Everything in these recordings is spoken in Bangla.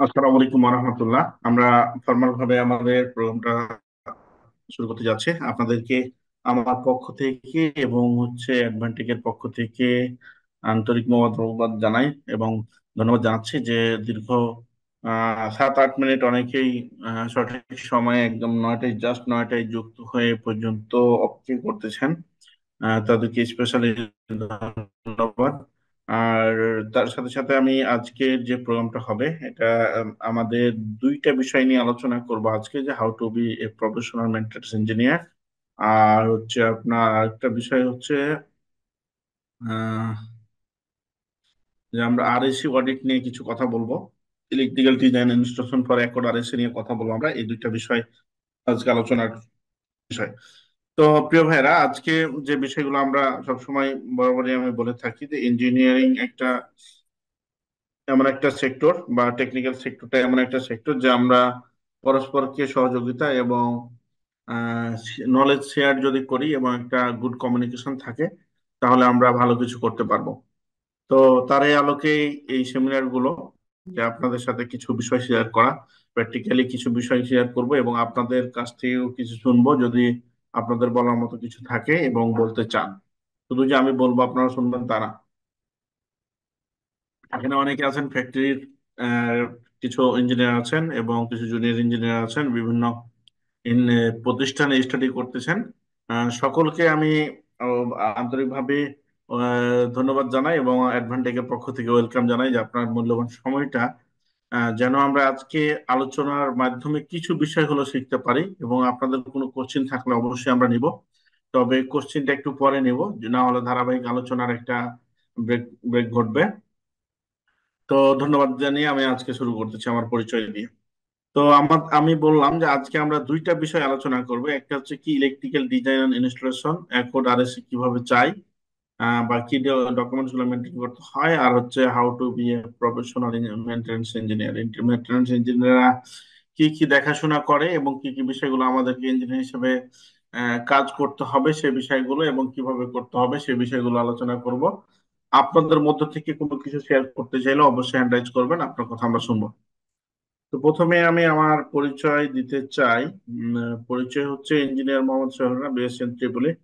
আসসালামু আলাইকুম রহমতুল্লাহ। আমরা ফরমাল ভাবে আমাদের প্রোগ্রামটা শুরু করতে যাচ্ছি। আপনাদেরকে আমার পক্ষ থেকে এবং অ্যাডভান্টেজের পক্ষ থেকে আন্তরিক মোবারকবাদ জানাই এবং ধন্যবাদ জানাচ্ছি যে দীর্ঘ 7-8 মিনিট অনেকেই সঠিক সময়ে একদম জাস্ট 9টায় যুক্ত হয়ে পর্যন্ত অপেক্ষা করতেছেন। তাদেরকে স্পেশালি ধন্যবাদ। আর তার সাথে সাথে আমি আজকের যে প্রোগ্রামটা হবে এটা আমাদের দুইটা বিষয় নিয়ে আলোচনা করব আজকে, যে how to be a professional maintenance engineer. আর আপনার আরেকটা বিষয় আহ, যে আমরা আরএসি অডিট নিয়ে কিছু কথা বলবো। Electrical design installation for accord RAC নিয়ে কথা বলবো। আমরা এই দুইটা বিষয় আজকে আলোচনার বিষয়। তো প্রিয় ভাইরা, আজকে যে বিষয়গুলো আমরা সবসময় বরাবরই আমি বলে থাকি যে ইঞ্জিনিয়ারিং এমন একটা সেক্টর, বা টেকনিক্যাল সেক্টরটা এমন একটা সেক্টর যে আমরা পরস্পরকে সহযোগিতা এবং নলেজ শেয়ার যদি করি এবং একটা গুড কমিউনিকেশন থাকে, তাহলে আমরা ভালো কিছু করতে পারবো। তো তারই আলোকে এই সেমিনার গুলো, যে আপনাদের সাথে কিছু বিষয় শেয়ার করা, প্র্যাকটিক্যালি কিছু বিষয় শেয়ার করব এবং আপনাদের কাছ থেকেও কিছু শুনবো যদি আপনাদের বলার মতো কিছু থাকে এবং বলতে চান। শুধু যে আমি বলবো আপনারা শুনবেন তা না। এখানে অনেকে আছেন ফ্যাক্টরির কিছু ইঞ্জিনিয়ার আছেন এবং কিছু জুনিয়র ইঞ্জিনিয়ার আছেন, বিভিন্ন প্রতিষ্ঠানে স্টাডি করতেছেন। সকলকে আমি আন্তরিকভাবে ধন্যবাদ জানাই এবং অ্যাডভান্টেজের পক্ষ থেকে ওয়েলকাম জানাই যে আপনার মূল্যবান সময়টা যেন আমরা আজকে আলোচনার মাধ্যমে কিছু বিষয়গুলো শিখতে পারি। এবং আপনাদের কোনো কোশ্চিন থাকলে অবশ্যই আমরা নিব, তবে কোশ্চিনটা একটু পরে নিব, না হলে ধারাবাহিক আলোচনার একটা ব্রেক ব্রেক ঘটবে। তো ধন্যবাদ জানিয়ে আমি আজকে শুরু করতেছি আমার পরিচয় দিয়ে। তো আমি বললাম যে আজকে আমরা দুইটা বিষয় আলোচনা করব। একটা হচ্ছে কি electrical design and installation accord RSC কিভাবে চাই, বা কি ডকুমেন্টস গুলো মেনটেন করতে হয়, আর how to be a professional maintenance engineer. Maintenance ইঞ্জিনিয়াররা কি কি দেখাশোনা করে এবং কি কি বিষয়গুলো আমাদেরকে ইঞ্জিনিয়ার হিসেবে কাজ করতে হবে সে বিষয়গুলো, এবং কিভাবে করতে হবে সে বিষয়গুলো আলোচনা করব। আপনাদের মধ্য থেকে কোনো কিছু শেয়ার করতে চাইলে অবশ্যই হ্যান্ড রাইজ করবেন, আপনার কথা আমরা শুনবো। তো প্রথমে আমি আমার পরিচয় দিতে চাই। পরিচয় হচ্ছে engineer Mohammad Sohel Rana, BSc triple E.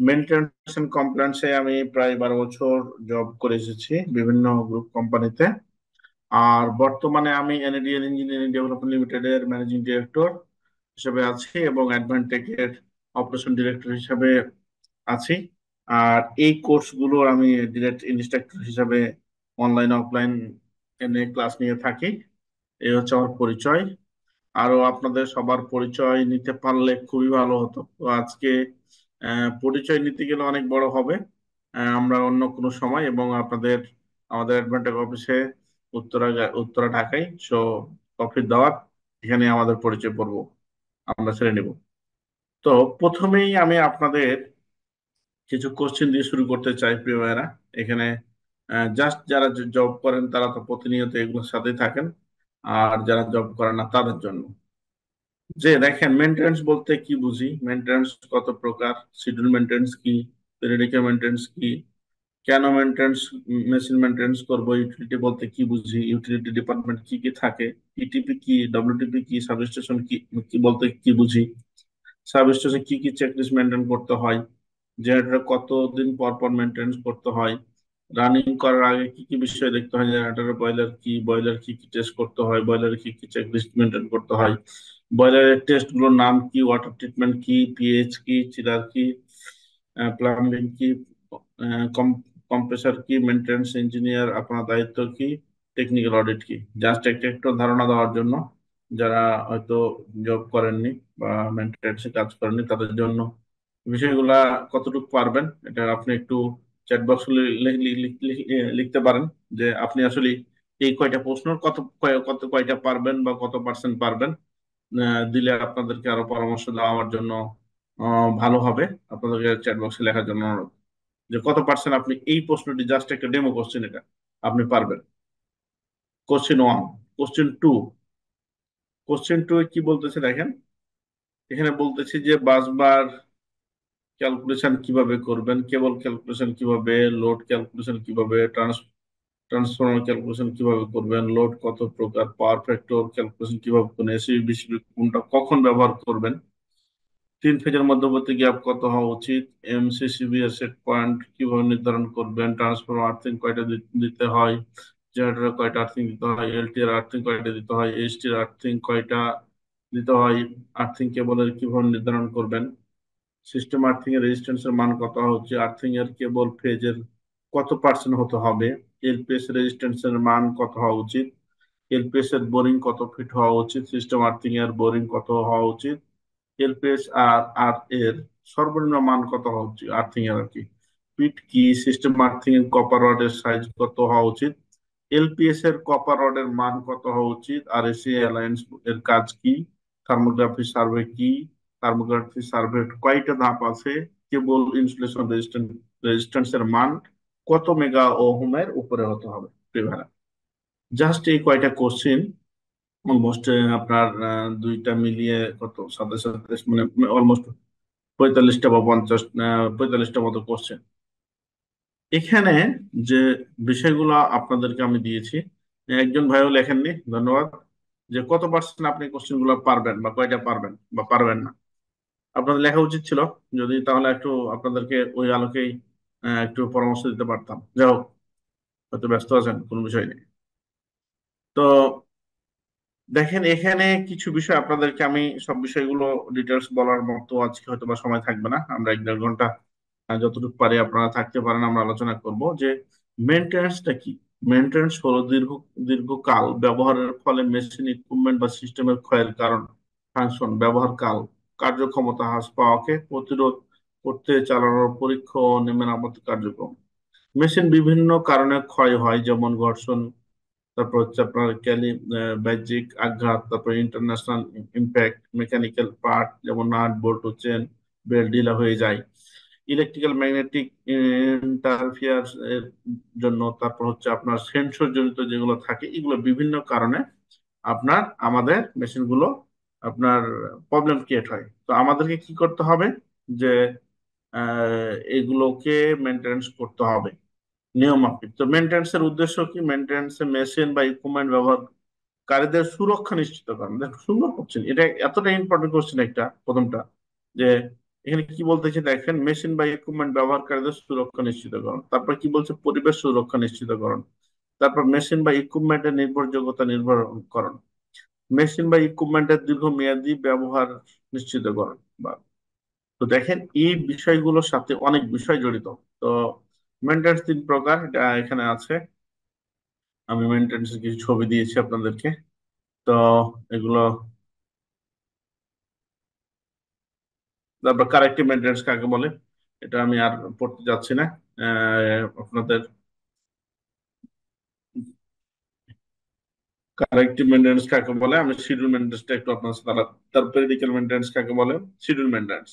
Maintenance and কমপ্লায়েন্সে আমি প্রায় 12 বছর জব করে এসেছি বিভিন্ন গ্রুপ কোম্পানিতে। আর বর্তমানে আমি এনএডিএল ইঞ্জিনিয়ারিং ডেভেলপমেন্ট লিমিটেড এর ম্যানেজিং ডিরেক্টর হিসেবে আছি এবং অ্যাডভান্টেক এর অপারেশন ডিরেক্টর হিসেবে আছি। আর এই কোর্সগুলো আমি ডিরেক্ট ইনস্ট্রাক্টর হিসেবে অনলাইন অফলাইন এনে ক্লাস নিয়ে থাকি। এই হচ্ছে আমার পরিচয়। আরো আপনাদের সবার পরিচয় নিতে পারলে খুবই ভালো হতো। তো আজকে পরিচয় নিতে গেলে অনেক বড় হবে। আমরা অন্য কোনো সময় এবং আমাদের অ্যাডভান্টেজ অফিসে উত্তরা ঢাকায় কফির দাওয়াত, এখানে আমাদের পরিচয় পর্ব আমরা ছেড়ে নিব। তো প্রথমেই আমি আপনাদের কিছু কোশ্চেন দিয়ে শুরু করতে চাই প্রিয় ভাইয়েরা। এখানে জাস্ট যারা জব করেন তারা তো প্রতিনিয়ত এগুলোর সাথে থাকেন, আর যারা জব করেন না তাদের জন্য, যে দেখেন মেনটেন্স বলতে কি বুঝি, মেনটেন্স কত প্রকার, শিডিউল মেনটেন্স কি, পিরিয়ডিক্যাল মেনটেন্স কি, কেন মেনটেন্স, মেশিন মেনটেন্স করবো, ইউটিলিটি বলতে কি বুঝি, ইউটিলিটি ডিপার্টমেন্ট কি কি থাকে, ইটিপি কি, ডব্লিউটিপি কি, সাবস্টেশন কি কি বলতে কি বুঝি, সাবস্টেশনে কি কি চেকলিস্ট মেনটেন করতে হয়, জেনারেটর কতদিন পর পর মেনটেন্স করতে হয়, রানিং করার আগে কি কি বিষয় দেখতে হয়, জেনারেটরের বয়লার কি কি টেস্ট করতে হয়, বয়লার কি কি চেকলিস্ট মেনটেন করতে হয়, বয়লারের টেস্ট গুলোর নাম কি, ওয়াটার ট্রিটমেন্ট কি, পিএইচ কি, চিলার কি, প্লাম্বিং কি, কম্প্রেসার কি, মেনটেন্স ইঞ্জিনিয়ার আপনার দায়িত্ব কি, টেকনিক্যাল অডিট কি। জাস্ট একটা একটু ধারণা দেওয়ার জন্য, যারা হয়তো জব করেননি বা মেনটেন্সে কাজ করেননি তাদের জন্য বিষয়গুলা কতটুকু পারবেন এটা আপনি একটু চ্যাট বক্স লিখতে পারেন, যে আপনি আসলে এই কয়টা প্রশ্নের কয়টা পারবেন বা কত পার্সেন্ট পারবেন। দিলে আপনাদেরকে আরো পরামর্শ দেওয়া আমার জন্য ভালো হবে। আপনাদেরকে চ্যাট বক্সে লেখার জন্য অনুরোধ, যে কত পার্সেন্ট আপনি এই প্রশ্নটি, জাস্ট একটা ডেমো কোশ্চেন, এটা আপনি পারবেন। কোশ্চেন 1। কোশ্চেন 2। কোশ্চেন 2 কি বলতেছে দেখেন। এখানে বলতেছে যে বাসবার ক্যালকুলেশন কিভাবে করবেন, কেবল ক্যালকুলেশন কিভাবে, লোড ক্যালকুলেশন কিভাবে, ট্রান্সফর্মার ক্যালকুলেশন কিভাবে করবেন, লোড কত প্রকার, পাওয়ার ফ্যাক্টর ক্যালকুলেশন কিভাবে করবেন, এসিবি বিসিবি কোনটা কখন ব্যবহার করবেন, তিন ফেজের মধ্যবর্তী গ্যাপ কত হওয়া উচিত, এমসিসিবি এর সেট পয়েন্ট কিভাবে নির্ধারণ করবেন, ট্রান্সফর্মার আর্থিং কয়টা দিতে হয়, জেনারেটর কয়টা আর্থিং দিতে হয়, এলটি এর আর্থিং কয়টা দিতে হয়, এইচটি এর আর্থিং কয়টা দিতে হয়, আর্থিং কেবলের কিভাবে নির্ধারণ করবেন, সিস্টেম আর্থিং এর রেজিস্ট্যান্স এর মান কত হওয়া উচিত, আর্থিং এর কেবল ফেজের কত পার্সেন্ট হতে হবে, এলপিএস রেজিস্ট্যান্স এর মান কত হওয়া উচিত, এলপিএস এর বোরিং কত ফিট হওয়া উচিত, সিস্টেম আর্থিং এর বোরিং কত হওয়া উচিত, এলপিএস আর আর এর সর্বনিম্ন মান কত হওয়া উচিত, আর্থিং এর আর কি, ফিট কি, সিস্টেম আর্থিং এর কপার রডের সাইজ কত হওয়া উচিত, এলপিএস এর কপার রডের মান কত হওয়া উচিত, আর এসি অ্যালায়েন্স এর কাজ কি, থার্মোগ্রাফি সার্ভে কি, থার্মোগ্রাফি সার্ভে কয়টা ধাপ আছে, কেবল ইনসুলেশন রেজিস্ট্যান্স এর মান কত মেগা ওহমের উপরে হতে হবে, প্রিভারা। জাস্ট এই কয়টা কোশ্চিন অলমোস্ট আপনার দুইটা মিলিয়ে কত 27 মানে অলমোস্ট 45টা বা 50 45টা মতো কোশ্চেন। এখানে যে বিষয়গুলো আপনাদেরকে আমি দিয়েছি, একজন ভাইও লেখেননি, ধন্যবাদ, যে কত পার্সেন্ট আপনি কোশ্চেন গুলো পারবেন বা কয়টা পারবেন বা পারবেন না। আপনাদের লেখা উচিত ছিল, যদি তাহলে একটু আপনাদেরকে ওই আলোকেই একটু পরামর্শ দিতে পারতাম। যাই হোক, হয়তো ব্যস্ত আছেন, কোনো বিষয় নেই। তো দেখেন, এখানে কিছু বিষয় আপনাদেরকে আমি সব বিষয়গুলো ডিটেলস বলার মতো আজকে হয়তো বা সময় থাকবে না, আমরা 1-1.5 ঘন্টা যতটুকু পারি আপনারা থাকতে পারেন, আমরা আলোচনা করব যে মেনটেন্যান্সটা কি। মেনটেন্যান্স হলো দীর্ঘকাল ব্যবহারের ফলে মেশিন ইকুইপমেন্ট বা সিস্টেমের ক্ষয়ের কারণ, ফাংশন, ব্যবহার কাল, কার্যক্ষমতা হ্রাস পাওয়াকে প্রতিরোধ করতে চালানোর পরীক্ষা ও মেরামত কার্যক্রম। মেশিন বিভিন্ন কারণে ক্ষয় হয়, যেমন ঘর্ষণ, তারপর হচ্ছে আপনার বাহ্যিক আঘাত, তারপর ইন্টারন্যাশনাল ইম্প্যাক্ট, মেকানিক্যাল পার্ট যেমন নাট বোল্ট চেন বেল্ট ঢিলা হয়ে যায়, ইলেকট্রিক্যাল ম্যাগনেটিক ইন্টারফিয়ার এর জন্য, তারপর হচ্ছে আপনার সেন্সর জনিত যেগুলো থাকে, এগুলো বিভিন্ন কারণে আপনার আমাদের মেশিন গুলো আপনার প্রবলেম ক্রিয়েট হয়। তো আমাদেরকে কি করতে হবে, যে এগুলোকে মেনটেন্স করতে হবে নিয়ম মাফিক। তো মেনটেন্স এর উদ্দেশ্য কি, মেনটেন্স এ মেশিন বা ইকুইপমেন্ট ব্যবহারকারীদের সুরক্ষা নিশ্চিত করেন। দেখো, সুন্দর কোশ্চেন, এটা এতটা ইম্পর্টেন্ট কোশ্চেন একটা, প্রথমটা, যে এখানে কি বলতেছে দেখেন, মেশিন বা ইকুইপমেন্ট ব্যবহারকারীদের সুরক্ষা নিশ্চিতকরণ, তারপর কি বলছে, পরিবেশ সুরক্ষা নিশ্চিতকরণ, তারপর মেশিন বা ইকুইপমেন্টের নির্ভরযোগ্যতা নির্ভরকরণ, মেশিন বা ইকুইপমেন্টের দীর্ঘমেয়াদী ব্যবহার নিশ্চিতকরণ। বা তো দেখেন, এই বিষয়গুলোর সাথে অনেক বিষয় জড়িত। তো মেনটেন্স 3 প্রকার, এটা এখানে আছে, আমি মেনটেন্স কিছু ছবি দিয়েছি আপনাদেরকে। তো এগুলো, তারপর কারেক্টিভ মেনটেন্স কাকে বলে, এটা আমি আর পড়তে যাচ্ছি না। আপনাদের কারেক্টিভ মেনটেন্স কাকে বলে, আমি শিডিউল মেনটেন্সটা একটু আপনার সাথে তার পেরিডিক্যাল মেনটেন্স কাকে বলে, শিডিউল মেনটেন্স।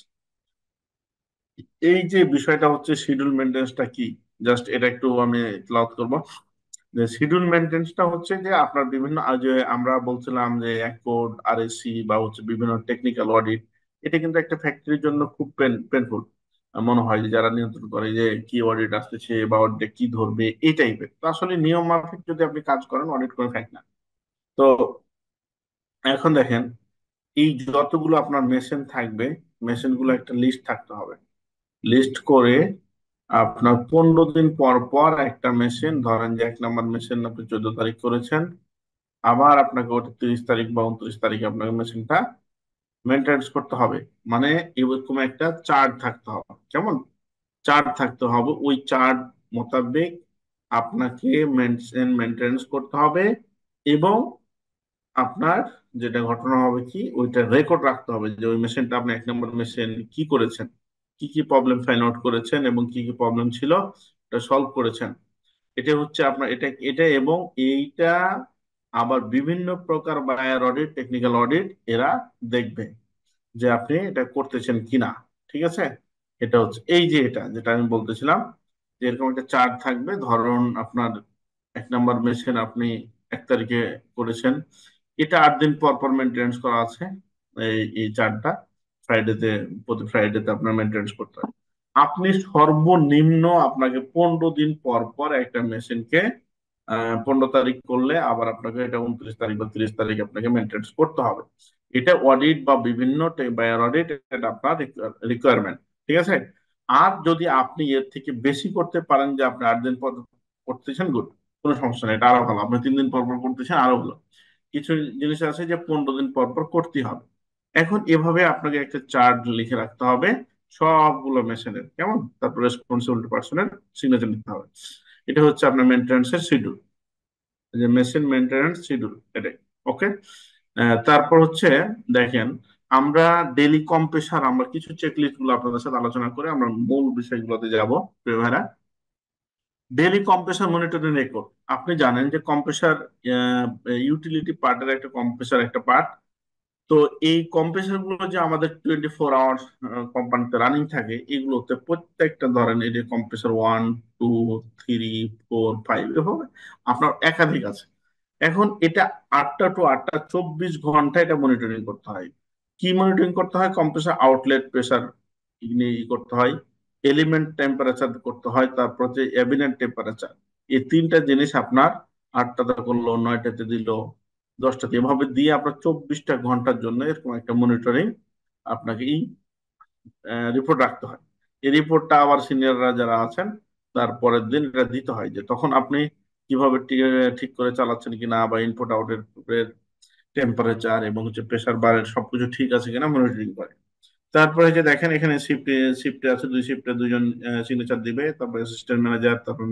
এই যে বিষয়টা হচ্ছে শিডিউল মেনটেন্সটা কি, জাস্ট এটা একটু আমি ক্লাউড করব। যে শিডিউল মেনটেন্সটা হচ্ছে যে আপনার বিভিন্ন যে আমরা বলছিলাম যে কোড আরএসসি বা হচ্ছে বিভিন্ন টেকনিক্যাল অডিট, এটা কিন্তু একটা ফ্যাক্টরির জন্য খুব পেনফুল মনে হয়, যে যারা নিয়ন্ত্রণ করে যে কি অডিট আসতেছে বা অডিটে কি ধরবে, এই টাইপের। তো আসলে নিয়ম মাফিক যদি আপনি কাজ করেন, অডিট করে থাকেন না। তো এখন দেখেন, এই যতগুলো আপনার মেশিন থাকবে, মেশিন গুলো একটা লিস্ট থাকতে হবে। লিস্ট করে আপনার 15 দিন পর পর একটা মেশিন, ধরেন যে 1 নম্বর মেশিন আপনি 14 তারিখ করেছেন, আবার আপনাকে ওটা 30 তারিখ বা 29 তারিখে আপনাকে মেশিনটা মেনটেন্স করতে হবে। মানে এরকম একটা চার্ট থাকতে হবে, কেমন চার্ট থাকতে হবে, ওই চার্ট মোতাবেক আপনাকে মেনটেন্স করতে হবে। এবং আপনার যেটা ঘটনা হবে কি, ওইটা রেকর্ড রাখতে হবে, যে ওই মেশিনটা আপনি 1 নম্বর মেশিন কি করেছেন, কি কি প্রবলেম ফাইন্ড আউট করেছেন এবং কি কি প্রবলেম ছিল এটা সলভ করেছেন। এটা হচ্ছে আপনার এটা এবং এইটা আবার বিভিন্ন প্রকার বায়ার অডিট, টেকনিক্যাল অডিট, এরা দেখবে যে আপনি এটা করতেছেন কিনা। ঠিক আছে, এটা হচ্ছে এই যে এটা যেটা আমি বলতেছিলাম, যে এরকম একটা চার্ট থাকবে। ধরুন আপনার 1 নম্বর মেশিন আপনি 1 তারিখে করেছেন, এটা 8 দিন পর পর মেনটেন্স করা আছে। এই চার্টটা ফ্রাইডেতে, প্রতি ফ্রাইডেতে আপনার মেনটেন্স করতে হয়। আপনি সর্বনিম্ন আপনাকে 15 দিন পর পর একটা মেশিনকে 15 তারিখ করলে আবার আপনাকে এটা 29 তারিখ বা 30 তারিখ আপনাকে মেনটেন্স করতে হবে। এটা অডিট বা বিভিন্ন বায়ার অডিট, এটা আপনার রিকোয়ারমেন্ট। ঠিক আছে। আর যদি আপনি এর থেকে বেশি করতে পারেন, যে আপনি 8 দিন পর করতেছেন, গুড, কোনো সমস্যা নেই, এটা আরো ভালো। আপনি 3 দিন পর পর করতেছেন, আরো ভালো। কিছু জিনিস আছে যে 15 দিন পর পর করতে হবে। এখন এভাবে আপনাকে একটা চার্ট লিখে রাখতে হবে সবগুলো মেশিনের, কেমন, তারপর রেসপন্সিবিলিটি পার্সনের সিগনেচার নিতে হবে। এটা হচ্ছে আপনার মেনটেন্যান্সের শিডিউল, যে মেশিন মেনটেন্যান্স শিডিউল এটাই। ওকে। তারপর হচ্ছে দেখেন, আমরা ডেলি কম্প্রেসার, আমরা কিছু চেকলিস্ট গুলো আপনাদের সাথে আলোচনা করে আমরা মূল বিষয়গুলোতে যাব। প্রিয় ভাইরা, ডেলি কম্প্রেসার মনিটরিং রেকর্ড। আপনি জানেন যে কম্প্রেসার ইউটিলিটি পার্টের একটা কম্প্রেসার একটা পার্ট। তো এই কম্প্রেসার গুলো যে আমাদের 24 আওয়ার্স কোম্পানিতে রানিং থাকে, এগুলোতে প্রত্যেকটা ধরেন এই যে কম্প্রেসার 1, 2, 3, 4, 5 এভাবে আপনার একাধিক আছে। এখন এটা 8টা টু 8টা 24 ঘন্টা এটা মনিটরিং করতে হয়। কি মনিটরিং করতে হয়? কম্প্রেসার আউটলেট প্রেসার করতে হয়, এলিমেন্ট টেম্পারেচার করতে হয়, তারপর যে অ্যাবিনেন্ট টেম্পারেচার। এই তিনটা জিনিস আপনার 8টাতে করলো, 9টাতে দিল, 10টাতে, এভাবে দিয়ে আপনার 24টা ঘন্টার জন্য এরকম একটা মনিটরিং আপনাকে রিপোর্ট রাখতে হয়। এই রিপোর্টটা আবার সিনিয়ররা যারা আছেন তারপরের দিন এটা দিতে হয়, যে তখন আপনি কিভাবে ঠিক করে চালাচ্ছেন কিনা, বা ইনপুট আউটের টেম্পারেচার এবং হচ্ছে প্রেসার বারের সবকিছু ঠিক আছে কিনা মনিটরিং করে। তারপরে যে দেখেন এখানে শিফটে শিফটে আছে, দুই শিফটে দুইজন সিগনেচার দিবে, তারপরে অ্যাসিস্ট্যান্ট ম্যানেজার, তারপর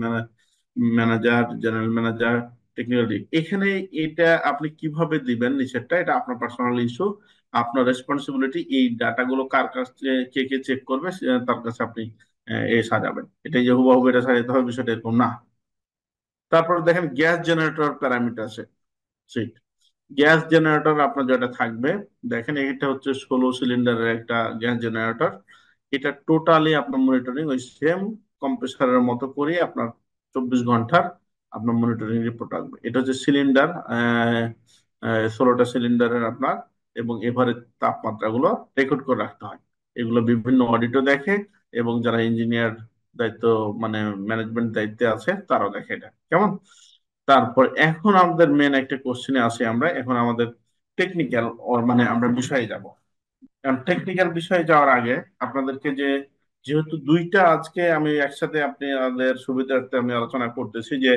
manager, general manager, technical lead. এখানে এটা আপনি কিভাবে দিবেন নিচেরটা, এটা আপনার পার্সোনাল ইস্যু, আপনার রেসপন্সিবিলিটি। এই ডাটাগুলো কার কাছে, কে কে চেক করবে, তার কাছে আপনি এ সাজাবেন। এটা যে হুবহু এটা সাজাতে হবে বিষয়টা এরকম না। তারপর দেখেন গ্যাস জেনারেটর প্যারামিটার আছে। গ্যাস জেনারেটর আপনার যেটা থাকবে, দেখেন এটা হচ্ছে 16 সিলিন্ডারের একটা গ্যাস জেনারেটর। এটা টোটালি আপনার মনিটরিং ওই সেম কম্প্রেসারের মতো করে আপনার 24 ঘন্টার আপনার মনিটরিং রিপোর্ট আসবে। এটা হচ্ছে সিলিন্ডার, 16টা সিলিন্ডারের আপনার, এবং এভারেজ তাপমাত্রাগুলো রেকর্ড করে রাখতে হয়। এগুলো বিভিন্ন অডিটও দেখে, এবং যারা ইঞ্জিনিয়ার দায়িত্ব, মানে ম্যানেজমেন্ট দায়িত্বে আছে, তারাও দেখে এটা, কেমন। তারপর এখন আমাদের মেন একটা কোশ্চেনে আসি আমরা, এখন আমাদের টেকনিক্যাল, মানে আমরা বিষয়ে যাব। কারণ টেকনিক্যাল বিষয়ে যাওয়ার আগে আপনাদেরকে যেহেতু দুইটা আজকে আমি একসাথে আপনাদের সুবিধার্থে আমি আলোচনা করতেছি, যে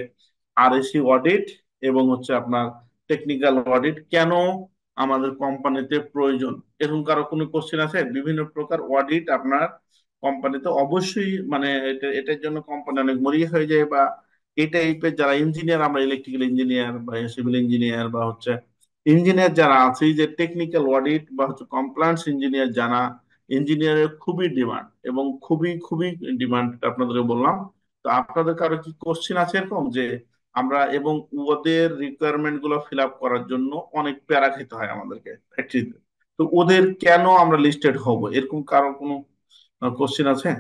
আরএসি অডিট এবং হচ্ছে আপনার টেকনিক্যাল অডিট কেন আমাদের কোম্পানিতে প্রয়োজন। এরকম কারো কোনো কোশ্চেন আছে? বিভিন্ন প্রকার অডিট আপনার কোম্পানিতে অবশ্যই, মানে এটার জন্য কোম্পানি অনেক মরিয়া হয়ে যায়, বা এই টাইপের যারা ইঞ্জিনিয়ার, আমরা ইলেকট্রিক্যাল ইঞ্জিনিয়ার বা সিভিল ইঞ্জিনিয়ার বা হচ্ছে ইঞ্জিনিয়ার যারা আছে, এই যে টেকনিক্যাল অডিট বা হচ্ছে কমপ্লায়েন্স ইঞ্জিনিয়ার জানা, ইঞ্জিনিয়ারের খুবই ডিমান্ড, এবং খুবই খুবই ডিমান্ড আপনাদেরকে বললাম। তো আপনাদের কারো কি কোশ্চিন আছে এরকম, যে আমরা, এবং ওদের রিকোয়ারমেন্ট গুলো ফিল আপ করার জন্য অনেক প্যারা খেতে হয় আমাদেরকে ফ্যাক্টরিতে, তো ওদের কেন আমরা লিস্টেড হব, এরকম কারো কোনো কোশ্চিন আছে?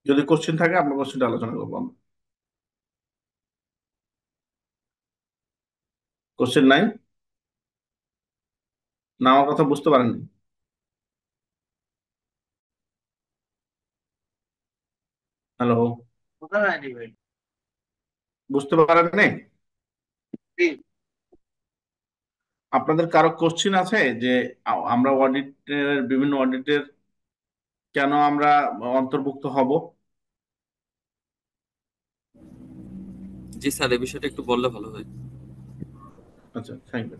যদি কোশ্চিন থাকে আমরা কোশ্চিনটা আলোচনা করবো আমরা। কোশ্চিন নাই? না, আমার কথা বুঝতে পারেননি? হ্যালো? বুঝতে পারেননি? আপনাদের কারো কোশ্চিন আছে যে আমরা অডিটের, বিভিন্ন অডিটের কেন আমরা অন্তর্ভুক্ত হব? জি স্যার, এই বিষয়টা একটু বললে ভালো হয়। আচ্ছা, থ্যাংক ইউ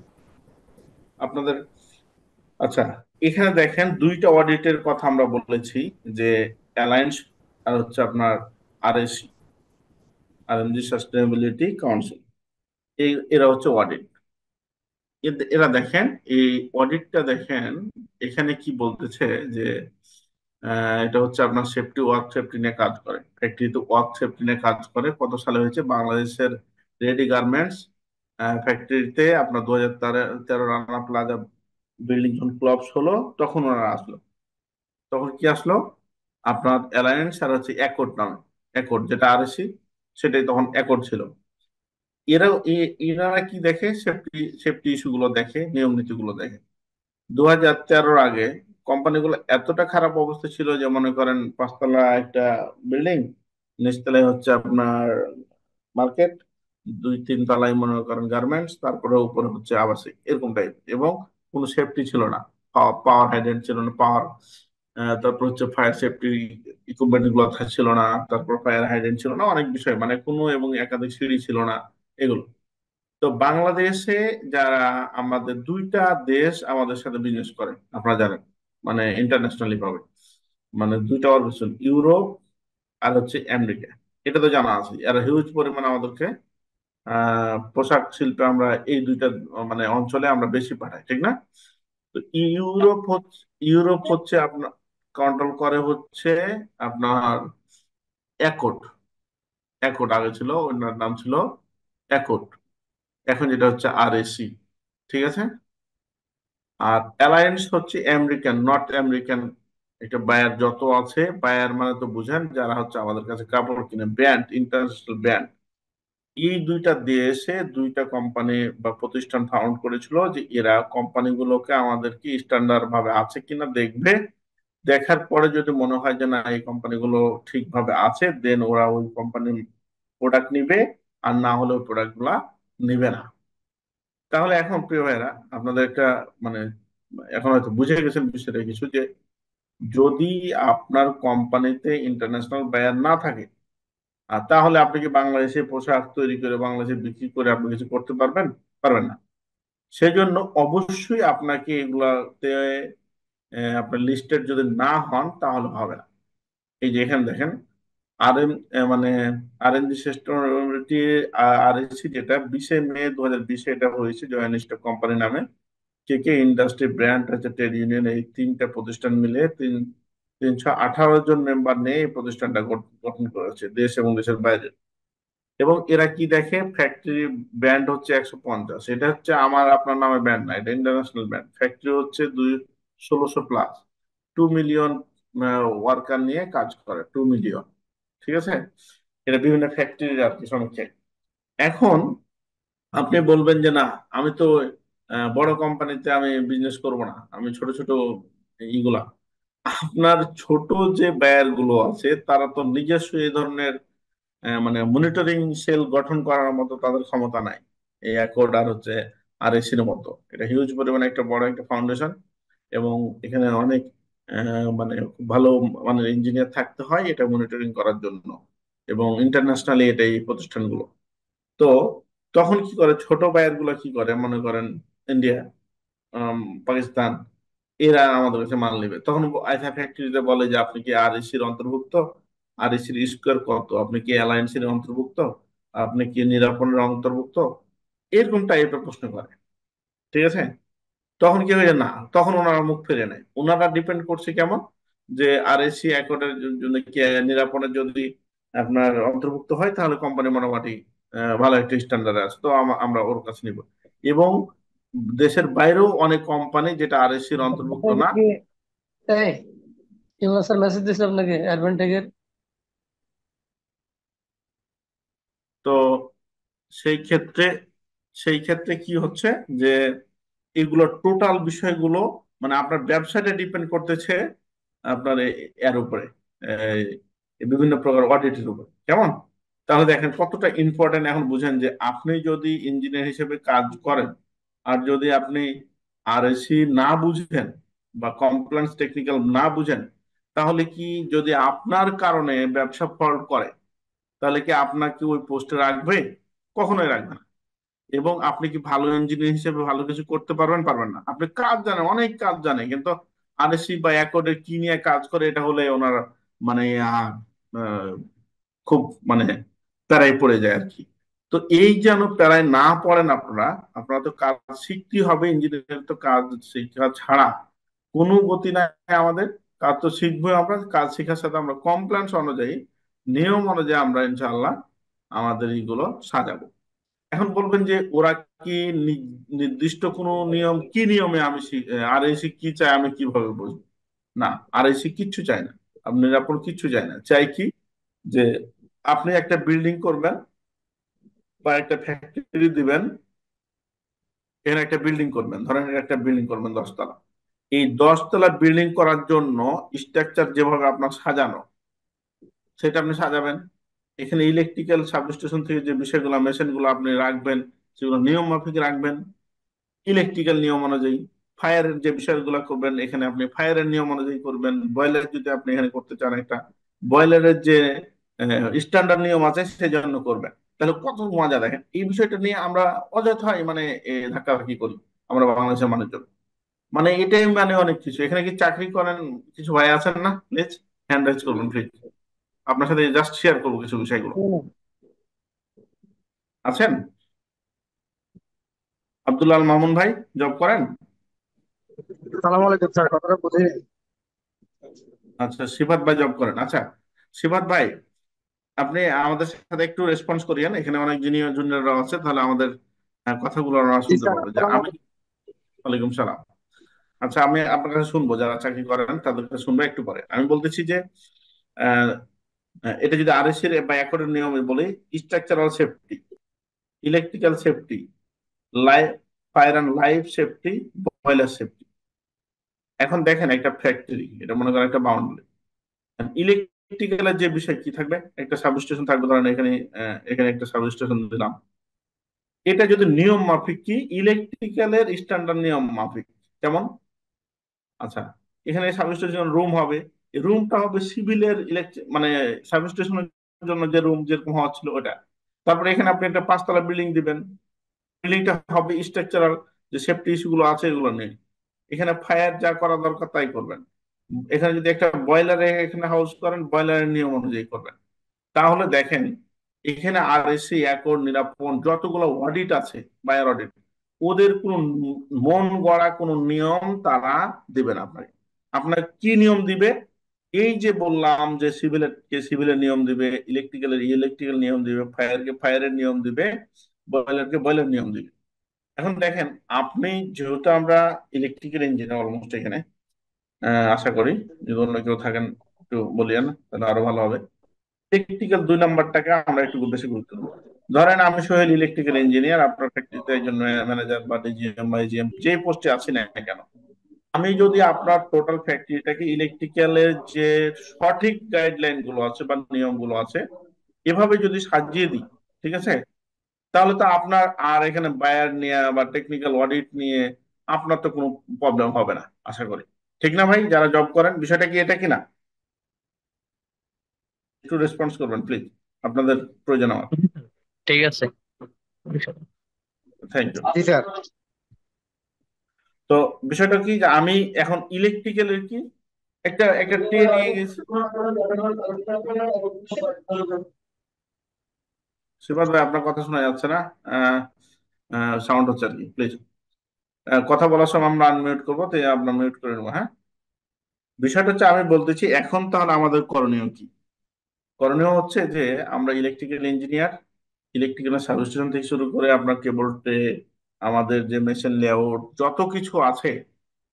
আপনাদের। আচ্ছা, এখানে দেখেন দুইটা অডিটের কথা আমরা বলেছি, যে অ্যালায়েন্স আর হচ্ছে আপনার আরএসি, আরএমজি সাস্টেনেবিলিটি কাউন্সিল। এরা হচ্ছে অডিট। এরা দেখেন, এই অডিটটা দেখেন, এখানে কি বলতেছে, যে এটা হচ্ছে আপনার সেফটি, ওয়ার্ক সেফটি নিয়ে কাজ করে, ফ্যাক্টরিতে ওয়ার্ক সেফটি নিয়ে কাজ করে। কত সালে হয়েছে? বাংলাদেশের রেডি গার্মেন্টস ফ্যাক্টরিতে আপনার 2013 রানা প্লাজা বিল্ডিং যখন ক্লপস হলো, তখন ওনারা আসলো। তখন কি আসলো? আপনার অ্যালায়েন্স আর হচ্ছে অ্যাকর্ড নামে, অ্যাকর্ড যেটা আরএসি, সেটাই তখন অ্যাকর্ড ছিল। এনারা কি দেখে? সেফটি, সেফটি ইস্যু গুলো দেখে, নিয়ম নীতি গুলো দেখে। 2013-র আগে কোম্পানিগুলো এতটা খারাপ অবস্থা ছিল, যে মনে করেন 5 তলা একটা বিল্ডিং, নিচতলায় হচ্ছে আপনার মার্কেট, দুই তিন তলায় মনে করেন গার্মেন্টস, তারপরে উপরে হচ্ছে আবাসিক, এরকম টাইপ। এবং কোনো সেফটি ছিল না, পাওয়ার হাইড্রেন্ট ছিল না, পাওয়ার, তারপর হচ্ছে ফায়ার সেফটি ইকুইপমেন্ট গুলো ছিল না, তারপর ফায়ার হাইড্রেন্ট ছিল না, অনেক বিষয় মানে কোনো, এবং একাধিক সিঁড়ি ছিল না এগুলো। তো বাংলাদেশে যারা, আমাদের দুইটা দেশ আমাদের সাথে বিজনেস করে আপনারা জানেন, মানে ইন্টারন্যাশনালি ভাবে, মানে দুইটা অর্গানাইজেশন, ইউরোপ আর হচ্ছে আমেরিকা। এটা তো জানা আছে, এরা হিউজ পরিমাণে আমাদেরকে পোশাক শিল্পে আমরা এই দুইটা মানে অঞ্চলে আমরা বেশি পাঠাই, ঠিক না? তো ইউরোপ হচ্ছে আপনার কন্ট্রোল করে হচ্ছে আপনার অ্যাকর্ড। অ্যাকর্ড আগে ছিল, ওনার নাম ছিল অ্যাকর্ড, এখন যেটা হচ্ছে আরএসি, ঠিক আছে? আর অ্যালায়েন্স হচ্ছে আমেরিকান, নর্থ আমেরিকান। একটা বায়ার যত আছে, বায়ার মানে তো বুঝেন যারা হচ্ছে আমাদের কাছে কাপড় কিনে, ব্র্যান্ড, ইন্টারন্যাশনাল ব্র্যান্ড। এই দুইটা দেশে দুইটা কোম্পানি বা প্রতিষ্ঠান ফাউন্ড করেছিল, যে এরা কোম্পানিগুলোকে আমাদেরকে স্ট্যান্ডার্ড ভাবে আছে কিনা দেখবে। দেখার পরে যদি মনে হয় যে না, এই কোম্পানিগুলো ঠিকভাবে আছে, দেন ওরা ওই কোম্পানির প্রোডাক্ট নিবে, আর না হলে ওই প্রোডাক্ট গুলা নিবে না। তাহলে এখন প্রিয় ভাইরা, আপনাদের একটা মানে, এখন হয়তো বুঝে গেছেন বিষয়টা কিছু, যে যদি আপনার কোম্পানিতে ইন্টারন্যাশনাল বায়ার না থাকে, আর তাহলে আপনি কি বাংলাদেশে পোশাক তৈরি করে বাংলাদেশে বিক্রি করে আপনি কিছু করতে পারবেন? পারবেন না। সেজন্য অবশ্যই আপনাকে এগুলাতে আপনার লিস্টেড যদি না হন তাহলে হবে না। এই যে এখানে দেখেন, আর এম মানে আরএনজি সিস্টেমটি, আরএসি, যেটা 20 মে 2020 এটা হয়েছে জয়েন্ট স্টক কোম্পানি নামে। কে কে ইন্ডাস্ট্রি, ব্র্যান্ড হচ্ছে, ট্রেড ইউনিয়ন, এই তিনটা প্রতিষ্ঠান মিলে 318 জন মেম্বার নিয়ে এই প্রতিষ্ঠানটা গঠন করেছে, দেশ এবং দেশের বাইরে। এবং এরা কি দেখে, ফ্যাক্টরি ব্র্যান্ড হচ্ছে 150, এটা হচ্ছে আমার আপনার নামে ব্র্যান্ড না, এটা ইন্টারন্যাশনাল ব্র্যান্ড। ফ্যাক্টরি হচ্ছে 1600 প্লাস, 2 মিলিয়ন ওয়ার্কার নিয়ে কাজ করে, 2 মিলিয়ন, ঠিক আছে? এটা বিভিন্ন ফ্যাক্টরির আর কি সমীক্ষা। এখন আপনি বলবেন যে না, আমি তো বড় কোম্পানিতে আমি বিজনেস করব না, আমি ছোট ছোট ইগুলা। আপনার ছোট যে বায়ার গুলো আছে, তারা তো নিজস্ব এই ধরনের মানে মনিটরিং সেল গঠন করার মতো তাদের ক্ষমতা নাই, এই অ্যাকর্ড আর হচ্ছে আরএসির মতো। এটা হিউজ পরিমাণে একটা বড় একটা ফাউন্ডেশন, এবং এখানে অনেক মানে খুব ভালো মানে ইঞ্জিনিয়ার থাকতে হয় এটা মনিটরিং করার জন্য, এবং ইন্টারন্যাশনালি এটা এই প্রতিষ্ঠানগুলো। তো তখন কি করে, ছোট বায়ার গুলো কি করে, মনে করেন ইন্ডিয়া, আম, পাকিস্তান, এরা আমাদের কাছে মাল নেবে, তখন আইসা ফ্যাক্টরিতে বলে যে আপনি কি আরএসির অন্তর্ভুক্ত, আরএসির স্কোয়ার কত, আপনি কি অ্যালায়েন্সের অন্তর্ভুক্ত, আপনি কি নিরাপনের অন্তর্ভুক্ত, এরকম টাইপের প্রশ্ন করে, ঠিক আছে? তখন কি হয়ে যায়, না, তখন ওনারা মুখ ফিরে নেয়। ওনারা ডিপেন্ড করছে কেমন, যে আরএসি অ্যাকর্ডের জন্য কি নিরাপনের যদি আপনার অন্তর্ভুক্ত হয়, তাহলে কোম্পানি মোটামুটি ভালো একটা স্ট্যান্ডার্ড আছে, তো আমরা ওর কাছে নিব। এবং দেশের বাইরেও অনেক কোম্পানি যেটা আরএসির অন্তর্ভুক্ত না। আপনাকে এই ইমরান স্যার মেসেজ দিয়েছিল আপনাকে অ্যাডভান্টেজের। তো সেই ক্ষেত্রে সেই ক্ষেত্রে কি হচ্ছে, যে এগুলো টোটাল বিষয়গুলো মানে আপনার ব্যবসাটা ডিপেন্ড করতেছে আপনার এর উপরে, বিভিন্ন প্রকার অডিটের উপরে, কেমন? তাহলে দেখেন কতটা ইম্পর্টেন্ট। এখন বুঝেন যে আপনি যদি ইঞ্জিনিয়ার হিসেবে কাজ করেন, আর যদি আপনি আরএসি না বুঝেন বা কমপ্লায়েন্স টেকনিক্যাল না বুঝেন, তাহলে কি, যদি আপনার কারণে ব্যবসা ফল্ট করে, তাহলে কি আপনাকে ওই পোস্টে রাখবে? কখনোই রাখবে না। এবং আপনি কি ভালো ইঞ্জিনিয়ার হিসেবে ভালো কিছু করতে পারবেন? পারবেন না। আপনি কাজ জানেন, অনেক কাজ জানেন, কিন্তু আরএসসি বা অ্যাকর্ডের কি নিয়ে কাজ করে, এটা হলে ওনার মানে আহ, খুব মানে প্যারায় পড়ে যায় আর কি। তো এই যেন প্যারায় না পড়েন আপনারা, আপনারা তো কাজ শিখতেই হবে, ইঞ্জিনিয়ার তো কাজ শেখা ছাড়া কোনো গতি নাই আমাদের। কাজ তো শিখবোই আমরা, কাজ শেখার সাথে আমরা কমপ্লায়েন্স অনুযায়ী, নিয়ম অনুযায়ী আমরা ইনশাআল্লাহ আমাদের এইগুলো সাজাবো। এখন বলবেন যে ওরা কি নির্দিষ্ট কোনো নিয়ম, কি নিয়মে আমি আর এসি কি চাই আমি কিভাবে বুঝবো? না, আর এসি কিচ্ছু চায় না, আপনি নিরাপদ কিচ্ছু চায় না। চাই কি, যে আপনি একটা বিল্ডিং করবেন বা একটা ফ্যাক্টরি দিবেন, এখানে একটা বিল্ডিং করবেন, ধরেন এর একটা বিল্ডিং করবেন 10 তলা। এই 10 তলা বিল্ডিং করার জন্য স্ট্রাকচার যেভাবে আপনার সাজানো, সেটা আপনি সাজাবেন। এখানে ইলেকট্রিক্যাল সাবস্টেশন থেকে যে বিষয়গুলো মেশিনগুলো আপনি রাখবেন সেগুলো নিয়ম মাফিক রাখবেন ইলেকট্রিক্যাল নিয়ম অনুযায়ী। ফায়ারের যে বিষয়গুলো করবেন এখানে আপনি ফায়ারের নিয়ম অনুযায়ী করবেন। বয়লার যদি আপনি এখানে করতে চান একটা বয়লারের যে স্ট্যান্ডার্ড নিয়ম আছে সেজন্য করবেন। তাহলে কত মজা দেখেন, এই বিষয়টা নিয়ে আমরা অযথাই মানে ধাক্কাধাক্কি করি আমরা বাংলাদেশের মানুষজন। মানে এটাই মানে অনেক কিছু। এখানে কি চাকরি করেন কিছু ভাই আছেন না? প্লিজ হ্যান্ড রাইজ করবেন প্লিজ। আপনার সাথে জাস্ট শেয়ার করবো কিছু বিষয়গুলো। আছেন? আব্দুল আল মামুন ভাই জব করেন? সালাম আলাইকুম স্যার, কথাটা বুঝিনি। আচ্ছা, সিফাত ভাই জব করেন। আচ্ছা সিফাত ভাই, আপনি আমাদের সাথে একটু রেসপন্স করিয়েন, এখানে অনেক জুনিয়ররা আছে, তাহলে আমাদের কথাগুলো ওরা জি শুনতে স্যার, পাবে। যে আসসালামু আমি, আলাইকুম। ওয়ালাইকুম সালাম। আচ্ছা আমি আপনার কাছে শুনবো, যারা চাকরি করেন তাদের কাছে শুনবো একটু পরে। আমি বলতেছি যে আহ, এটা যদি আরএসসি এর বা একরের নিয়মে বলি, structural safety, electrical safety, life, fire and life safety, boiler safety. এখন দেখেন একটা ফ্যাক্টরি, এটা মনে করেন একটা বাউন্ডারি, ইলেকট্রিক্যালের যে বিষয় কি থাকবে, একটা সাবস্টেশন থাকবে, ধরেন এখানে এখানে একটা সাবস্টেশন দিলাম। এটা যদি নিয়ম মাফিক, কি ইলেকট্রিক্যালের স্ট্যান্ডার্ড নিয়ম মাফিক কেমন? আচ্ছা, এখানে সাবস্টেশন রুম হবে, রুমটা হবে সিভিলের ইলেকট্রিক মানে সাবস্টেশনের জন্য যে রুম যেরকম হওয়া ছিল ওটা। তারপরে এখানে আপনি একটা 5 তলা বিল্ডিং দিবেন, বিল্ডিংটা হবে স্ট্রাকচারাল, যে সেফটি ইস্যু গুলো আছে এগুলো নেই। এখানে ফায়ার যা করা দরকার তাই করবেন। এখানে যদি একটা বয়লারে এখানে হাউস করেন, বয়লারের নিয়ম অনুযায়ী করবেন। তাহলে দেখেন এখানে আরএসসি, একর, নিরাপন যতগুলো অডিট আছে, বায়ার অডিট, ওদের কোনো মন গড়া কোনো নিয়ম তারা দিবে না আপনাকে। আপনার কি নিয়ম দিবে? এই যে বললাম যে সিভিলের কে সিভিলের নিয়ম দিবে, ইলেকট্রিক্যালের ইলেকট্রিক্যাল নিয়ম দিবে, ফায়ারকে ফায়ারের নিয়ম দিবে, বয়লারকে বয়লার নিয়ম দিবে। এখন দেখেন, আপনি যেহেতু আমরা ইলেকট্রিক্যাল ইঞ্জিনিয়ার অলমোস্ট এখানে, আশা করি যদি অন্য কেউ থাকেন একটু বলিয়েন তাহলে আরো ভালো হবে। ইলেকট্রিক্যাল 2 নাম্বারটাকে আমরা একটু বেশি গুরুত্ব দেবো। ধরেন আমি সোহেল ইলেকট্রিক্যাল ইঞ্জিনিয়ার, আপনার ফ্যাক্টরিতে একজন ম্যানেজার বা ডিজিএম বা এজিএম যে পোস্টে আছি না কেন, আমি যদি আপনার টোটাল ফ্যাক্টরিটাকে ইলেকট্রিক্যালের যে সঠিক গাইডলাইন গুলো আছে বা নিয়ম গুলো আছে এভাবে যদি সাজিয়ে দিই, ঠিক আছে, তাহলে তো আপনার আর এখানে বায়ার নিয়ে বা টেকনিক্যাল অডিট নিয়ে আপনার তো কোনো প্রবলেম হবে না আশা করি। ঠিক না ভাই, যারা জব করেন, বিষয়টা কি এটা কিনা? একটু রেসপন্স করবেন প্লিজ, আপনাদের প্রয়োজন আমার। ঠিক আছে। Thank you. জি স্যার। তো বিষয়টা কি যে আমি এখন ইলেকট্রিক্যালের কি একটা একটা ট্রে নিয়ে গেছি। শিবাদ ভাই আপনার কথা শোনা যাচ্ছে না, সাউন্ড হচ্ছে আর কি, প্লিজ। কথা বলার সময় আমরা আনমিউট করবো, তো আপনার মিউট করে নেবো, হ্যাঁ। বিষয়টা হচ্ছে আমি বলতেছি এখন তাহলে আমাদের করণীয় কি। করণীয় হচ্ছে যে আমরা ইলেকট্রিক্যাল ইঞ্জিনিয়ার, ইলেকট্রিক্যাল সাবস্টেশন থেকে শুরু করে আপনার কেবল ট্রে, আমাদের যে মেশিন লেআউট যত কিছু আছে,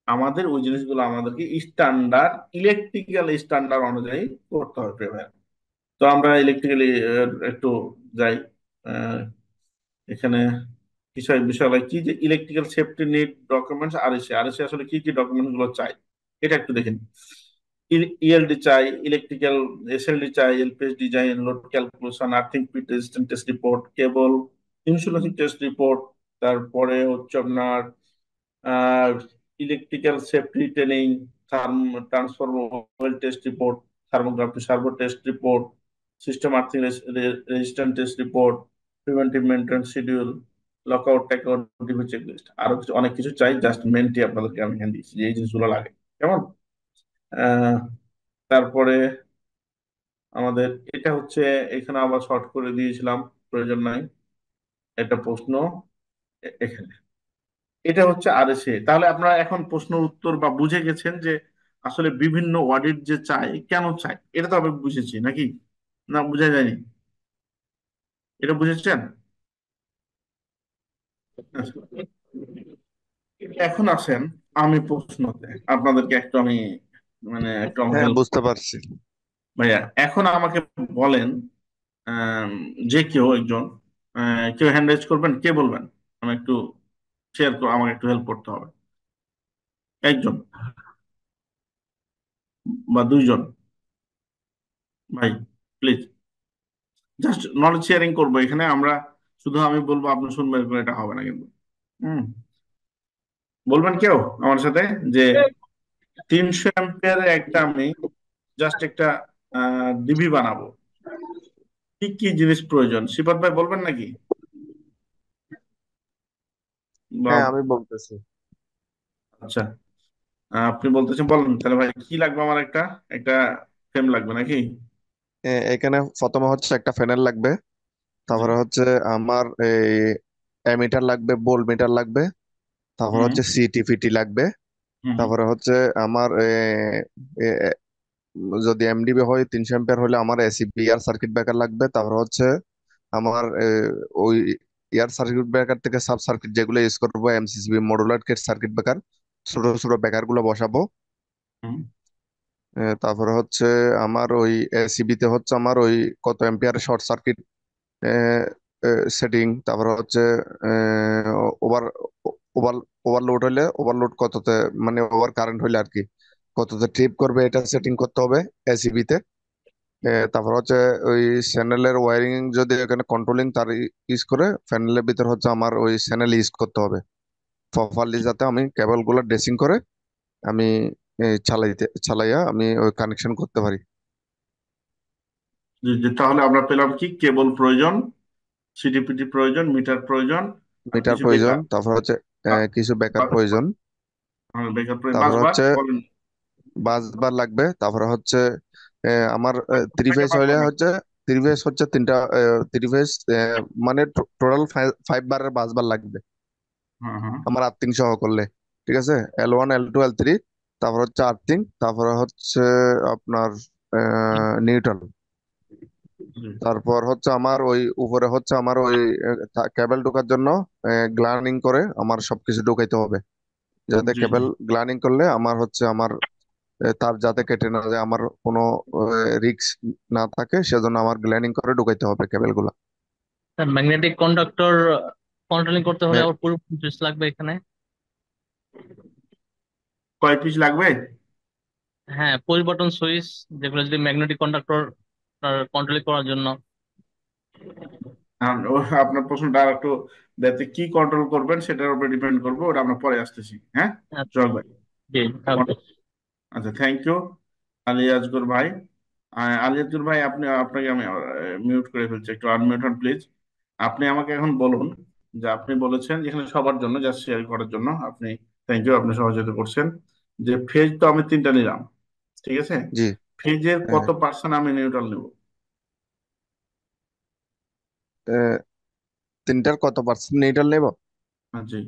আমাদের ওই জিনিসগুলো আমাদেরকে স্ট্যান্ডার্ড, ইলেকট্রিক্যাল স্ট্যান্ডার্ড অনুযায়ী করতে হবে ভাইয়া। তো আমরা ইলেকট্রিক্যালি একটু যাই। আহ, এখানে বিষয় বিষয় কি যে electrical safety need documents, RAC, RAC আসলে কি কি ডকুমেন্ট গুলো চাই এটা একটু দেখেন। ইএলডি চাই, ইলেকট্রিক্যাল এসএলডি চাই, LPS design, load calculation, earthing pit resistance test report, cable insulation test report, তারপরে হচ্ছে আপনার আর electrical safety training, transformer test report, thermography servo test report, system earthing resistance test report, preventive maintenance schedule, lockout tagout, DB checklist, আরো কিছু অনেক কিছু চাই। জাস্ট মেনটি আপনাদেরকে আমি হ্যান্ড দিচ্ছি যে এই জিনিসগুলো লাগে কেমন। আহ তারপরে আমাদের এটা হচ্ছে, এখানে আবার শর্ট করে দিয়েছিলাম, প্রয়োজন নাই, এটা প্রশ্ন এখানে। এটা হচ্ছে আরএসএ। তাহলে আপনারা এখন প্রশ্নের উত্তর বা বুঝে গেছেন যে আসলে বিভিন্ন অডিট যে চাই কেন চাই, এটা তো আমি বুঝেছি নাকি? না বুঝা যায়নি? এটা বুঝেছেন? আচ্ছা, এখন আসেন আমি প্রশ্নতে, আপনাদেরকে একটু আমি মানে একটু আমার হ্যাঁ, হেল্প। বুঝতে পারছি। ভাইয়া এখন আমাকে বলেন, আম, যে কেউ একজন, কেউ হ্যান্ড রাইজ করবেন, কে বলবেন? আমি একটু শেয়ার করো, আমাকে একটু হেল্প করতে হবে। একজন বা দুইজন ভাই, প্লিজ। জাস্ট নলেজ শেয়ারিং করবো এখানে আমরা। শুধু আমি বলবো আপনি শুনবেন, এটা হবে না কিন্তু। হুম। বলবেন কেউ আমার সাথে যে 300 অ্যাম্পিয়ারের একটা আমি জাস্ট একটা ডিবি বানাবো, কি কি জিনিস প্রয়োজন? শিপন ভাই বলবেন নাকি? বা হ্যাঁ, আমি বলতেছি। আচ্ছা, আপনি বলতেছেন, বলেন তাহলে ভাই কি লাগবে আমার। একটা একটা ফ্রেম লাগবে নাকি? এখানে প্রথমে হচ্ছে একটা ফ্যানেল লাগবে। জি। তারপরে হচ্ছে আমার এই অ্যামিটার লাগবে, ভোল্ট মিটার লাগবে। তারপরে হুম হচ্ছে সিটি ফিটি লাগবে। হুম তারপরে হচ্ছে আমার যদি এমডিবি হয় 300 অ্যাম্পিয়ার হলে আমার এসিবি এয়ার সার্কিট ব্রেকার লাগবে। তারপরে হচ্ছে আমার ওই এয়ার সার্কিট ব্রেকার থেকে সাব সার্কিট যেগুলো ইউজ করবো, MCCB modular case circuit breaker, ছোট ছোট ব্রেকার গুলো বসাবো। হুম। তারপরে হচ্ছে আমার ওই এসিবি তে হচ্ছে আমার ওই কত এম্পিয়ার শর্ট সার্কিট সেটিং। তারপরে হচ্ছে ওভার ওভার ওভারলোড হলে ওভারলোড কততে, মানে ওভার কারেন্ট হলে আর কি কততে ট্রিপ করবে, এটা সেটিং করতে হবে এসিবি তে। তারপর হচ্ছে ওই চ্যানেলের ওয়ারিং, যদি এখানে কন্ট্রোলিং তার ইউজ করে প্যানেলের ভিতর হচ্ছে আমার ওই চ্যানেল ইউজ করতে হবে প্রপারলি, যাতে আমি কেবল গুলো ড্রেসিং করে আমি চালাইয়া আমি ওই কানেকশন করতে পারি। জি, জি, তাহলে আমরা পেলাম কি, কেবল প্রয়োজন, সিটিপিটি প্রয়োজন, মিটার প্রয়োজন, আর মিটার কিছু প্রয়োজন, বেকার। তারপর হচ্ছে কিছু ব্যাকআপ প্রয়োজন। বেকার প্রয়োজন, তারপর বাসবার হচ্ছে বলেন। বাস বার লাগবে। তারপরে হচ্ছে আমার থ্রি কয়টা ফেজ বাস হইলে বানাবো? হচ্ছে থ্রি ফেজ হচ্ছে তিনটা, থ্রি ফেজ মানে টোটাল 5 বারের বাস বার লাগবে হ্যাঁ হ্যাঁ। আমার আর্থিং সহ করলে। ঠিক আছে, L1 L2 L3, তারপর হচ্ছে আর্থিং, তারপরে হচ্ছে আপনার নিউট্রাল। জি তারপর হচ্ছে আমার ওই উপরে হচ্ছে আমার ওই কেবল ঢোকার জন্য গ্লানিং করে আমার সবকিছু ঢুকাইতে হবে, যাতে জি জি। কেবল গ্লানিং করলে আমার হচ্ছে আমার তার যাতে কেটে না যায়, আমার কোনো রিস্ক না থাকে, সেজন্য আমার গ্ল্যানিং করে ঢুকাইতে হবে কেবল গুলা। ম্যাগনেটিক কন্ডাক্টর কন্ট্রোলিং করতে হলে আবার পুরো সুইচ লাগবে এখানে। কয় পিস লাগবে? হ্যাঁ, পুশ বাটন সুইচ, যেগুলো যদি ম্যাগনেটিক কন্ডাক্টর কন্ট্রোল করার জন্য। আপনার প্রশ্নটা আর একটু যাতে কি কন্ট্রোল করবেন সেটার উপর ডিপেন্ড করবো, ওটা আমরা পরে আসতেছি। হ্যাঁ, আচ্ছা, চল ভাই। জি থাকবে। আচ্ছা, থ্যাংক ইউ আলী আজগর ভাই। আলী আজগর ভাই, আপনাকে আমি মিউট করে ফেলছি, একটু আনমিউট হন প্লিজ। আপনি আমাকে এখন বলুন যে আপনি বলেছেন যেখানে সবার জন্য জাস্ট শেয়ার করার জন্য আপনি, থ্যাংক ইউ, আপনি সহযোগিতা করছেন। যে ফেজ তো আমি 3টা নিলাম, ঠিক আছে, জি। ফেজের হ্যাঁ। কত পার্সেন্ট আমি নিউট্রাল নেব? আহ, তিনটার কত পার্সেন্ট নিউট্রাল নেব? জি।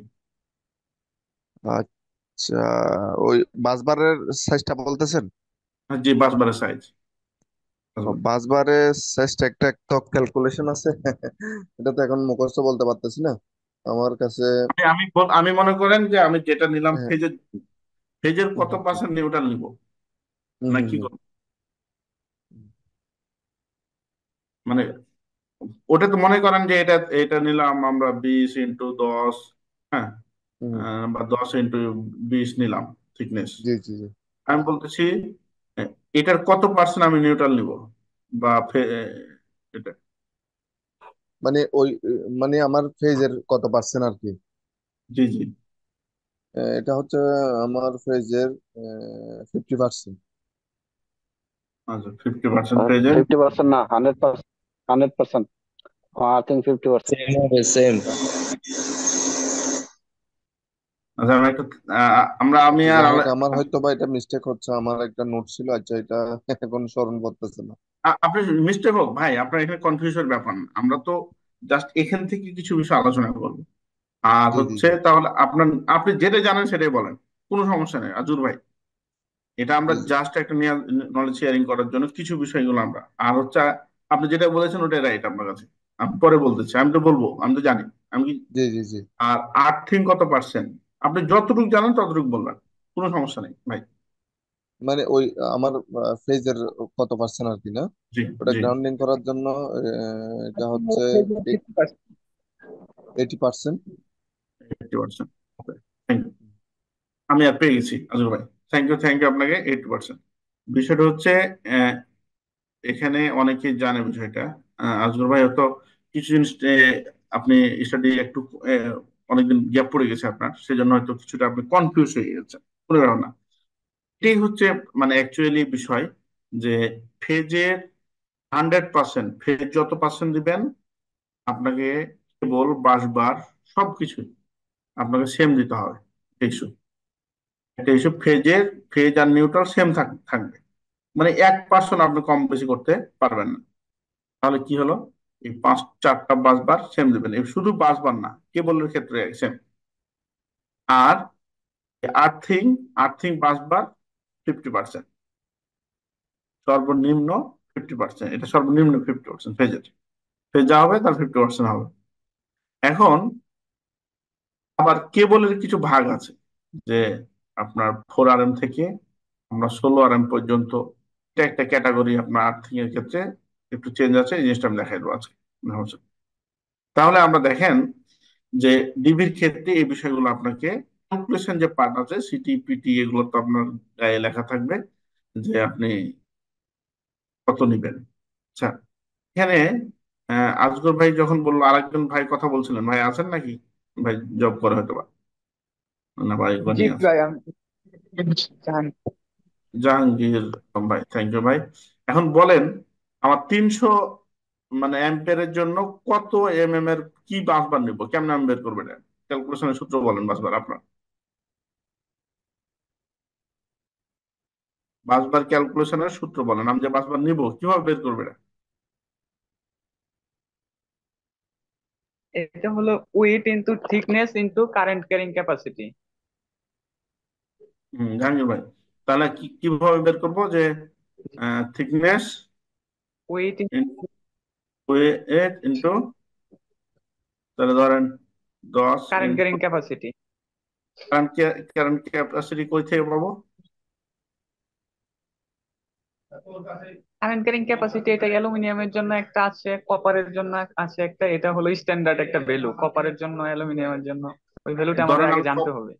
আচ্ছা, ওই বাসবারের সাইজটা বলতেছেন? জি, বাসবারের সাইজ। বাসবারের সাইজটা একটা তো ক্যালকুলেশন আছে এটা তো এখন মুখস্থ বলতে পারতেছি না আমার কাছে। আমি মনে করেন যে আমি যেটা নিলাম হ্যাঁ। ফেজের, ফেজের হুম কত হুম পার্সেন্ট নিউট্রাল নিব, হুম না হুম কি হুম করব? মানে ওটা তো মনে করেন যে এটা এটা নিলাম আমরা 20 × 10, হ্যাঁ, হুম হুম। বা 10 × 20 নিলাম থিকনেস। জি জি জি। আমি বলতেছি এ, এটার কত পার্সেন্ট আমি নিউট্রাল নিব, বা এটা। মানে ওই মানে আমার ফেজের কত পার্সেন্ট আর কি। জি জি। এটা হচ্ছে আমার ফেজের 50%। আচ্ছা, 50% পেজে। 50% না, 100%। 100%। I think 50%. সেম হবে সেম। আচ্ছা, আমি একটা আমি আচ্ছা, আর যাই হোক, আমার হয়তো বা এটা মিস্টেক হচ্ছে, আমার একটা নোট ছিল, আচ্ছা এটা এখন স্মরণ করতেছে না। আপনি মিস্টেক হোক ভাই, আপনার এখানে কনফিউশন ব্যাপার না, আমরা তো জাস্ট এখান থেকে কিছু বিষয় আলোচনা করবো। আর জি জি হচ্ছে জি তাহলে আপনি যেটা জানেন সেটাই বলেন, কোনো সমস্যা নেই আজুর ভাই। এটা আমরা জি জি জাস্ট একটা নলেজ শেয়ারিং করার জন্য কিছু বিষয়গুলো আমরা, আর হচ্ছে আপনি যেটা বলেছেন ওটাই রাইট আপনার কাছে। আমি পরে বলতেছি, আমি তো বলবো, আমি তো জানি আমি কি। জি জি জি। আর আর্থিং কত পার্সেন্ট, আপনি যতটুকু জানেন ততটুকু বলবেন, কোনো সমস্যা নেই ভাই। মানে ওই আমার ফেজের কত পার্সেন্ট আর কি, না? জি ওটা জি। গ্রাউন্ডিং করার জন্য এটা হচ্ছে 80%। 80%। থ্যাংক ইউ, আমি আর পেয়ে গেছি আজুর ভাই। থ্যাংক ইউ, থ্যাংক ইউ আপনাকে। 80%। বিষয়টা হচ্ছে আহ, এখানে অনেকেই জানে বিষয়টা। আজগর ভাই হয়তো কিছু জিনিস আপনি স্টাডি একটু অনেকদিন গ্যাপ পড়ে গেছে আপনার, সেজন্য হয়তো কিছুটা আপনি কনফিউজ হয়ে গেছেন, মনে করেন না। এটাই হচ্ছে মানে অ্যাকচুয়ালি বিষয়, যে ফেজের 100%, ফেজ যত পার্সেন্ট দিবেন আপনাকে, কেবল বাসবার সবকিছুই আপনাকে সেম দিতে হবে। ইস্যু, একটা ইস্যু ফেজের, ফেজ আর নিউট্রাল সেম থাকবে, মানে 1% আপনি কম বেশি করতে পারবেন না। তাহলে কি হলো, এই 4টা বাসবার সেম দিবেন, এই শুধু বাসবার না, কেবলের ক্ষেত্রে সেম। আর আর্থিং, আর্থিং বাসবার 50%, সর্বনিম্ন 50%, এটা সর্বনিম্ন 50% ফেজের, ফেজ যা হবে তার 50% হবে। এখন আবার কেবলের কিছু ভাগ আছে, যে আপনার 4 RM থেকে আমরা 16 RM পর্যন্ত, এটা একটা ক্যাটাগরি। আপনার আর্থিং এর ক্ষেত্রে একটু চেঞ্জ আছে, এই জিনিসটা আমি দেখাই দেবো আজকে। তাহলে আমরা দেখেন যে ডিবির ক্ষেত্রে এই বিষয়গুলো আপনাকে, ক্যালকুলেশন যে পার্ট আছে সিটি পিটি এগুলো তো আপনার গায়ে লেখা থাকবে, যে আপনি কত নিবেন। আচ্ছা, এখানে আজগর ভাই যখন বললো, আরেকজন ভাই কথা বলছিলেন, ভাই আছেন নাকি? ভাই জব করে হয়তো বা, না ভাই জি গনি আছে। ভাই আমি জানি। জাহাঙ্গীর ভাই, থ্যাংক ইউ ভাই। এখন বলেন, আমার 300 মানে অ্যাম্পিয়ারের জন্য কত এর কি বাসবার নিব, কেমন আমি বের করবেন? ক্যালকুলেশনের সূত্র বলেন বাসবার আপনার, বাসবার ক্যালকুলেশনের সূত্র বলেন, আমি যে বাসবার নিব কিভাবে বের করবেন? এটা হলো weight into thickness into current carrying capacity. Jahangir ভাই, তাহলে কিভাবে বের করবো, যে থিকনেস ওয়েট ওয়েট ইন্টু, তাহলে ধরেন 10 current into carrying capacity. Current capacity কই থেকে পাবো? কারেন্ট ক্যারিং ক্যাপাসিটি এটা অ্যালুমিনিয়ামের জন্য একটা আছে, কপারের জন্য আছে একটা, এটা হলো স্ট্যান্ডার্ড একটা ভ্যালু কপারের জন্য অ্যালুমিনিয়ামের জন্য। ওই ভ্যালুটা আমাদের ধরেন আগে আমি জানতে হবে।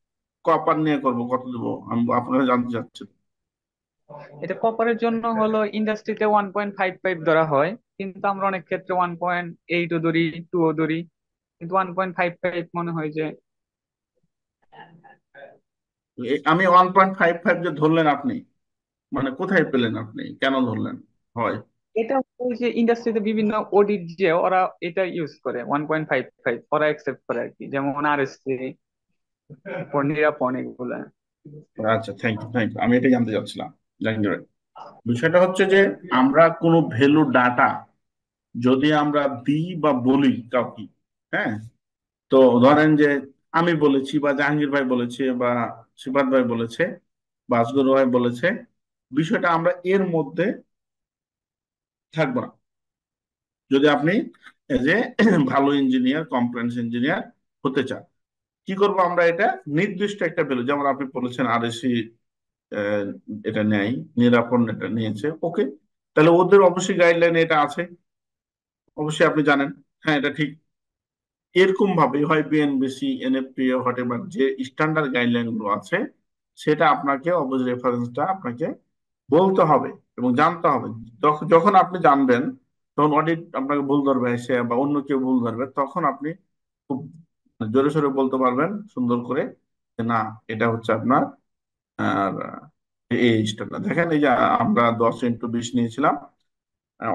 কপার নিয়ে করবো, কত দেবো আমি আপনাকে জানতে চাচ্ছি। এটা কপারের জন্য হলো ইন্ডাস্ট্রিতে 1.55 ধরা হয়, কিন্তু আমরা অনেক ক্ষেত্রে 1.8ও ধরি, 2ও ধরি, কিন্তু 1.55 মনে হয় যে। আমি 1.55 যে ধরলেন আপনি, মানে কোথায় পেলেন আপনি, কেন ধরলেন? হয় এটা ওই যে ইন্ডাস্ট্রিতে বিভিন্ন অডিট যে ওরা এটা ইউজ করে 1.55 ওরা একসেপ্ট করে আর কি, যেমন আরএসসি, নিরাপন এগুলা। আচ্ছা, থ্যাংক ইউ থ্যাংক ইউ, আমি এটা জানতে চাচ্ছিলাম। জাহাঙ্গীর ভাই, বিষয়টা হচ্ছে যে আমরা কোনো ভ্যালু ডাটা যদি আমরা দিই বা বলি কাউকে, হ্যাঁ, তো ধরেন যে আমি বলেছি বা জাহাঙ্গীর ভাই বলেছে বা সিফাত ভাই বলেছে বা আসগর ভাই বলেছে, বিষয়টা আমরা এর মধ্যে থাকবো না। যদি আপনি যে ভালো ইঞ্জিনিয়ার, কমপ্লেন্স ইঞ্জিনিয়ার হতে চান, কি করবো আমরা, এটা নির্দিষ্ট একটা ভ্যালু, যেমন আপনি বলেছেন আরএসি এটা নেয়, নিরাপন এটা নিয়েছে, ওকে, তাহলে ওদের অবশ্যই গাইডলাইন এটা আছে, অবশ্যই আপনি জানেন, হ্যাঁ এটা ঠিক। এরকম ভাবে হয় বিএনবিসি, এনএফপি, হোয়াট এভার যে স্ট্যান্ডার্ড গাইডলাইন গুলো আছে, সেটা আপনাকে অবশ্যই রেফারেন্সটা আপনাকে বলতে হবে এবং জানতে হবে। যখন আপনি জানবেন, তখন অডিট আপনাকে ভুল ধরবে এসে বা অন্য কেউ ভুল ধরবে, তখন আপনি খুব জোরে সোরে বলতে পারবেন সুন্দর করে, যে না, এটা হচ্ছে আপনার আর এই স্ট্যান্ডার্ড। দেখেন এই যে আমরা 10x20 নিয়েছিলাম,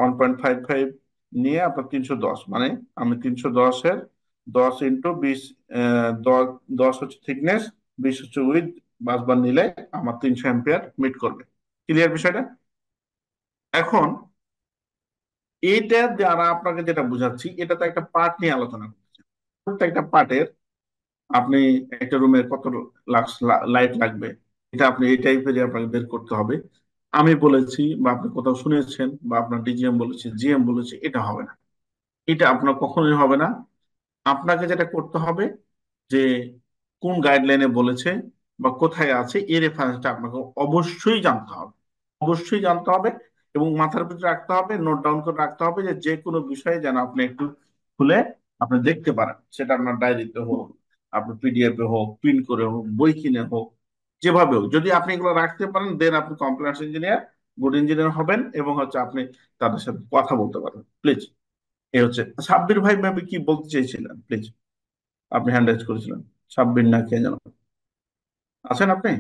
1.55 নিয়ে আপনার 310, মানে আমি 310-এর 10x20, 10 10 হচ্ছে থিকনেস, 20 হচ্ছে উইথ, বাসবার নিলে আমার 300 অ্যাম্পিয়ার মিট করবে। ক্লিয়ার বিষয়টা? এখন এইটা দ্বারা আপনাকে যেটা বুঝাচ্ছি, এটা তো একটা পার্ট নিয়ে আলোচনা করছি, প্রত্যেকটা পার্টের আপনি একটা রুমের কত লাক্স লাইট লাগবে, এটা আপনি এই টাইপের আপনাকে বের করতে হবে। আমি বলেছি বা আপনি কোথাও শুনেছেন বা আপনার ডিজিএম বলেছে, জিএম বলেছে, এটা হবে না, এটা আপনার কখনোই হবে না। আপনাকে যেটা করতে হবে, যে কোন গাইডলাইনে বলেছে বা কোথায় আছে, এই রেফারেন্সটা আপনাকে অবশ্যই জানতে হবে, অবশ্যই জানতে হবে, এবং মাথার ভিতরে রাখতে হবে, নোট ডাউন করে রাখতে হবে, যে যে কোনো বিষয়ে যেন আপনি একটু খুলে আপনি দেখতে পারেন, সেটা আপনার ডায়েরিতে হোক, আপনার পিডিএফ এ হোক, প্রিন্ট করে হোক, বই কিনে হোক, যেভাবে হোক, যদি আপনি এগুলো রাখতে পারেন, দেন আপনি কমপ্লেন্স ইঞ্জিনিয়ার, গুড ইঞ্জিনিয়ার হবেন, এবং হচ্ছে আপনি তাদের সাথে কথা বলতে পারবেন। প্লিজ এই হচ্ছে সাব্বির ভাই ম্যাম কি বলতে চেয়েছিলেন প্লিজ? আপনি হ্যান্ড রাইজ করেছিলেন, সাব্বির না কে যেন আছেন আপনি?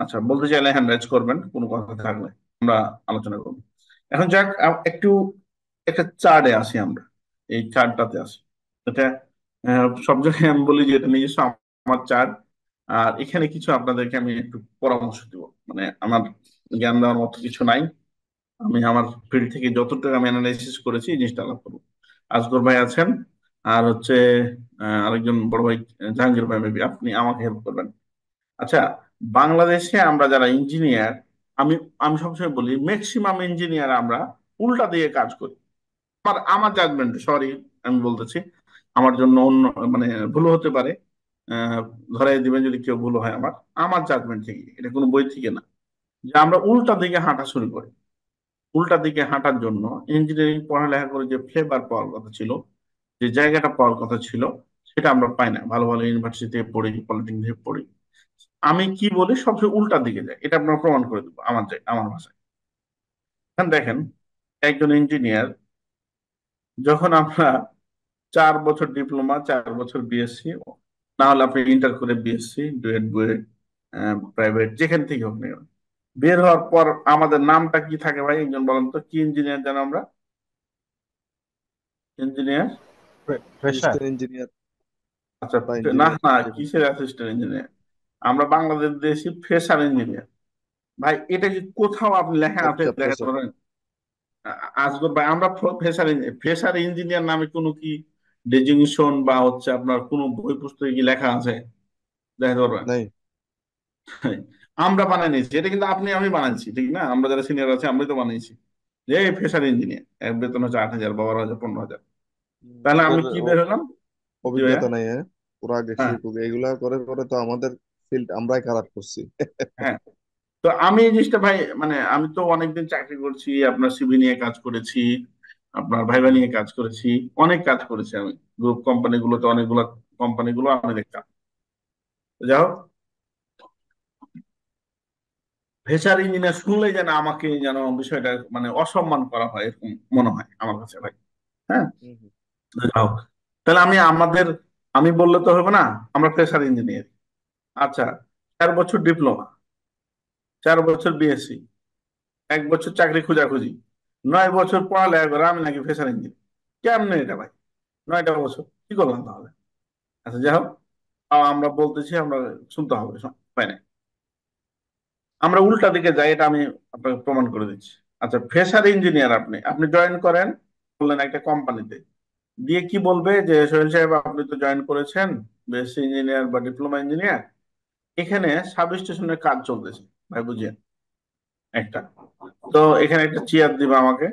আচ্ছা, বলতে চাইলে হ্যান্ড রাইজ করবেন, কোনো কথা থাকলে আমরা আলোচনা করবো। এখন যাক, একটু একটা চার্টে আসি আমরা, এই চার্টটাতে আসি। এটা সব জায়গায় আমি বলি যে এটা নিজস্ব আমার চার্ট, আর এখানে কিছু আপনাদেরকে আমি একটু পরামর্শ দিব। মানে আমার জ্ঞান দেওয়ার মতো কিছু নাই, আমি আমার ফিল্ড থেকে যতটুকু আমি অ্যানালাইসিস করেছি এই জিনিসটা আলাপ করবো। আজগর ভাই আছেন, আর হচ্ছে আরেকজন বড় ভাই জাহাঙ্গীর ভাই, মেবি আপনি আমাকে হেল্প করবেন। আচ্ছা, বাংলাদেশে আমরা যারা ইঞ্জিনিয়ার, আমি আমি সবসময় বলি ম্যাক্সিমাম ইঞ্জিনিয়ার আমরা উল্টা দিয়ে কাজ করি। আমার আমার জাজমেন্ট, সরি আমি বলতেছি, আমার জন্য অন্য মানে ভুল হতে পারে, আহ ধরাই দিবেন যদি কেউ ভুল হয়। আমার আমার জাজমেন্ট থেকে, এটা কোনো বই থেকে না, যে আমরা উল্টা দিকে হাঁটা শুরু করি। উল্টা দিকে হাঁটার জন্য ইঞ্জিনিয়ারিং পড়ালেখা করে যে ফ্লেভার পাওয়ার কথা ছিল, যে জায়গাটা পাওয়ার কথা ছিল, সেটা আমরা পাই না। ভালো ভালো ইউনিভার্সিটিতে পড়ি, পলিটেকনিক থেকে পড়ি, আমি কি বলি সবচেয়ে উল্টার দিকে যায়। এটা আপনারা প্রমাণ করে দেবো আমার ভাষায়। এখন দেখেন, একজন ইঞ্জিনিয়ার, যখন আমরা 4 বছর ডিপ্লোমা, 4 বছর বিএসসি, না হলে আপনি ইন্টার করে বিএসসি, ডুয়েট, বুয়েট, প্রাইভেট, যেখান থেকে হোক না কেন, বের হওয়ার পর আমাদের নামটা কি থাকে ভাই? একজন বলেন তো, কি ইঞ্জিনিয়ার জানো আমরা? Engineer, fresher. অ্যাসিস্ট্যান্ট ইঞ্জিনিয়ার আচ্ছা, বা না ইঞ্জিনিয়ার না, যেকোনো। কিসের অ্যাসিস্ট্যান্ট ইঞ্জিনিয়ার? আমরা বাংলাদেশ দেশি ফ্রেশার ইঞ্জিনিয়ার। ভাই এটা কি কোথাও আপনি লেখা আছে আচ্ছা, দেখাতে ফ্রেশার। পারেন? আসগর ভাই, আমরা ফ্রেশার ফ্রেশার ইঞ্জিনিয়ার নামে কোনো কি ডেজিগনেশন বা হচ্ছে আপনার কোনো বই পুস্তকে কি লেখা আছে? দেখাতে পারবেন? নাই। আমরা বানাই নিয়েছি এটা, কিন্তু আপনি আমি বানাইছি, ঠিক না? আমরা যারা সিনিয়র আছে আমরাই তো বানাইছি যে ফ্রেশার ইঞ্জিনিয়ার, এর বেতন হচ্ছে 8,000, 12,000, 15,000। তাহলে আমি ওদের কি বের হলাম? জি ভাইয়া। অভিজ্ঞতা নাই, হ্যাঁ। ওরা আগে হ্যাঁ, শিখুক, এগুলা করে করে তো আমাদের ফিল্ড আমরাই খারাপ করছি। হ্যাঁ। তো আমি এই জিনিসটা ভাই, মানে আমি তো অনেকদিন চাকরি করছি, আপনার সিভি নিয়ে কাজ করেছি, আপনার ভাইবা হুম। নিয়ে কাজ করেছি, অনেক কাজ করেছি আমি গ্রুপ কোম্পানিগুলোতে, অনেকগুলো কোম্পানিগুলো আমি দেখতাম। তো যাই হোক, ফ্রেশার ইঞ্জিনিয়ার শুনলেই যেন আমাকে যেন বিষয়টা মানে অসম্মান করা হয়, এরকম মনে হয় আমার কাছে ভাই। হ্যাঁ, হুম, হুম। তো যাই হোক, তাহলে আমি বললে তো হবে না, আমরা ফ্রেশার ইঞ্জিনিয়ার। আচ্ছা, 4 বছর ডিপ্লোমা, 4 বছর বিএসসি, 1 বছর চাকরি খোঁজাখুঁজি, 9 বছর পড়ালেখা করে আমি নাকি ফ্রেশার ইঞ্জিনিয়ার? কেমনে এটা ভাই? 9টা বছর কি করলাম তাহলে? আচ্ছা, যাই হোক, আমরা বলতেছি, আমরা শুনতে হবে, তাই না? আমরা উল্টা দিকে যাই, এটা আমি আপনাকে প্রমাণ করে দিচ্ছি। আচ্ছা, ফ্রেশার ইঞ্জিনিয়ার আপনি আপনি জয়েন করেন, বললেন একটা কোম্পানিতে, দিয়ে কি বলবে যে সোহেল সাহেব আপনি তো জয়েন করেছেন বেসিক ইঞ্জিনিয়ার বা ডিপ্লোমা ইঞ্জিনিয়ার, এখানে সাব স্টেশনের কাজ চলতেছে ভাই, বুঝিয়ে একটা, তো এখানে একটা চেয়ার দিবে আমাকে,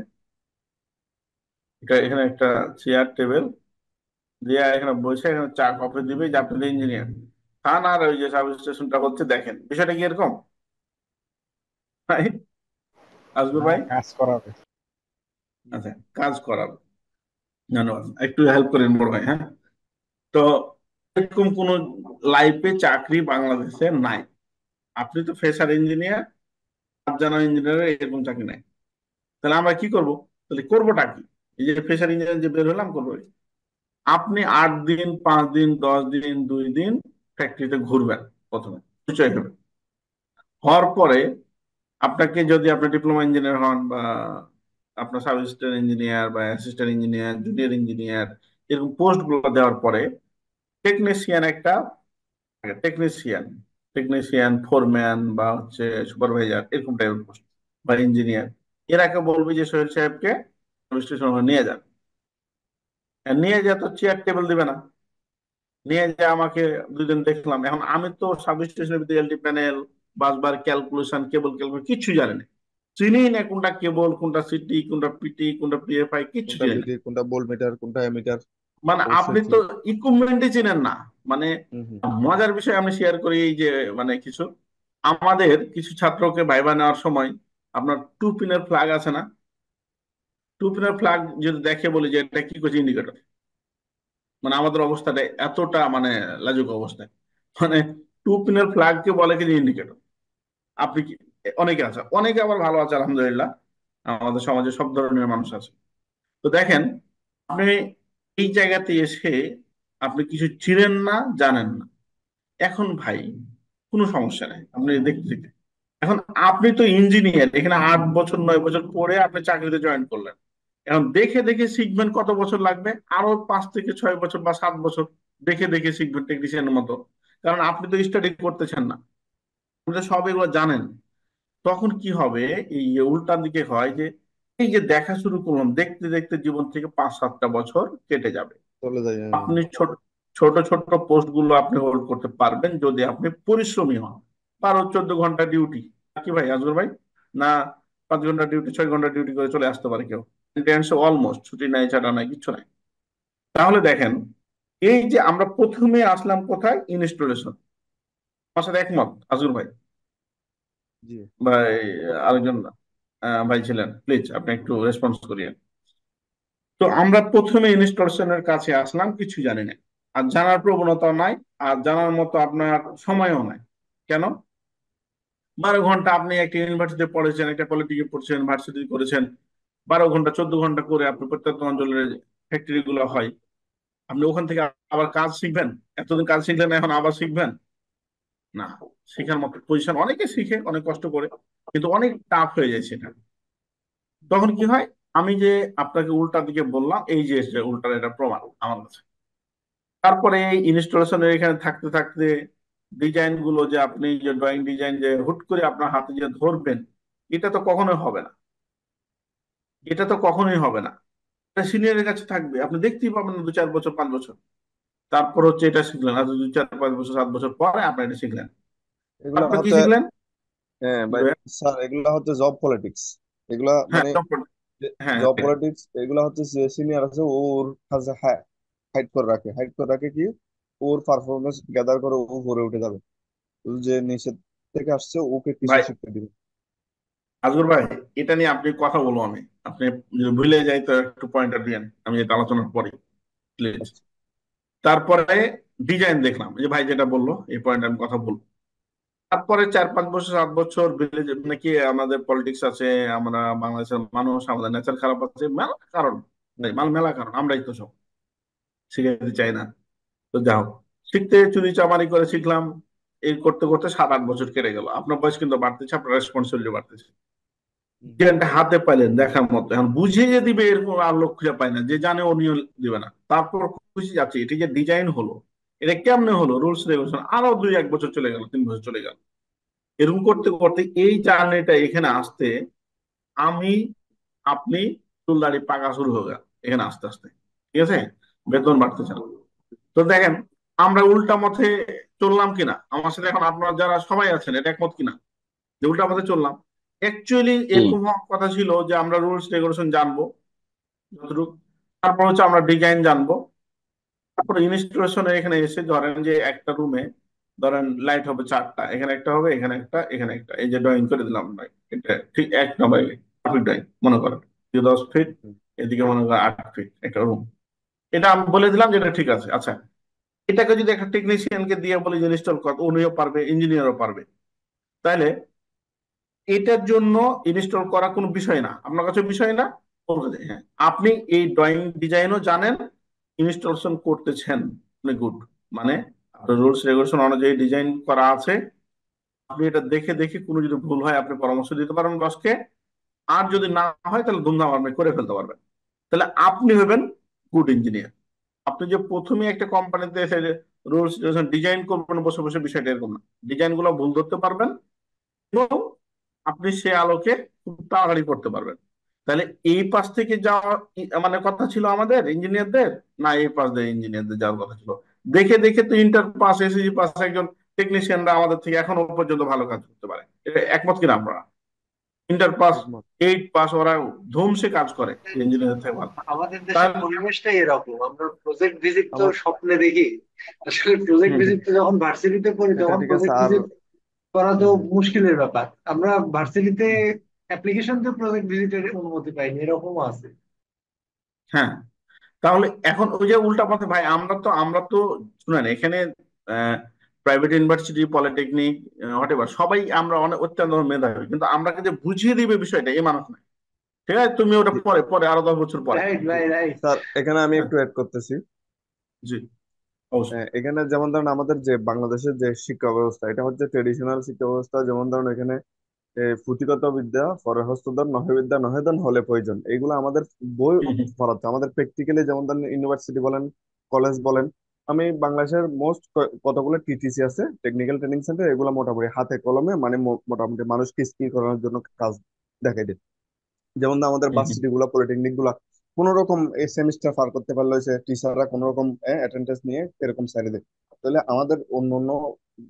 এখানে একটা চেয়ার টেবিল দিয়ে এখানে বসে এখানে চা কফি দিবে, যে আপনি ইঞ্জিনিয়ার খান, আর ওই যে সাব স্টেশনটা হচ্ছে দেখেন। বিষয়টা কি এরকম ভাই? আসবে না, ভাই? কাজ করাবে। আচ্ছা, কাজ করাবো, ধন্যবাদ, একটু হেল্প করেন বড় ভাই, হ্যাঁ। তো এরকম কোন লাইফে চাকরি বাংলাদেশে নাই। আপনি তো ফ্রেশার ইঞ্জিনিয়ার, কাজ জানা ইঞ্জিনিয়ার, এরকম চাকরি নাই। তাহলে আমরা কি করব? তাহলে করবোটা কি? এই যে ফ্রেশার ইঞ্জিনিয়ার যে বের হলাম, করবো কি? আপনি 8 দিন, 5 দিন, 10 দিন, 2 দিন ফ্যাক্টরিতে ঘুরবেন, প্রথমে পরিচয় হবে। হওয়ার পরে আপনাকে, যদি আপনি ডিপ্লোমা ইঞ্জিনিয়ার হন, বা আপনার সাব অ্যাসিস্ট্যান্ট ইঞ্জিনিয়ার বা অ্যাসিস্ট্যান্ট ইঞ্জিনিয়ার, জুনিয়র ইঞ্জিনিয়ার, এরকম পোস্ট গুলো দেওয়ার পরে টেকনিশিয়ান একটা, টেকনিশিয়ান টেকনিশিয়ান ফোরম্যান বা হচ্ছে সুপারভাইজার, এরকম টাইপের পোস্ট, বা ইঞ্জিনিয়ার, এরাকে বলবে যে সোহেল সাহেবকে স্টেশন নিয়ে যান। আর নিয়ে যা তো চেয়ার টেবিল দিবে না, নিয়ে যা আমাকে 2 দিন দেখলাম। এখন আমি তো সাব স্টেশনের ভিতরে এলটি প্যানেল, বাসবার ক্যালকুলেশন, কেবল ক্যালকুলেশন কিচ্ছু জানি না, চিনি না কোনটা কেবল, কোনটা সিটি, কোনটা পিটি, কোনটা পিএফআই, কিচ্ছু কোনটা চিনি না। বিডি, কোনটা ভোল্ট মিটার, কোনটা অ্যামিটার, মানে আপনি এসএসসি। তো ইকুইপমেন্টই চিনেন না। মানে হুম, হুম। মজার বিষয় আমি শেয়ার করি, এই যে মানে কিছু আমাদের কিছু ছাত্রকে ভাইবা নেওয়ার সময়, আপনার 2 পিনের ফ্ল্যাগ আছে না, 2 পিনের ফ্ল্যাগ যদি দেখে বলি যে এটা কি করছে, ইন্ডিকেটর, মানে আমাদের অবস্থাটা এতটা মানে লাজুক অবস্থায়, মানে 2 পিনের ফ্ল্যাগ কে বলে কি ইন্ডিকেটর। আপনি কি, অনেকে আছে, অনেকে আবার ভালো আছে আলহামদুলিল্লাহ, আমাদের সমাজে সব ধরনের মানুষ আছে। তো দেখেন, আপনি এই জায়গাতে এসে আপনি কিছু চিনেন না, জানেন না। এখন ভাই কোনো সমস্যা নেই, আপনি দেখতে দেখতে। এখন আপনি তো ইঞ্জিনিয়ার, এখানে 8 বছর 9 বছর পরে আপনি চাকরিতে জয়েন করলেন। এখন দেখে দেখে শিখবেন কত বছর লাগবে? আরো 5 থেকে 6 বছর বা 7 বছর দেখে দেখে শিখবেন টেকনিশিয়ানের মতো। কারণ আপনি তো স্টাডি করতেছেন না, আপনি তো সব এগুলো জানেন। তখন কি হবে, এই যে উল্টা দিকে হয় যে এই যে দেখা শুরু করলাম, দেখতে দেখতে জীবন থেকে 5-7টা বছর কেটে যাবে। চলে যায়। আপনি ছোট ছোট ছোট পোস্ট গুলো আপনি হোল্ড করতে পারবেন যদি আপনি পরিশ্রমী হন। 12-14 ঘন্টা ডিউটি, কি ভাই আজগর ভাই? না, 5 ঘন্টা ডিউটি 6 ঘন্টা ডিউটি করে চলে আসতে পারে কেউ। মেনটেন্যান্সে অলমোস্ট ছুটি নাই, ছাটা নাই, কিচ্ছু নাই। তাহলে দেখেন, এই যে আমরা প্রথমে আসলাম কোথায়, ইনস্টলেশন। আমার সাথে একমত আজগর ভাই? জি। ভাই আরেকজন ভাই ছিলেন, প্লিজ আপনি একটু রেসপন্স করিয়েন। তো আমরা প্রথমে ইনস্টলেশনের কাছে আসলাম, কিছু জানি না, আর জানার প্রবণতা নাই, আর জানার মতো আপনার সময়ও নাই। কেন? 12 ঘন্টা আপনি একটা ইউনিভার্সিটি পড়েছেন, একটা পলিটেকনিকে পড়ছেন, ভার্সিটি করেছেন, 12 ঘন্টা 14 ঘন্টা করে আপনি প্রত্যন্ত অঞ্চলের ফ্যাক্টরি গুলো হয়, আপনি ওখান থেকে আবার কাজ শিখবেন? এতদিন কাজ শিখলেন, এখন আবার শিখবেন? না, শেখার মতো পজিশন অনেকে শিখে অনেক কষ্ট করে, কিন্তু অনেক টাফ হয়ে যায় সেটা। তখন কি হয়, আমি যে আপনাকে উল্টা দিকে বললাম, এই যে উল্টার এটা প্রমাণ আমার কাছে। তারপরে এই ইনস্টলেশনের এখানে থাকতে থাকতে ডিজাইন গুলো, যে আপনি যে ড্রয়িং ডিজাইন যে হুট করে আপনার হাতে যে ধরবেন, এটা তো কখনোই হবে না। এটা তো কখনোই হবে না। এটা সিনিয়রের কাছে থাকবে, আপনি দেখতেই পাবেন না 2-4 বছর 5 বছর। তারপর হচ্ছে এটা শিখলেন, আর 2-4-5 বছর 7 বছর পরে আপনি এটা শিখলেন। এগুলা তারপর কি হচ্ছে, শিখলেন? হ্যাঁ ভাই, স্যার এগুলা হচ্ছে জব পলিটিক্স। এগুলা হ্যাঁ, মানে হ্যাঁ, জব পলিটিক্স, এগুলা হচ্ছে যে সিনিয়র আছে ওর কাছে হাইড করে রাখে, হাইড করে রাখে কি ওর পারফরমেন্স গ্যাদার করে ও উপরে উঠে যাবে। ও যে নিচের থেকে আসছে ওকে কিছু ভাই শিখতে দিবে। আজগর ভাই, এটা নিয়ে আপনি কথা বলবো আমি, আপনি যদি ভুলে যাই তো একটু পয়েন্টার দিয়েন, আমি এটা আলোচনার পরে প্লিজ। আচ্ছা। তারপরে ডিজাইন দেখলাম, এই যে ভাই যেটা বললো এই পয়েন্ট আমি কথা বলবো। তারপরে 4-5 বছর 7 বছর ভিলেজ নাকি আমাদের পলিটিক্স আছে, আমরা বাংলাদেশের মানুষ, আমাদের নেচার খারাপ আছে, মেলা কারণ। তাই হুম। মেলা কারণ, আমরাই তো সব শিখাইতে চাই না। তো যাও, শিখতে চুরি চামারি করে শিখলাম। এই করতে করতে 7-8 বছর কেটে গেল, আপনার বয়স কিন্তু বাড়তেছে, আপনার রেসপন্সিবিলিটি বাড়তেছে। হুম। ডিজাইনটা হাতে পাইলেন দেখার মতো, এখন বুঝিয়ে দিবে এরকম আর লোক খুঁজে পায় না, যে জানে উনিও দিবে না। তারপর খুশি যাচ্ছে, এটি যে ডিজাইন হলো, এটা কেমনে হলো, রুলস রেগুলেশন, আরো 2-1 বছর চলে গেল, 3 বছর চলে গেল। এরকম করতে করতে এই জার্নিটা এখানে আসতে, আমি আপনি চুল দাড়ি পাকা শুরু হয়ে গেল এখানে আস্তে আস্তে। ঠিক আছে, বেতন বাড়তেছে না। তো দেখেন, আমরা উল্টা মতে চললাম কিনা, আমার সাথে এখন আপনারা যারা সবাই আছেন এটা একমত কিনা, যে উল্টা পথে চললাম? অ্যাকচুয়ালি হুম। এরকম হওয়ার কথা ছিল যে আমরা রুলস রেগুলেশন জানবো যতটুকু, তারপর হচ্ছে আমরা ডিজাইন জানবো। তারপর ইনস্টলেশনের এখানে এসে ধরেন যে একটা রুমে ধরেন লাইট হবে 4টা, এখানে একটা হবে, এখানে একটা, এখানে একটা, এই যে ড্রয়িং করে দিলাম ভাই, এটা ঠিক 1 নম্বর পারফেক্ট ড্রয়িং মনে করেন, 10 ফিট, হুম। এদিকে মনে করেন 8 ফিট একটা রুম। এটা আমি বলে দিলাম যে এটা ঠিক আছে। আচ্ছা, এটাকে যদি একটা টেকনিশিয়ানকে দিয়ে বলি যে ইনস্টল কর, উনিও পারবে, ইঞ্জিনিয়ারও পারবে, তাহলে এটার জন্য ইনস্টল করা কোনো বিষয় না, আপনার কাছে বিষয় না, ওর কাছে। হ্যাঁ, আপনি এই ড্রয়িং ডিজাইনও জানেন, ইনস্টলেশন করতেছেন, মানে গুড, মানে আপনার রুলস রেগুলেশন অনুযায়ী ডিজাইন করা আছে। আপনি এটা দেখে দেখে কোনো যদি ভুল হয় আপনি পরামর্শ দিতে পারেন বসকে, আর যদি না হয় তাহলে ধুমধাম আপনি করে ফেলতে পারবেন। তাহলে আপনি হবেন গুড ইঞ্জিনিয়ার। আপনি যে প্রথমে একটা কোম্পানিতে এসে রুলস রেগুলেশন ডিজাইন করবেন বসে বসে, বিষয়টা এরকম না। ডিজাইন গুলো ভুল ধরতে পারবেন এবং আপনি সে আলোকে খুব তাড়াতাড়ি করতে পারবেন। তাহলে এই পাশ থেকে যাওয়া মানে কথা ছিল আমাদের ইঞ্জিনিয়ারদের, না এই পাশ দিয়ে ইঞ্জিনিয়ারদের যাওয়ার কথা ছিল? দেখে দেখে তো ইন্টার পাস এসএসসি পাস একজন টেকনিশিয়ানরা আমাদের থেকে এখনো পর্যন্ত ভালো কাজ করতে পারে, এটা একমত কিনা আমরা? ইন্টার পাস, একমত। 8 পাস, ওরা ধুমসে কাজ করে ইঞ্জিনিয়ার থেকে ভালো। আমাদের দেশের তাহলে পরিবেশটাই এরকম, আমরা প্রজেক্ট ভিজিট তো আমার স্বপ্নে দেখি। আসলে প্রজেক্ট হম হম ভিজিট তো যখন ভার্সিটিতে পড়ি এটা তখন ঠিক আছে। প্রজেক্ট আর ভিজিট করা তো হুম, হুম, মুশকিলের ব্যাপার। আমরা ভার্সিটিতে হুম। অ্যাপ্লিকেশন দিয়ে প্রজেক্ট ভিজিটের অনুমতি পাইনি, এরকমও আছে। হ্যাঁ, তাহলে এখন ওই যে উল্টা পথে ভাই, আমরা তো শুনেন এখানে private university polytechnic what ever, সবাই আমরা অনেক অত্যন্ত মেধাবী, কিন্তু আমরা যে বুঝিয়ে দিবে বিষয়টা এই মানুষ নাই। ঠিক আছে, তুমি ওটা জি, পরে পরে আরো 10 বছর পরে। রাইট ভাই রাইট। স্যার এখানে আমি হ্যাঁ, একটু অ্যাড করতেছি। জি, অবশ্যই। এখানে যেমন ধরেন আমাদের যে বাংলাদেশের যে শিক্ষা ব্যবস্থা, এটা হচ্ছে ট্রেডিশনাল শিক্ষা ব্যবস্থা। যেমন ধরেন এখানে পুঁথিগত বিদ্যা পরে হস্তধর, নহে বিদ্যা নহে ধন হলে প্রয়োজন, এগুলো আমাদের বই হুম, হুম, পড়াচ্ছে। আমাদের প্র্যাকটিক্যালি যেমন ধরেন ইউনিভার্সিটি বলেন, কলেজ বলেন, আমি বাংলাদেশের মোস্ট কতগুলো টিটিসি আছে, টেকনিক্যাল ট্রেনিং সেন্টার, এগুলো মোটামুটি হাতে কলমে মানে মোটামুটি মানুষকে স্কিল করানোর জন্য কাজ দেখাই দেয়। যেমন না আমাদের হুম, হুম। ভার্সিটি গুলা, পলিটেকনিক গুলা কোন রকম এই সেমিস্টার পার করতে পারলে হচ্ছে টিচাররা কোন রকম অ্যাটেন্ডেন্স নিয়ে এরকম সাইড দেয়। তাহলে আমাদের অন্য অন্য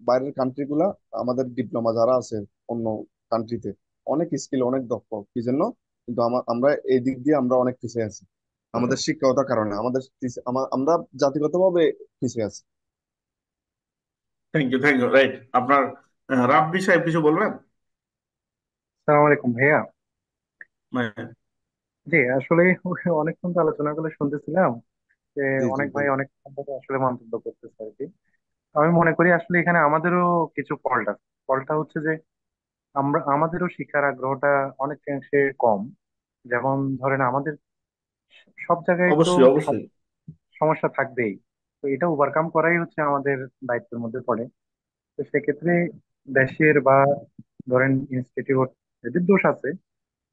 বাইরের কান্ট্রি গুলা, আমাদের ডিপ্লোমা যারা আছে অন্য কান্ট্রিতে, অনেক স্কিল, অনেক দক্ষ, কি জন্য? কিন্তু আমরা এই দিক দিয়ে আমরা অনেক পিছিয়ে আছি আমাদের শিক্ষকতার কারণে। আমরা জাতিগতভাবে পিছিয়ে আছি। Thank you, thank you, right. আপনার রাব্বি সাহেব কিছু বলবেন? সালাম আলাইকুম ভাইয়া। মানে, জি আসলে অনেকক্ষণ তো আলোচনা করে শুনতেছিলাম যে জি জি অনেক ভাই বলুন। অনেক সম্পর্কে আসলে মন্তব্য করতেছে আর কি। আমি মনে করি আসলে এখানে আমাদেরও কিছু ফল্ট আছে। ফলটা হচ্ছে যে আমাদেরও শিক্ষার আগ্রহটা অনেকাংশে কম। যেমন ধরেন আমাদের সব জায়গায় তো অবশ্যই, সব অবশ্যই। সমস্যা থাকবেই। তো এটা ওভারকাম করাই হচ্ছে আমাদের দায়িত্বের মধ্যে পড়ে। তো সেক্ষেত্রে দেশের বা ধরেন ইনস্টিটিউট, এদের দোষ আছে,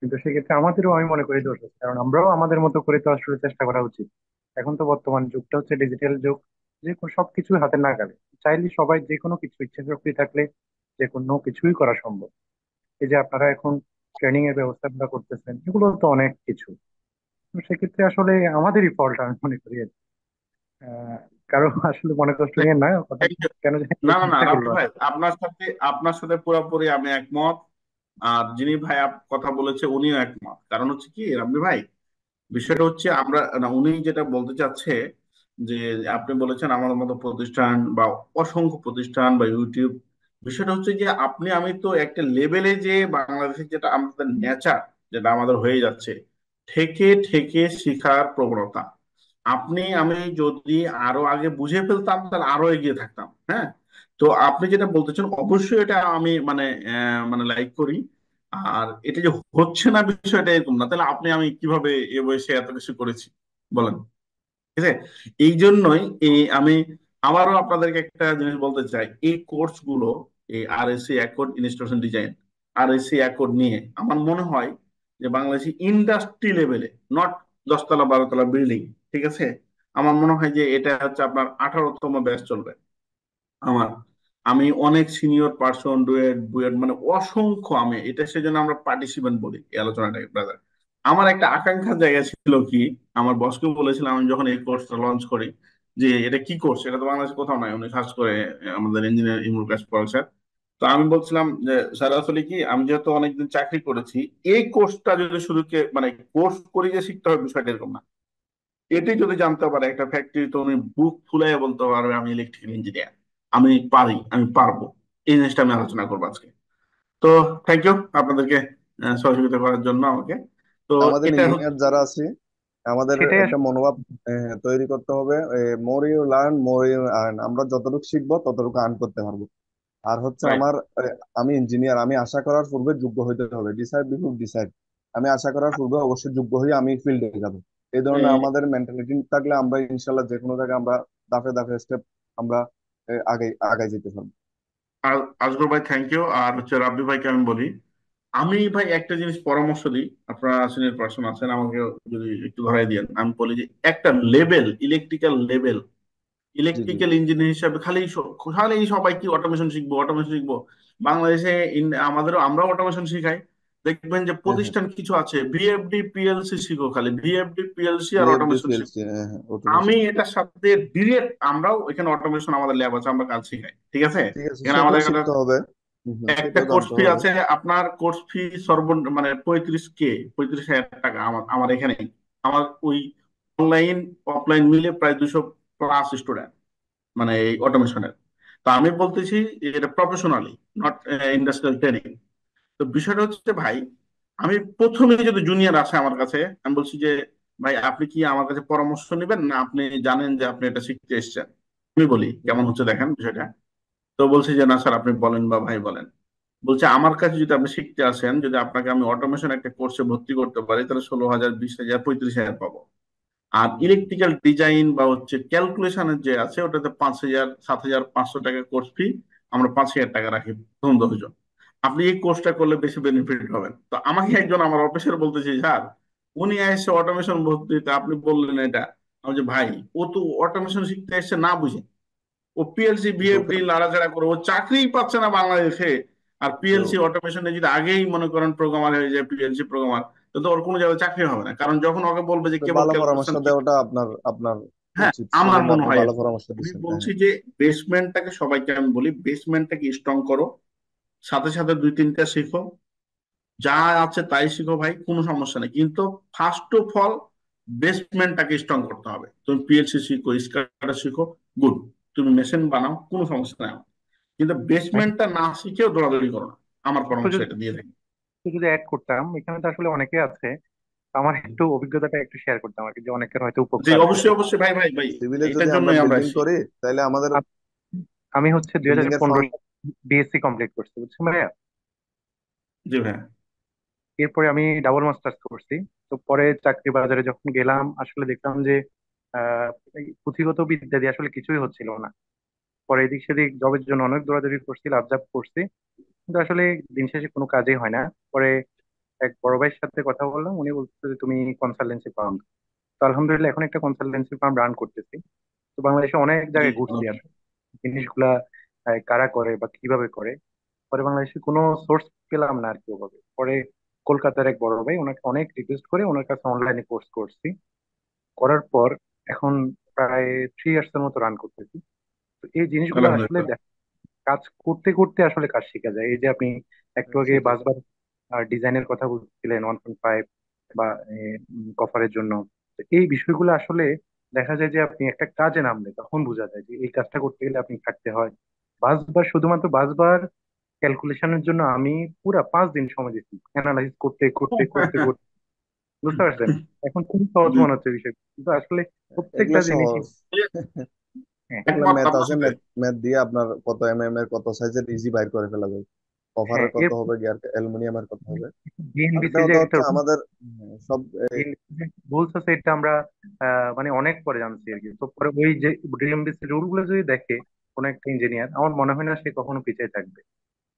কিন্তু সেক্ষেত্রে আমাদেরও আমি মনে করি দোষ আছে, কারণ আমরাও আমাদের মতো করে তো আসলে চেষ্টা করা উচিত। এখন তো বর্তমান যুগটা হচ্ছে ডিজিটাল যুগ, যে কোনো সবকিছু হাতের নাগালে, চাইলে সবাই যে কোনো কিছু, ইচ্ছা শক্তি থাকলে যে কোনো কিছুই করা সম্ভব। এই যে আপনারা এখন ট্রেনিং এর ব্যবস্থাগুলো করতেছেন, এগুলো তো অনেক কিছু। তো সেক্ষেত্রে আসলে আমাদেরই ফল্ট আমি মনে করি আর কি। আহ, কারো আসলে মনে কষ্ট নিয়ে না কথা, Thank you. কেন জানি না, বলতে না, না, ইচ্ছা রাব্বি করলো আর ভাই, কি। আপনার সাথে পুরোপুরি আমি একমত। আর যিনি ভাই কথা বলেছে উনিও একমত। কারণ হচ্ছে কি রাব্বি ভাই, বিষয়টা হচ্ছে আমরা না, উনি যেটা বলতে চাচ্ছে যে আপনি বলেছেন আমাদের মতো প্রতিষ্ঠান বা অসংখ্য প্রতিষ্ঠান বা ইউটিউব, বিষয়টা হচ্ছে যে আপনি আমি তো একটা লেভেলে যে বাংলাদেশের যেটা আমাদের নেচার, যেটা আমাদের হয়ে যাচ্ছে, ঠেকে ঠেকে শেখার প্রবণতা। আপনি আমি যদি আরো আগে বুঝে ফেলতাম তাহলে আরো এগিয়ে থাকতাম। হ্যাঁ, তো আপনি যেটা বলতেছেন অবশ্যই এটা আমি মানে মানে লাইক করি। আর এটা যে হচ্ছে না বিষয়টা এরকম না, তাহলে আপনি আমি কিভাবে এ বয়সে এত কিছু করেছি বলেন। ঠিক আছে, এই জন্যই আমি আবারও আপনাদেরকে একটা জিনিস বলতে চাই, এই কোর্স গুলো, এই RSC accord installation design, RSC accord নিয়ে আমার মনে হয় যে বাংলাদেশি ইন্ডাস্ট্রি লেভেলে, নট 10 তলা 12 তলা বিল্ডিং, ঠিক আছে, আমার মনে হয় যে এটা হচ্ছে আপনার 18তম ব্যাচ চলবে আমার। আমি অনেক সিনিয়র পার্সন, ডুয়েট বুয়েট মানে অসংখ্য, আমি এটা সেজন্য আমরা পার্টিসিপেন্ট বলি এই আলোচনাটাকে ব্রাদার। আমার একটা আকাঙ্ক্ষার জায়গা ছিল কি, আমার বসকে বলেছিলাম আমি যখন এই কোর্সটা লঞ্চ করি, যে এটা কি কোর্স, এটা তো বাংলাদেশে কোথাও নাই। উনি সার্চ করে আমাদের ইঞ্জিনিয়ার ইমরুল কাশ পড়াল স্যার। তো আমি বলছিলাম যে স্যার আসলে কি, আমি যেহেতু অনেকদিন চাকরি করেছি, এই কোর্সটা যদি শুধু মানে কোর্স করে যে শিখতে হবে বিষয়টা এরকম না। এটি যদি জানতে পারে একটা ফ্যাক্টরি, তো উনি বুক ফুলাইয়া বলতে পারবে আমি ইলেকট্রিক্যাল ইঞ্জিনিয়ার, আমি পারি, আমি পারবো। এই জিনিসটা আমি আলোচনা করবো আজকে। তো থ্যাংক ইউ আপনাদেরকে সহযোগিতা করার জন্য আমাকে। তো আমাদের এটা হচ্ছে, ইঞ্জিনিয়ার যারা আছে, আমাদের সেটাই একটা মনোভাব তৈরি করতে হবে, more you learn more you earn. আমরা যতটুকু শিখবো ততটুকু আর্ন করতে পারবো। আর হচ্ছে রাইট। আমি ইঞ্জিনিয়ার, আমি আশা করার পূর্বে যোগ্য হইতে হবে। Decide before decide. আমি আশা করার পূর্বে অবশ্যই যোগ্য হয়ে আমি ফিল্ডে যাব। এই ধরনের আমাদের মেন্টালিটি থাকলে আমরা ইনশাল্লাহ যে কোনো জায়গায় আমরা দাফে দাফে স্টেপ আমরা আগে আগে যেতে পারবো। আজগর ভাই থ্যাংক ইউ। আর হচ্ছে রাব্বি ভাইকে আমি বলি, আমি ভাই একটা জিনিস পরামর্শ দিই, আপনারা সিনিয়র পার্সন আছেন, আমাকে যদি একটু ধরাই দিয়েন, আমি বলি যে একটা লেভেল, ইলেকট্রিক্যাল লেভেল, জি জি ইলেকট্রিক্যাল ইঞ্জিনিয়ার হিসাবে খালি সবাই কি অটোমেশন শিখবো, অটোমেশন শিখবো। বাংলাদেশে আমাদেরও আমরাও অটোমেশন শিখাই। দেখবেন যে হ্যাঁ হ্যাঁ। প্রতিষ্ঠান কিছু আছে ভিএফডি পিএলসি শিখো, খালি ভিএফডি পিএলসি আর বিএফডি অটোমেশন শিখো। পিএলসি, হ্যাঁ হ্যাঁ, আমি অটোমেশন। এটার সাথে ডিরেক্ট, আমরাও এখানে অটোমেশন, আমাদের ল্যাব আছে, আমরা কাজ শিখাই, ঠিক আছে। ঠিক আছে, এখানে সেটাও আমাদের শিখতে হবে। একটা সেটাও কোর্স জানতে ফি হবে। আছে, আপনার কোর্স ফি মানে 35,000 টাকা আমার আমার এখানে। আমার ওই অনলাইন অফলাইন মিলে প্রায় 200+ স্টুডেন্ট, মানে এই অটোমেশনের। তো আমি বলতেছি এটা প্রফেশনালি, নট ইন্ডাস্ট্রিয়াল ট্রেনিং। তো বিষয়টা হচ্ছে ভাই, আমি প্রথমে যদি জুনিয়র আসে আমার কাছে, আমি বলছি যে ভাই আপনি কি আমার কাছে পরামর্শ নেবেন, না আপনি জানেন যে আপনি এটা শিখতে এসেছেন। আমি বলি কেমন হচ্ছে দেখেন বিষয়টা। তো বলছি যে না স্যার আপনি বলেন বা ভাই বলেন। বলছে আমার কাছে যদি আপনি শিখতে আসেন, যদি আপনাকে আমি অটোমেশন একটা কোর্সে ভর্তি করতে পারি, তাহলে 16,000, 20,000, 35,000 পাবো। আর ইলেকট্রিক্যাল ডিজাইন বা হচ্ছে ক্যালকুলেশনের যে আছে, ওটাতে 5,000, 7,500 টাকা কোর্স ফি, আমরা 5,000 টাকা রাখি প্রথম 10 জন। আপনি এই কোর্সটা করলে বেশি বেনিফিট হবেন। তো আমাকে একজন আমার অফিসের বলতেছে, স্যার উনি এসে অটোমেশন ভর্তিতে আপনি বললেন এটা। আমি যে ভাই, ও তো অটোমেশন শিখতে এসে না বুঝে, ও পিএলসি ভিএফডি দোকান লাড়াচাড়া করে ও চাকরিই পাচ্ছে না বাংলাদেশে। আর তো পিএলসি অটোমেশনে যদি আগেই মনে করেন প্রোগ্রামার হয়ে যায়, পিএলসি প্রোগ্রামার, তো ওর কোনো জায়গায় চাকরি হবে না। কারণ যখন ওকে বলবে যে তো কেবল ভালো পরামর্শ ক্যালকুলেশন কি, দেওয়াটা আপনার আপনার হ্যাঁ উচিত ছিল, আমার যে মনে আপনি হয় ভালো আর কি। পরামর্শ আমি দিচ্ছেন। হ্যাঁ, বলছি যে বেসমেন্টটাকে, সবাইকে আমি বলি বেসমেন্টটাকে স্ট্রং করো, সাথে সাথে 2-3টা শিখো, যা আছে তাই শিখো ভাই, কোনো সমস্যা নেই। কিন্তু ফার্স্ট অফ অল বেসমেন্টটাকে স্ট্রং করতে হবে। তুমি পিএলসি শিখো, স্কাডা শিখো, গুড, তুমি মেশিন বানাও, কোনো সমস্যা নাই আমার। কিন্তু ভাই, বেসমেন্টটা না শিখেও দৌড়াদৌড়ি করো না, আমার একটু পরামর্শ যদি এটা দিয়ে থাকি। একটু যদি অ্যাড করতাম, এখানে তো আসলে অনেকে আছে। আমার একটু অভিজ্ঞতাটা একটু শেয়ার করতাম আর কি, যে অনেকের হয়তো জি উপকার হতে অবশ্যই পারে। অবশ্যই ভাই ভাই ভাই, সিভিলে যদি এটার আমরা জন্যই আমরা বিল্ডিং আসি। করি, তাহলে আমাদের আম- আমি হচ্ছে দুই বিল্ডিং হাজার এর পনেরো সালে বিএসসি কমপ্লিট করছি, বুঝছেন ভাইয়া। জি ভাই। এরপরে আমি ডাবল মাস্টার্স করছি। তো পরে চাকরি বাজারে যখন গেলাম, আসলে দেখলাম যে আহ এই পুঁথিগত বিদ্যা দিয়ে আসলে কিছুই হচ্ছিল না। পরে এদিক সেদিক জবের জন্য অনেক দৌড়াদৌড়ি করছি, লাফঝাপ করছি, কিন্তু আসলে দিন শেষে কোনো কাজই হয় না। পরে এক বড় ভাইয়ের সাথে কথা বললাম, উনি বলছে যে তুমি কনসালটেন্সি ফার্ম। তো আলহামদুলিল্লাহ এখন একটা কনসালটেন্সি ফার্ম রান করতেছি। তো বাংলাদেশে অনেক জি জায়গায় ঘুরছি আসলে জিনিসগুলা কারা করে বা কিভাবে করে। পরে বাংলাদেশে কোনো সোর্স পেলাম না আর কি ওভাবে। পরে কলকাতার এক বড় ভাই, ওনাকে অনেক রিকোয়েস্ট করে ওনার কাছে অনলাইনে কোর্স করছি। করার পর এখন প্রায় 3 ইয়ার্স এর মতো রান করতেছি। তো এই জিনিসগুলো আসলে আলহামদুলিল্লাহ। কাজ করতে করতে আসলে কাজ শেখা যায়। এই যে আপনি একটু আগে সেটাই। বাসবার ডিজাইনের কথা বলছিলেন, 1.5 বা কভারের জন্য, তো এই বিষয়গুলো আসলে দেখা যায় যে আপনি একটা কাজে নামলে তখন বোঝা যায় যে এই কাজটা করতে গেলে আপনি থাকতে হয়। বাসবার, শুধুমাত্র বাসবার ক্যালকুলেশনের জন্য আমি পুরা 5 দিন সময় দিচ্ছি, অ্যানালাইজ করতে করতে করতে করতে। বুঝতে পারছেন? এখন খুব সহজ জি, মনে হচ্ছে বিষয়, কিন্তু আসলে এগুলো প্রত্যেকটা জিনিসই। সহজ। হ্যাঁ, এগুলো একমত ম্যাথ আপনার আছে, সাথে। ম্যাথ ম্যাথ দিয়ে আপনার কত এর কত সাইজের ইজি বাইর করে ফেলা যায়, হ্যাঁ, কভারের কত এর হবে, গিয়ার অ্যালুমিনিয়ামের কত হবে। আর ডিএনবিসি যে দেওয়া একটা হচ্ছে আমাদের সব রুলস আছে, এটা আমরা মানে অনেক পরে জানছি আর কি। তো পরে ওই যে ডিএনবিসি রুল গুলো যদি দেখে কোনো একটা ইঞ্জিনিয়ার, আমার মনে হয় না সে কখনো পিছিয়ে থাকবে।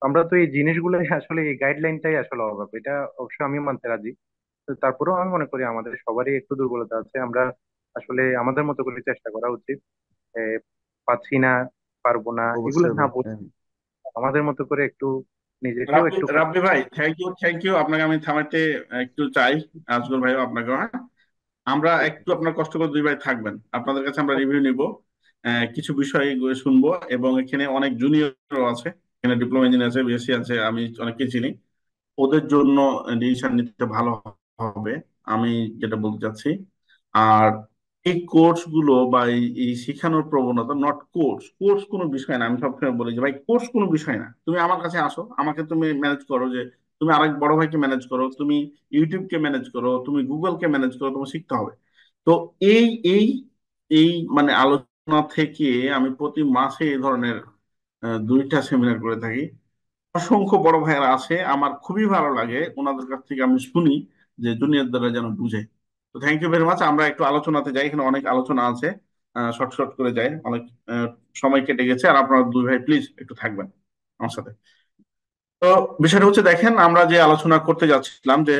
আমরা তো এই জিনিসগুলো আসলে, এই গাইডলাইনটাই আসলে অভাব, এটা অবশ্যই আমি মানতে রাজি। তো তারপরেও আমি মনে করি আমাদের সবারই একটু দুর্বলতা আছে। আমরা আসলে আমাদের মতো করে চেষ্টা করা উচিত। এ, পাচ্ছি না, পারবো না, এগুলো অবশ্যই না ভাই। বলে হ্যাঁ, আমাদের মতো করে একটু নিজেকেও রাব্বি একটু রাব্বি ভাই, থ্যাংক ইউ থ্যাংক ইউ, আপনাকে আমি থামাইতে একটু চাই। আজগর ভাই আপনাকে, হ্যাঁ আমরা একটু আপনার কষ্ট করে দুই ভাই থাকবেন, আপনাদের কাছে আমরা রিভিউ নিব, কিছু বিষয় শুনবো। এবং এখানে অনেক জুনিয়রও আছে, এখানে ডিপ্লোমা ইঞ্জিনিয়ার আছে, বিএসসি আছে, আমি অনেককে চিনি, ওদের জন্য ডিসিশন নিতে ভালো হবে, আমি যেটা বলতে চাচ্ছি। আর এই কোর্স গুলো বা এই শেখানোর প্রবণতা, নট কোর্স, কোর্স কোনো বিষয় না। আমি সবসময় বলি যে ভাই কোর্স কোনো বিষয় না, তুমি আমার কাছে আসো, আমাকে তুমি ম্যানেজ করো, যে তুমি আরেক বড় ভাইকে ম্যানেজ করো, তুমি ইউটিউবকে ম্যানেজ করো, তুমি গুগলকে ম্যানেজ করো, তোমার শিখতে হবে। তো এই এই এই মানে আলোচনা থেকে আমি প্রতি মাসে এই ধরনের 2টা সেমিনার করে থাকি। অসংখ্য বড় ভাইয়েরা আছে, আমার খুবই ভালো লাগে ওনাদের কাছ থেকে আমি শুনি যে জুনিয়রদের যেন বুঝে। তো থ্যাংক ইউ ভেরি মাচ, আমরা একটু আলোচনাতে যাই, এখানে অনেক আলোচনা আছে, শর্ট শর্ট করে যাই, অনেক সময় কেটে গেছে। আর আপনারা দুই ভাই প্লিজ একটু থাকবেন আমার সাথে। তো বিষয়টা হচ্ছে, দেখেন আমরা যে আলোচনা করতে যাচ্ছিলাম যে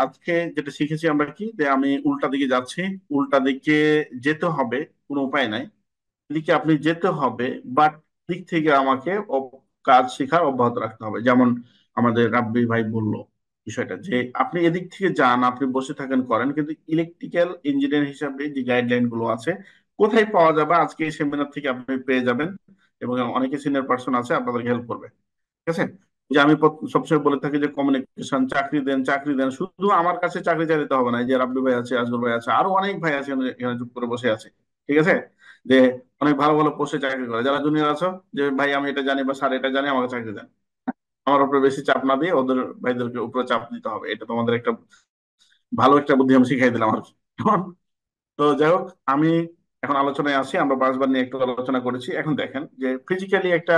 আজকে যেটা শিখেছি আমরা কি, যে আমি উল্টা দিকে যাচ্ছি, উল্টা দিকে যেতে হবে, কোনো উপায় নাই, এদিকে আপনি যেতে হবে, বাট দিক থেকে আমাকে কাজ শেখার অব্যাহত রাখতে হবে। যেমন আমাদের রাব্বি ভাই বললো বিষয়টা, যে আপনি এদিক থেকে যান, আপনি বসে থাকেন করেন, কিন্তু ইলেকট্রিক্যাল ইঞ্জিনিয়ার হিসাবে যে গাইডলাইন গুলো আছে কোথায় পাওয়া যাবে, আজকে এই সেমিনার থেকে আপনি পেয়ে যাবেন। এবং অনেকে সিনিয়র পার্সন আছে আপনাদেরকে হেল্প করবে, ঠিক আছে। যে আমি সবসময় বলে থাকি যে কমিউনিকেশন, চাকরি দেন চাকরি দেন, শুধু আমার কাছে চাকরি চাইতে হবে না। এই যে রাব্বি ভাই আছে, আজগর ভাই আছে, আরো অনেক ভাই আছে এখানে চুপ করে বসে আছে, ঠিক আছে, যে অনেক ভালো ভালো পোস্টে চাকরি করে। যারা জুনিয়র আছো, যে ভাই আমি এটা জানি বা স্যার এটা জানি, আমাকে চাকরি দেন, আমার উপরে বেশি চাপ না দিয়ে ওদের ভাইদেরকে উপরে চাপ দিতে হবে, এটা তোমাদের একটা ভালো একটা বুদ্ধি আমি শিখাই দিলাম আর কি। তো যাই হোক, আমি এখন আলোচনায় আসি, আমরা বাসবার নিয়ে একটু আলোচনা করেছি। এখন দেখেন যে ফিজিক্যালি একটা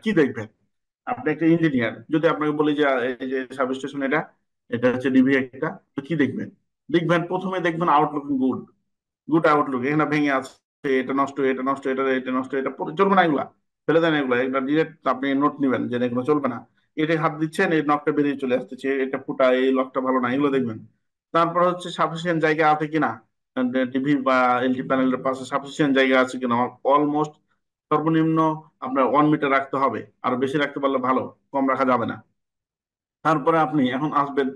কি দেখবেন, আপনি একটা ইঞ্জিনিয়ার, যদি আপনাকে বলি যে এই যে সাবস্টেশন এটা, এটা হচ্ছে ডিভি একটা, তো কি দেখবেন? দেখবেন প্রথমে দেখবেন আউটলুকিং গুড, গুড আউটলুক, এখানে ভেঙে আছে, এটা নষ্ট, এটা নষ্ট, এটা নষ্ট, চলবে না এগুলা, ফেলে দেন এগুলা, এগুলা ডিরেক্ট আপনি নোট নিবেন যে এগুলো চলবে না। এটা হাত দিচ্ছেন, এই নখটা বেরিয়ে চলে আসতেছে, এটা ফুটা, এই লকটা ভালো না, এগুলো দেখবেন। তারপর হচ্ছে সাফিসিয়েন্ট জায়গা আছে কিনা, টিভি বা এলটি প্যানেলের পাশে সাফিসিয়েন্ট জায়গা আছে কিনা, অলমোস্ট সর্বনিম্ন আপনার 1 মিটার রাখতে হবে, আর বেশি রাখতে পারলে ভালো, কম রাখা যাবে না। তারপরে আপনি এখন আসবেন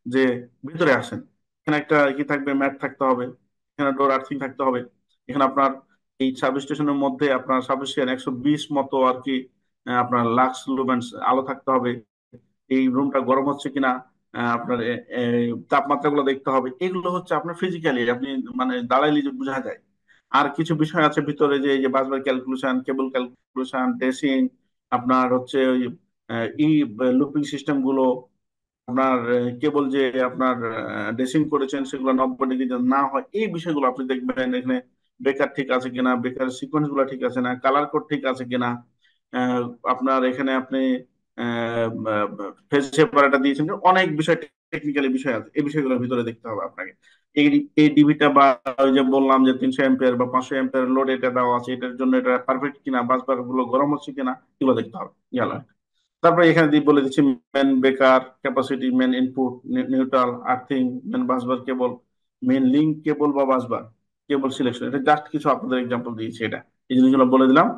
যে ভিতরে আসেন, এখানে একটা কি থাকবে, ম্যাট থাকতে হবে, এখানে ডোর আর্থিং থাকতে হবে, এখানে আপনার এই সাব স্টেশনের মধ্যে আপনার সাফিসিয়েন্ট 120 মতো আর কি আপনার লাক্স লুমেন্স আলো থাকতে হবে, এই রুমটা গরম হচ্ছে কিনা, আপনার তাপমাত্রাগুলো দেখতে হবে। এগুলো হচ্ছে আপনার ফিজিক্যালি আপনি মানে দাঁড়াইলে যে বোঝা যায়। আর কিছু বিষয় আছে ভিতরে, যে এই যে বাসবার ক্যালকুলেশন, কেবল ক্যালকুলেশন, ড্রেসিং, আপনার হচ্ছে ওই ই লুপিং সিস্টেম গুলো, আপনার কেবল যে আপনার ড্রেসিং করেছেন সেগুলো 90 ডিগ্রি না হয়, এই বিষয়গুলো আপনি দেখবেন। এখানে বেকার ঠিক আছে কিনা, বেকার সিকোয়েন্স গুলো ঠিক আছে না, কালার কোড ঠিক আছে কিনা, আহ, আপনার এখানে আপনি ফেজ সেপারেটর দিয়েছেন, অনেক বিষয়, টেকনিক্যালি বিষয় আছে, এই বিষয়গুলোর ভিতরে দেখতে হবে আপনাকে। এই এই ডিবিটা বা ওই যে বললাম যে 300 অ্যাম্পিয়ার বা 500 অ্যাম্পিয়ার লোড এটা দেওয়া আছে, এটার জন্য এটা পারফেক্ট কিনা, বাস বার গুলো গরম হচ্ছে কিনা, এগুলো দেখতে হবে, গেল। তারপরে এখানে দিয়ে বলে দিচ্ছি main breaker capacity, main input, neutral, earthing, main busbar cable, main link cable বা বাসবার কেবল সিলেকশন, এটা জাস্ট কিছু আপনাদের এক্সাম্পল দিয়েছি, এটা এই জিনিসগুলো বলে দিলাম।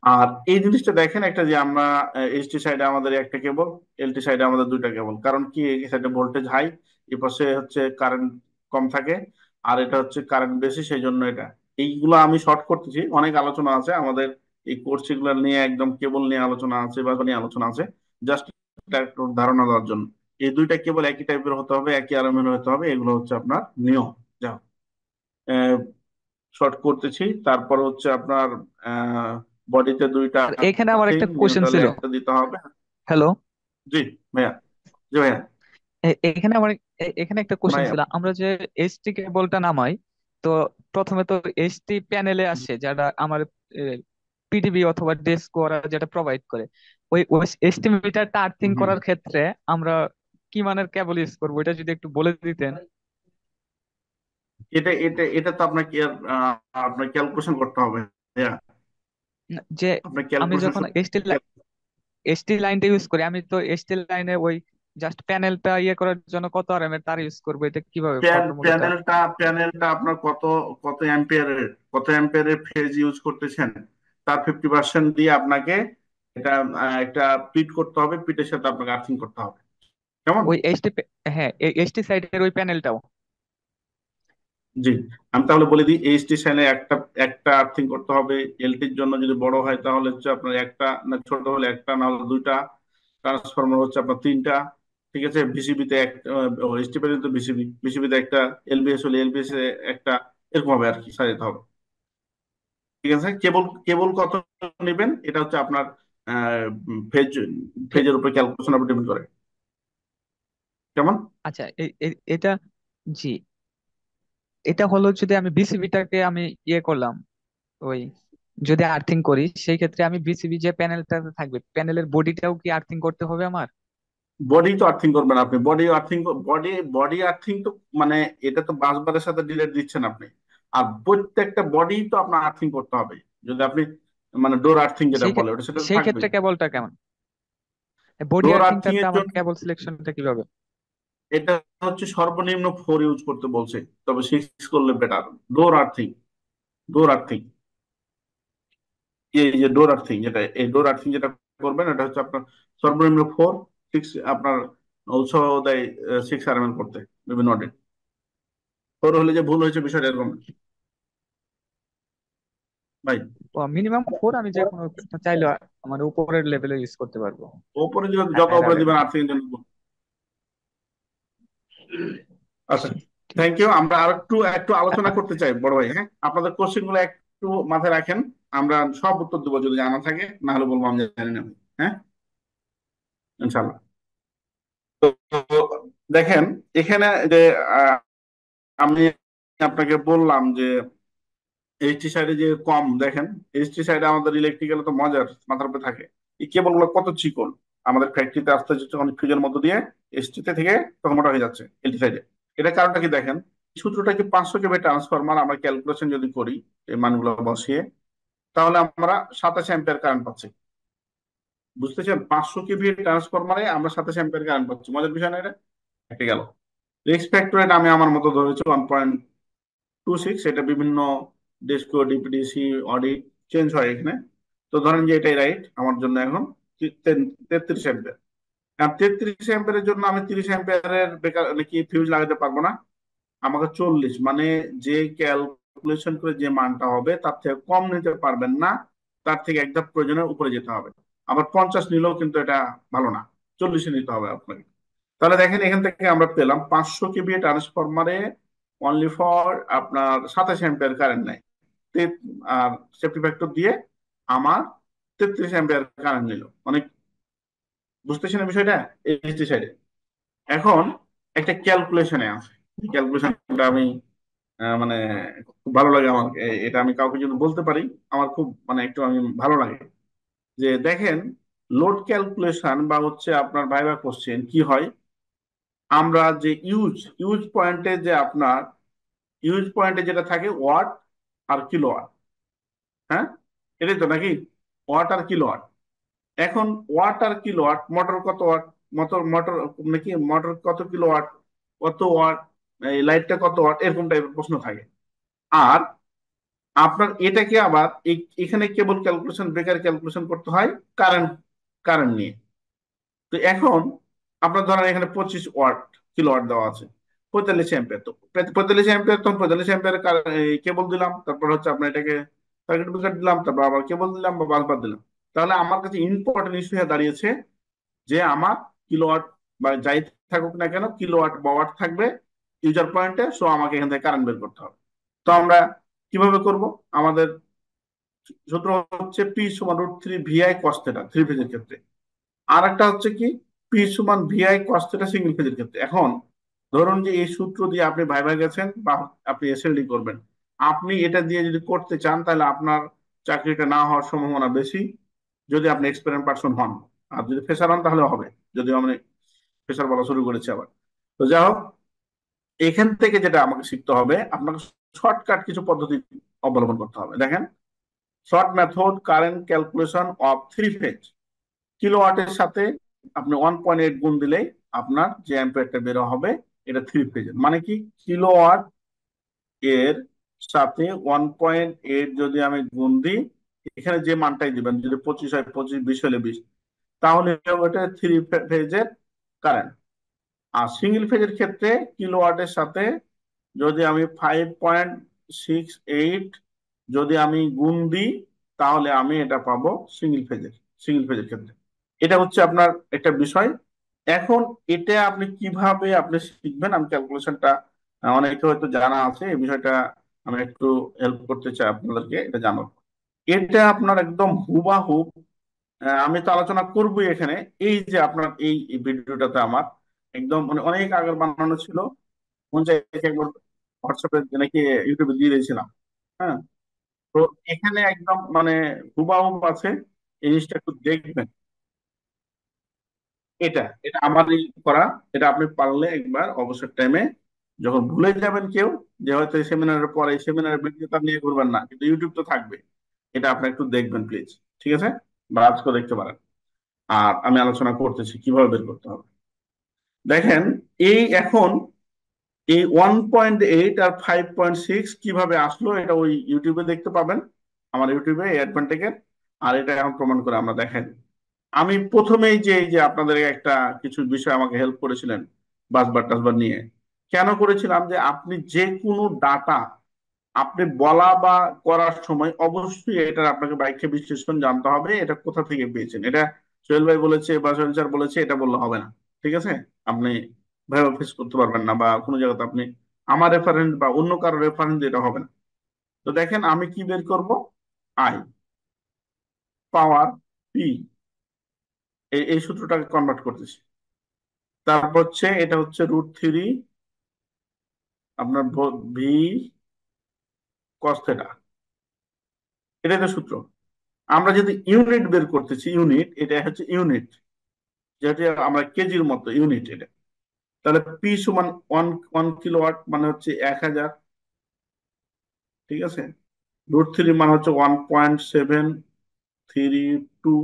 আর এই জিনিসটা দেখেন একটা, যে আমরা এইচটি সাইডে আমাদের একটা কেবল, এলটি সাইডে আমাদের দুইটা কেবল, কারণ কি এই সাইডে ভোল্টেজ হাই, এই পাশে হচ্ছে কারেন্ট কম থাকে, আর এটা হচ্ছে কারেন্ট বেশি, সেই জন্য এটা, এইগুলো আমি শর্ট করতেছি, অনেক আলোচনা আছে আমাদের এই কোর্স গুলো নিয়ে, একদম কেবল নিয়ে আলোচনা আছে বা নিয়ে আলোচনা আছে, জাস্ট একটু ধারণা দেওয়ার জন্য। এই দুইটা কেবল একই টাইপের হতে হবে, একই আরামের হতে হবে, এগুলো হচ্ছে আপনার নিয়ম। যাও শর্ট করতেছি। তারপর হচ্ছে আপনার বডিতে দুইটা আর এখানে আমার আর্থিং, একটা কোশ্চেন নিউট্রালে ছিল। একটা দিতে হবে। হ্যালো, জি ভাইয়া, জি ভাইয়া, এখানে আমার এখানে একটা কোশ্চেন ভাইয়া। ছিল। আমরা যে এইচটি কেবলটা নামাই, তো প্রথমে তো এইচটি প্যানেলে আসে, যেটা আমার পিডিবি অথবা ডেস্ক ওরা যেটা প্রোভাইড করে, ওই এইচটি মিটারটা আর্থিং হুম, করার ক্ষেত্রে আমরা কি মানের কেবল ইউজ করবো, এটা যদি একটু বলে দিতেন। এটা এটা এটা তো আপনাকে আপনার ক্যালকুলেশন করতে হবে ভাইয়া, না, যে আপনার আমি ক্যালকুলেশন। যখন এইচটি লাইনটা ইউজ করি, আমি তো এইচটি লাইনে ওই জাস্ট প্যানেলটা ইয়ে করার জন্য কত আর এম এর তার ইউজ করবো, এটা কিভাবে ফর্মুলাটা? প্যানেলটা আপনার কত, কত অ্যাম্পিয়ারের, ফেজ ইউজ করতেছেন, তার 50% দিয়ে আপনাকে এটা একটা পিট করতে হবে, পিটের সাথে আপনাকে আর্থিং করতে হবে, কেমন? ওই এইচটি, হ্যাঁ, এইচটি সাইডের ওই প্যানেলটাও। জি, আমি তাহলে বলে দিই, এইচটি চ্যানেলে একটা একটা আর্থিং করতে হবে, এলটির জন্য যদি বড় হয় তাহলে হচ্ছে আপনার একটা, না ছোট হলে একটা, না হলে দুইটা, ট্রান্সফরমার হচ্ছে আপনার তিনটা, ঠিক আছে, বিসিবিতে একটা, এইচটি পর্যন্ত বিসিবিতে একটা, এলবিএস হলে এলবিএস এ একটা, এরকম হবে আর কি, সাজাতে হবে। ঠিক আছে, কেবল কেবল কত নেবেন এটা হচ্ছে আপনার ফেজ, ফে- ফেজের উপর ক্যালকুলেশন উপর ডিপেন্ড করে, কেমন? আচ্ছা, এটা, জি, এটা হলো যদি আমি বিসিবিটাকে আমি ইয়ে করলাম, ওই যদি আর্থিং করি, সেই ক্ষেত্রে আমি বিসিবি যে প্যানেলটা থাকবে, প্যানেলের বডিটাও কি আর্থিং করতে হবে আমার? বডি তো আর্থিং করবেন আপনি, বডি আর্থিং তো মানে এটা তো বাসবারের সাথে ডিলেট দিচ্ছেন আপনি, আর প্রত্যেকটা বডি তো আপনার আর্থিং করতে হবে, যদি আপনি মানে ডোর আর্থিং যেটা সেই বলে ওটা, সেটা তো সেই থাকবেই। ক্ষেত্রে কেবলটা কেমন? বডি ডোর আর্থিং আর্থিংটাতে এর আমার জন্য কেবল সিলেকশনটা কিভাবে? এটা হচ্ছে সর্বনিম্ন 4 ইউজ করতে বলছে, তবে 6 করলে বেটার। ডোর আর্থিং, ডোর আর্থিং, এই যে ডোর আর্থিং যেটা, এই ডোর আর্থিং যেটা করবেন এটা হচ্ছে আপনার সর্বনিম্ন 4, 6 আপনার উৎসাহ দেয় 6 RML করতে, বিভিন্ন অডিট। 4 হলে যে ভুল হয়েছে বিষয়টা এরকম না, ভাই। মিনিমাম 4, আমি যে কোনো চাইলে আমার উপরের লেভেলে ইউজ করতে পারবো, ওপরে দিবেন, যত হায়ার উপরে দিবেন লেভেল। আর্থিং এর জন্য। আচ্ছা, থ্যাংক ইউ। আমরা আর একটু একটু আলোচনা করতে চাই বড় ভাই, হ্যাঁ, আপনাদের কোশ্চেন গুলো একটু মাথায় রাখেন, আমরা সব উত্তর দেবো যদি জানা থাকে, না হলে বলবো আমি জানি না। হ্যাঁ, ইনশাল্লাহ। তো দেখেন এখানে যে আহ, আমি আপনাকে বললাম যে এইচটি সাইডে যে কম, দেখেন এইচটি সাইডে আমাদের ইলেকট্রিক্যাল তো মজার মাথার উপরে থাকে, এই কেবল গুলো কত চিকন, আমাদের ফ্যাক্টরিতে আসতে যখন ফ্রিজের মধ্য দিয়ে এসটিতে থেকে তখন মোটা হয়ে যাচ্ছে এলটি সাইডে। এটার কারণটা কি দেখেন, সূত্রটা কি 500 কেভি ট্রান্সফরমার আমরা ক্যালকুলেশন যদি করি এই মানগুলো বসিয়ে, তাহলে আমরা 27 অ্যাম্পিয়ার কারেন্ট পাচ্ছি। বুঝতেছেন, 500 কেভি ট্রান্সফরমারে আমরা 27 অ্যাম্পিয়ার কারেন্ট পাচ্ছি। মজার বিষয় না এটা? একটা গেল। রিস্ক ফ্যাক্টর এটা আমি আমার মতো ধরেছি 1.26। এটা বিভিন্ন ডেস্কো ডিপিডিসি অডিট চেঞ্জ হয় এখানে। তো ধরেন যে এটাই রাইট আমার জন্য এখন 33 অ্যাম্পিয়ার। 33 অ্যাম্পিয়ারের জন্য আমি 30 অ্যাম্পিয়ারের বেকার নাকি ফিউজ লাগাতে পারবো না। আমাকে 40 মানে যে ক্যালকুলেশন করে যে মানটা হবে তার থেকে কম নিতে পারবেন না, তার থেকে এক ধাপ প্রয়োজনের উপরে যেতে হবে। আবার 50 নিলেও কিন্তু এটা ভালো না, 40 নিতে হবে আপনাকে। তাহলে দেখেন এখান থেকে আমরা পেলাম 500 কেভি ট্রান্সফরমারে অনলি ফর আপনার 27 অ্যাম্পিয়ার কারেন্ট নেয়। আর সেফটি ফ্যাক্টর দিয়ে আমার 33 অ্যাম্পিয়ার কারেন্ট নিল। অনেক বুঝতেছেন না বিষয়টা এইচডি সাইডে। এখন একটা ক্যালকুলেশনে আছে, ক্যালকুলেশনটা আমি মানে খুব ভালো লাগে আমার। এটা আমি কাউকে যদি বলতে পারি আমার খুব মানে একটু আমি ভালো লাগে। যে দেখেন, লোড ক্যালকুলেশন বা হচ্ছে আপনার ভাইবা কোশ্চেন কি হয়, আমরা যে ইউজ পয়েন্টে যে আপনার ইউজ পয়েন্টে যেটা থাকে ওয়াট আর কিলোওয়াট, হ্যাঁ এটাই তো নাকি, ওয়াট আর কিলোওয়াট। এখন ওয়াট আর কিলোওয়াট, মোটর কত ওয়াট, মোটর মোটর নাকি মোটর কত কিলোওয়াট, কত ওয়াট, এই লাইটটা কত ওয়াট, এরকম টাইপের প্রশ্ন থাকে। আর আপনার এটাকে আবার এখানে কেবল ক্যালকুলেশন ব্রেকার ক্যালকুলেশন করতে হয় কারেন্ট কারেন্ট নিয়ে। তো এখন আপনার ধরেন এখানে 25 ওয়াট কিলোওয়াট দেওয়া আছে, 45 অ্যাম্পিয়ার। তো 45 অ্যাম্পিয়ার, তখন 45 অ্যাম্পিয়ার কেবল দিলাম, তারপর হচ্ছে আপনার এটাকে সার্কিট ব্রেকার দিলাম, তারপর আবার কেবল দিলাম বা বাসবার দিলাম। তাহলে আমার কাছে ইম্পর্টেন্ট ইস্যু হয়ে দাঁড়িয়েছে যে আমার কিলোওয়াট বা যাই থাকুক না কেন কিলোওয়াট বা ওয়াট থাকবে ইউজার পয়েন্টে, সো আমাকে এখান থেকে কারেন্ট বের করতে হবে। তো আমরা কিভাবে করব? আমাদের সূত্র হচ্ছে পি সমান √3 ভিআই কস থিটা থ্রি ফেজের ক্ষেত্রে। আর একটা হচ্ছে কি পি সমান ভিআই কস থিটা সিঙ্গেল ফেজের ক্ষেত্রে। এখন ধরুন যে এই সূত্র দিয়ে আপনি ভাইভা গেছেন বা আপনি এসএলডি করবেন, আপনি এটা দিয়ে যদি করতে চান তাহলে আপনার চাকরিটা না হওয়ার সম্ভাবনা বেশি যদি আপনি এক্সপেরিয়েন্স পারসন হন। আর যদি ফ্রেশার হন তাহলে হবে, যদি আমি ফ্রেশার বলা শুরু করেছি আবার। তো যাই হোক, এখান থেকে যেটা আমাকে শিখতে হবে, আপনাকে শর্টকাট কিছু পদ্ধতি অবলম্বন করতে হবে। দেখেন, short method current calculation of three phase. কিলোওয়াটের সাথে আপনি 1.8 গুণ দিলেই আপনার যে অ্যাম্পিয়ারটা বের হবে এটা থ্রি ফেজের। মানে কি, কিলোওয়াট এর সাথে 1.8 যদি আমি গুণ দিই, এখানে যে মানটাই দিবেন, যদি 25 হয় 25, 20 হলে 20, তাহলে ওটা থ্রি ফেজের কারেন্ট। আর সিঙ্গেল ফেজের ক্ষেত্রে কিলোওয়াটের সাথে যদি আমি 5.68 যদি আমি গুণ দিই, তাহলে আমি এটা পাবো সিঙ্গেল ফেজের ক্ষেত্রে। এটা হচ্ছে আপনার একটা বিষয়। এখন এটা আপনি কিভাবে আপনি শিখবেন, আমি ক্যালকুলেশনটা অনেকে হয়তো জানা আছে এই বিষয়টা, আমি একটু হেল্প করতে চাই আপনাদেরকে এটা জানার। এটা আপনার একদম হুবাহুব আমি তো আলোচনা করবোই এখানে। এই যে আপনার এই ভিডিওটাতে আমার একদম মানে অনেক আগের বানানো ছিল, মন চাই একবার হোয়াটসঅ্যাপে নাকি ইউটিউবে দিয়ে দিয়েছিলাম। হ্যাঁ, তো এখানে একদম মানে হুবাহুব আছে, এই জিনিসটা একটু দেখবেন। এটা এটা আমারই করা। এটা আপনি পারলে একবার অবসর টাইমে, যখন ভুলে যাবেন কেউ যে হয়তো এই সেমিনারের পরে এই সেমিনারের ভিডিওটা নিয়ে করবেন না, কিন্তু ইউটিউব তো থাকবে, এটা আপনি একটু দেখবেন প্লিজ। ঠিক আছে, বা আজকে দেখতে পারেন। আর আমি আলোচনা করতেছি কিভাবে বের করতে হবে। দেখেন, এই এখন এই 1.8 আর 5.6 কিভাবে আসলো এটা ওই ইউটিউবে দেখতে পাবেন, আমার ইউটিউবে অ্যাডভান্টেজের। আর এটা এখন প্রমাণ করে আমরা দেখেন। আমি প্রথমেই যে এই যে আপনাদের একটা কিছু বিষয় আমাকে হেল্প করেছিলেন বাসবার টাসবার নিয়ে, কেন করেছিলাম যে আপনি যে কোনো ডাটা আপনি বলা বা করার সময় অবশ্যই এটার আপনাকে ব্যাখ্যা বিশ্লেষণ জানতে হবে, এটা কোথা থেকে পেয়েছেন। এটা সোহেল ভাই বলেছে বা সোহেল স্যার বলেছে এটা বললে হবে না। ঠিক আছে, আপনি ভেবে ফেস করতে পারবেন না, বা কোনো জায়গাতে আপনি আমার রেফারেন্স বা অন্য কারো রেফারেন্স এটা হবে না। তো দেখেন আমি কি বের করব, আই পাওয়ার পি, এই সূত্রটাকে কনভার্ট করতেছি। তারপর হচ্ছে এটা হচ্ছে √3 আপনার ভি কস থিটা, এটাই তো সূত্র। আমরা যদি ইউনিট বের করতেছি, ইউনিট এটা হচ্ছে ইউনিট, যেটা আমরা কেজির মতো ইউনিট এটা। তাহলে পি সমান 1 কিলোওয়াট মানে হচ্ছে 1000, ঠিক আছে। √3 মানে হচ্ছে 1.732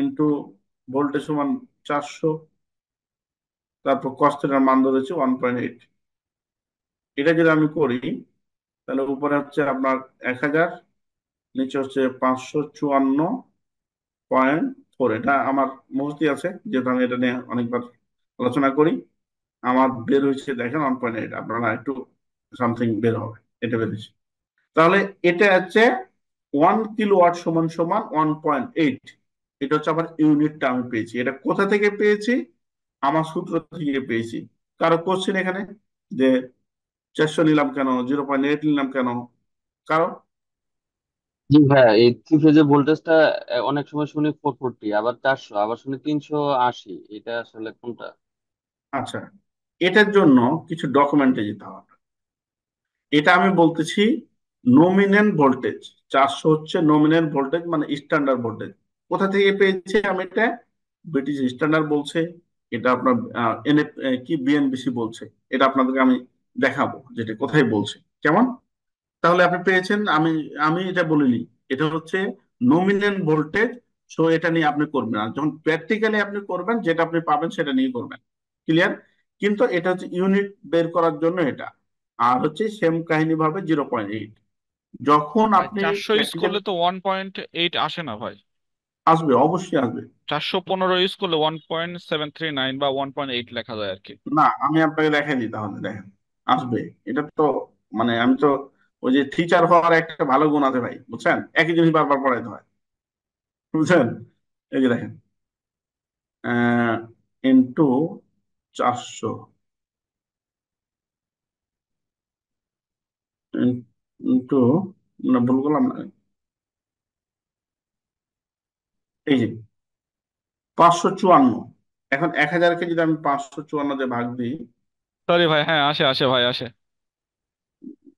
ইন্টু ভোল্টেজ সমান 400, তারপর কস্টের মান ধরেছে 1.8। এটা যদি আমি করি তাহলে উপরে হচ্ছে আপনার 1000, নিচে হচ্ছে 554.4। এটা আমার মুখস্থ আছে, যেহেতু আমি এটা নিয়ে অনেকবার আলোচনা করি। আমার বের হয়েছে দেখেন 1.8, আপনারা একটু সামথিং বের হবে, এটা বেরিয়েছে। তাহলে এটা হচ্ছে 1 কিলোওয়াট সমান সমান 1.8। এটা হচ্ছে আমার ইউনিটটা আমি পেয়েছি। এটা কোথা থেকে পেয়েছি? আমার সূত্র থেকে পেয়েছি। কারো কোশ্চেন এখানে যে 400 নিলাম কেন, 0.8 নিলাম কেন? কারো? জি ভাইয়া, এই থ্রি ফেজের ভোল্টেজটা অনেক সময় শুনি 440, আবার 400, আবার শুনি 380। এটা আসলে কোনটা? আচ্ছা, এটার জন্য কিছু ডকুমেন্টে যেতে হবে। এটা আমি বলতেছি নমিনেল ভোল্টেজ। 400 হচ্ছে নমিনেল ভোল্টেজ, মানে স্ট্যান্ডার্ড ভোল্টেজ। কোথা থেকে পেয়েছি আমি এটা? ব্রিটিশ স্ট্যান্ডার্ড বলছে, এটা আপনার কি বিএনবিসি বলছে। এটা আপনাদেরকে আমি দেখাবো যেটা কোথায় বলছে কেমন। তাহলে আপনি পেয়েছেন, আমি আমি এটা বলিনি, এটা হচ্ছে নমিনেল ভোল্টেজ। সো এটা নিয়ে আপনি করবেন, আর যখন প্র্যাকটিক্যালি আপনি করবেন যেটা আপনি পাবেন সেটা নিয়ে করবেন। ক্লিয়ার? কিন্তু এটা হচ্ছে ইউনিট বের করার জন্য এটা। আর হচ্ছে সেম কাহিনী ভাবে 0.8 যখন ভাই আপনি 400 ইউজ প্র্যাকটিক্যাল। করলে তো 1.8 আসে না ভাই। আসবে, অবশ্যই আসবে। 415 ইউজ করলে 1.739 বা 1.8 লেখা যায় আর কি। না, আমি আপনাকে দেখাই দিই, তাহলে দেখেন আসবে। এটা তো মানে আমি তো ওই যে টিচার হওয়ার একটা ভালো গুণ আছে ভাই, বুঝছেন, একই জিনিস বারবার পড়াইতে হয়, বুঝছেন। এই যে দেখেন, ইন্টু 400 ইন্টু, মানে ভুল করলাম না, এই যে 554। এখন 1000কে যদি আমি 554 দিয়ে ভাগ দিই, সরি ভাই, হ্যাঁ আসে আসে ভাই, আসে।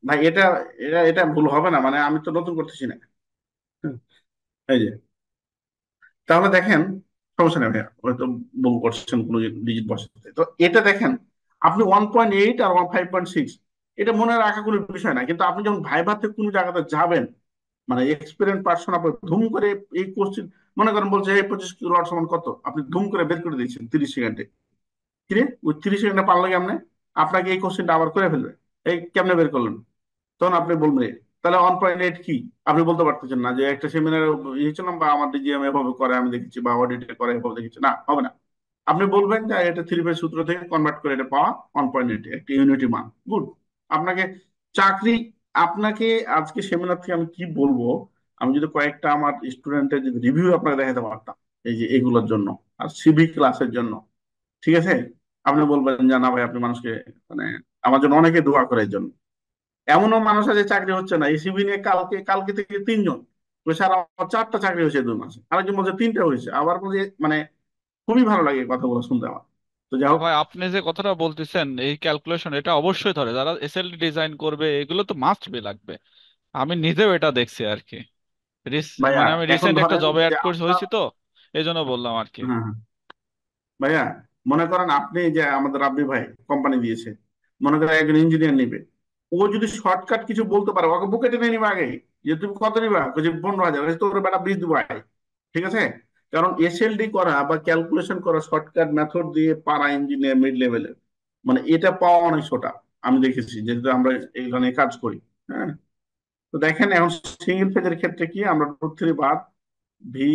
ভাই এটা এটা এটা ভুল হবে না, মানে আমি তো নতুন করতেছি না। হুম, এই যে, তাহলে দেখেন, সমস্যা নেই ভাইয়া, হয়তো ভুল করছেন কোনো ডিজিট বসাতে। তো এটা দেখেন, আপনি 1.8 আর 5.6, এটা মনে রাখা কোনো বিষয় না। কিন্তু আপনি যখন ভাইভাতে কোনো জায়গাতে যাবেন, মানে এক্সপেরিয়েন্স পার্সন, আপনি ধুম করে এই কোশ্চেন, মনে করেন বলছে এই 25 কিলোওয়াট সমান কত, আপনি ধুম করে বের করে দিয়েছেন 30 সেকেন্ডে। কিরে ওই 30 সেকেন্ডে পারলে কেমনে? আপনাকে এই কোশ্চেনটা আবার করে ফেলবে, এই কেমনে বের করলেন? তখন আপনি বলবেন তাহলে 1.8 কি? আপনি বলতে পারতেছেন না যে একটা সেমিনারে গিয়েছিলাম বা আমার ডিজিএম এভাবে করে আমি দেখেছি, বা অডিটে করে এভাবে দেখেছি, না হবে না। আপনি বলবেন যে এটা 3 বাই সূত্র থেকে কনভার্ট করে এটা পাওয়া 1.8, একটা ইউনিটি মান। গুড। আপনাকে চাকরি, আপনাকে আজকে সেমিনার থেকে আমি কি বলবো, আমি যদি কয়েকটা আমার স্টুডেন্টের যদি রিভিউ আপনাকে দেখাতে পারতাম এই যে এগুলোর জন্য, আর সিভিক ক্লাসের জন্য, ঠিক আছে, আপনি বলবেন যে না ভাই, আপনি মানুষকে মানে আমার জন্য অনেকে দোয়া করে এর জন্য। এমনও মানুষ আছে চাকরি হচ্ছে না, এসিবি নিয়ে কালকে কালকে থেকে 3 জন বলছে, আর আমার 4টা চাকরি হয়েছে 2 মাসে, আরেকজন বলছে 3টা হয়েছে, আবার বলছে মানে খুবই ভালো লাগে এই কথাগুলো শুনতে আমার। তো যাই হোক। ভাই আপনি যে কথাটা বলতেছেন, এই ক্যালকুলেশন এটা অবশ্যই ধরে, যারা এসএলডি ডিজাইন করবে এগুলো তো মাস্ট বি লাগবে। আমি নিজেও এটা দেখছি আর কি। ভাইয়া মানে আমি এখন রিসেন্ট একটা ধরেন জবে যে অ্যাড করে আপনার, হয়েছি তো, এই জন্য বললাম আর কি। হ্যাঁ হ্যাঁ, ভাইয়া মনে করেন আপনি যে আমাদের রাব্বি ভাই কোম্পানি দিয়েছে, মনে করেন একজন ইঞ্জিনিয়ার নিবে, ও যদি শর্টকাট কিছু বলতে পারে ওকে বুকে টেনে নিবে আগে, যে তুমি কত নিবা, যে 15,000, তোর বেটা 20 দিবো আয়। ঠিক আছে? কারণ এসএলডি করা বা ক্যালকুলেশন করা শর্টকাট মেথড দিয়ে পারা ইঞ্জিনিয়ার মিড লেভেলের, মানে এটা পাওয়া অনেক ছোটা। আমি দেখেছি যেহেতু আমরা এখানে কাজ করি। হ্যাঁ, তো দেখেন এখন সিঙ্গেল ফেজের ক্ষেত্রে কি আমরা √3 বাদ ভি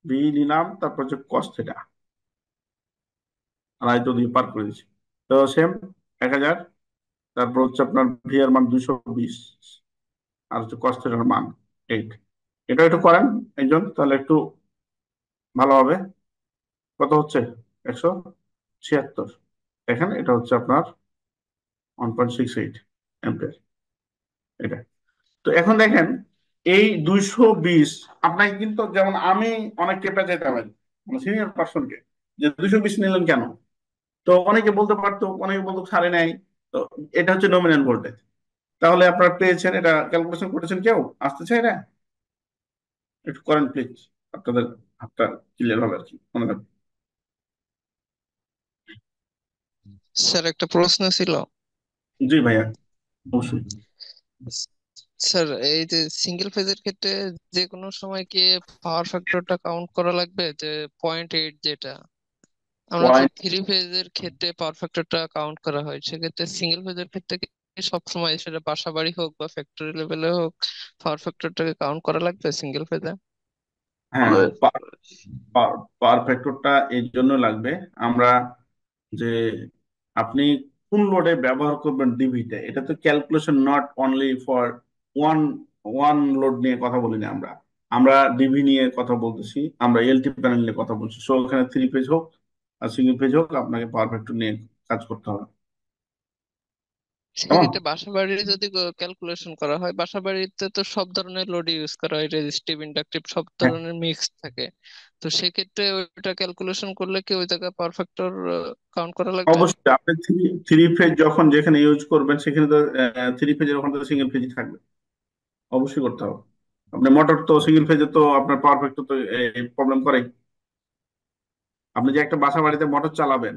ভি নিলাম, তারপর হচ্ছে কস থিটা, আড়াই তো দিয়ে পার করে দিচ্ছি। তো সেম 1000, তারপর হচ্ছে আপনার ভি এর মান 220, আর হচ্ছে কস থিটার মান 8। এটা একটু করেন একজন, তাহলে একটু ভালো হবে। কত হচ্ছে? 176। দেখেন এটা হচ্ছে আপনার 1.68 এটা। তো এখন দেখেন এই 220, আপনাকে কিন্তু যেমন আমি অনেককে পেঁচাইতে পারি, মানে সিনিয়র পার্সনকে, যে 220 নিলেন কেন। তো অনেকে বলতে পারতো, অনেকে বলতো ছাড়ে নাই। তো এটা হচ্ছে নমিনাল ভোল্টেজ। তাহলে আপনারা পেয়েছেন, এটা ক্যালকুলেশন করেছেন, কেউ আসতে চাই না? একটু করেন প্লিজ। আপনাদের হাতটা ক্লিয়ার হবে আর কি, মনে রাখবেন। স্যার একটা প্রশ্ন ছিল। জি ভাইয়া, অবশ্যই। স্যার এই যে সিঙ্গেল ফেজের ক্ষেত্রে যে কোনো সময় কি পাওয়ার ফ্যাক্টরটা কাউন্ট করা লাগবে, যে 0.8 যেটা আমরা যে পয়েন্ট থ্রি ফেজের ক্ষেত্রে পাওয়ার ফ্যাক্টরটা কাউন্ট করা হয়, সেক্ষেত্রে সিঙ্গেল ফেজের ক্ষেত্রে কি সব সময় সেটা বাসা বাড়ি হোক বা ফ্যাক্টরি লেভেলে হোক পাওয়ার ফ্যাক্টরটাকে কাউন্ট করা লাগবে সিঙ্গেল ফেজে? হ্যাঁ, পাওয়ার ফ্যাক্টরটা এই জন্য লাগবে। আমরা যে আপনি কোন লোডে ব্যবহার করবেন ডিভিতে, এটা তো calculation not only for one one load নিয়ে কথা বলিনি আমরা। আমরা ডিভি নিয়ে কথা বলতেছি, আমরা এলটি প্যানেল নিয়ে কথা বলছি। সো ওখানে থ্রি ফেজ হোক আর সিঙ্গেল ফেজ হোক, আপনাকে পাওয়ার ফ্যাক্টর নিয়ে কাজ করতে হবে। কেমন? সেক্ষেত্রে বাসা বাড়ির যদি ক্যালকুলেশন করা হয়, বাসা বাড়িতে তো সব ধরনের লোড ইউজ করা হয়, রেজিস্টিভ ইন্ডাকটিভ সব হ্যাঁ, ধরনের মিক্স থাকে। তো সেক্ষেত্রে ওইটা ক্যালকুলেশন করলে কি ওই জায়গায় পাওয়ার ফ্যাক্টর কাউন্ট করা লাগবে? অবশ্যই আপনি থ্রি থ্রি ফেজ যখন যেখানে ইউজ করবেন সেখানে তো থ্রি ফেজের ওখানে তো সিঙ্গেল ফেজই থাকবে, অবশ্যই করতে হবে। আপনি মোটর তো সিঙ্গেল ফেজে তো আপনার পাওয়ার ফ্যাক্টর তো প্রবলেম করে। আপনি যে একটা বাসা বাড়িতে মোটর চালাবেন,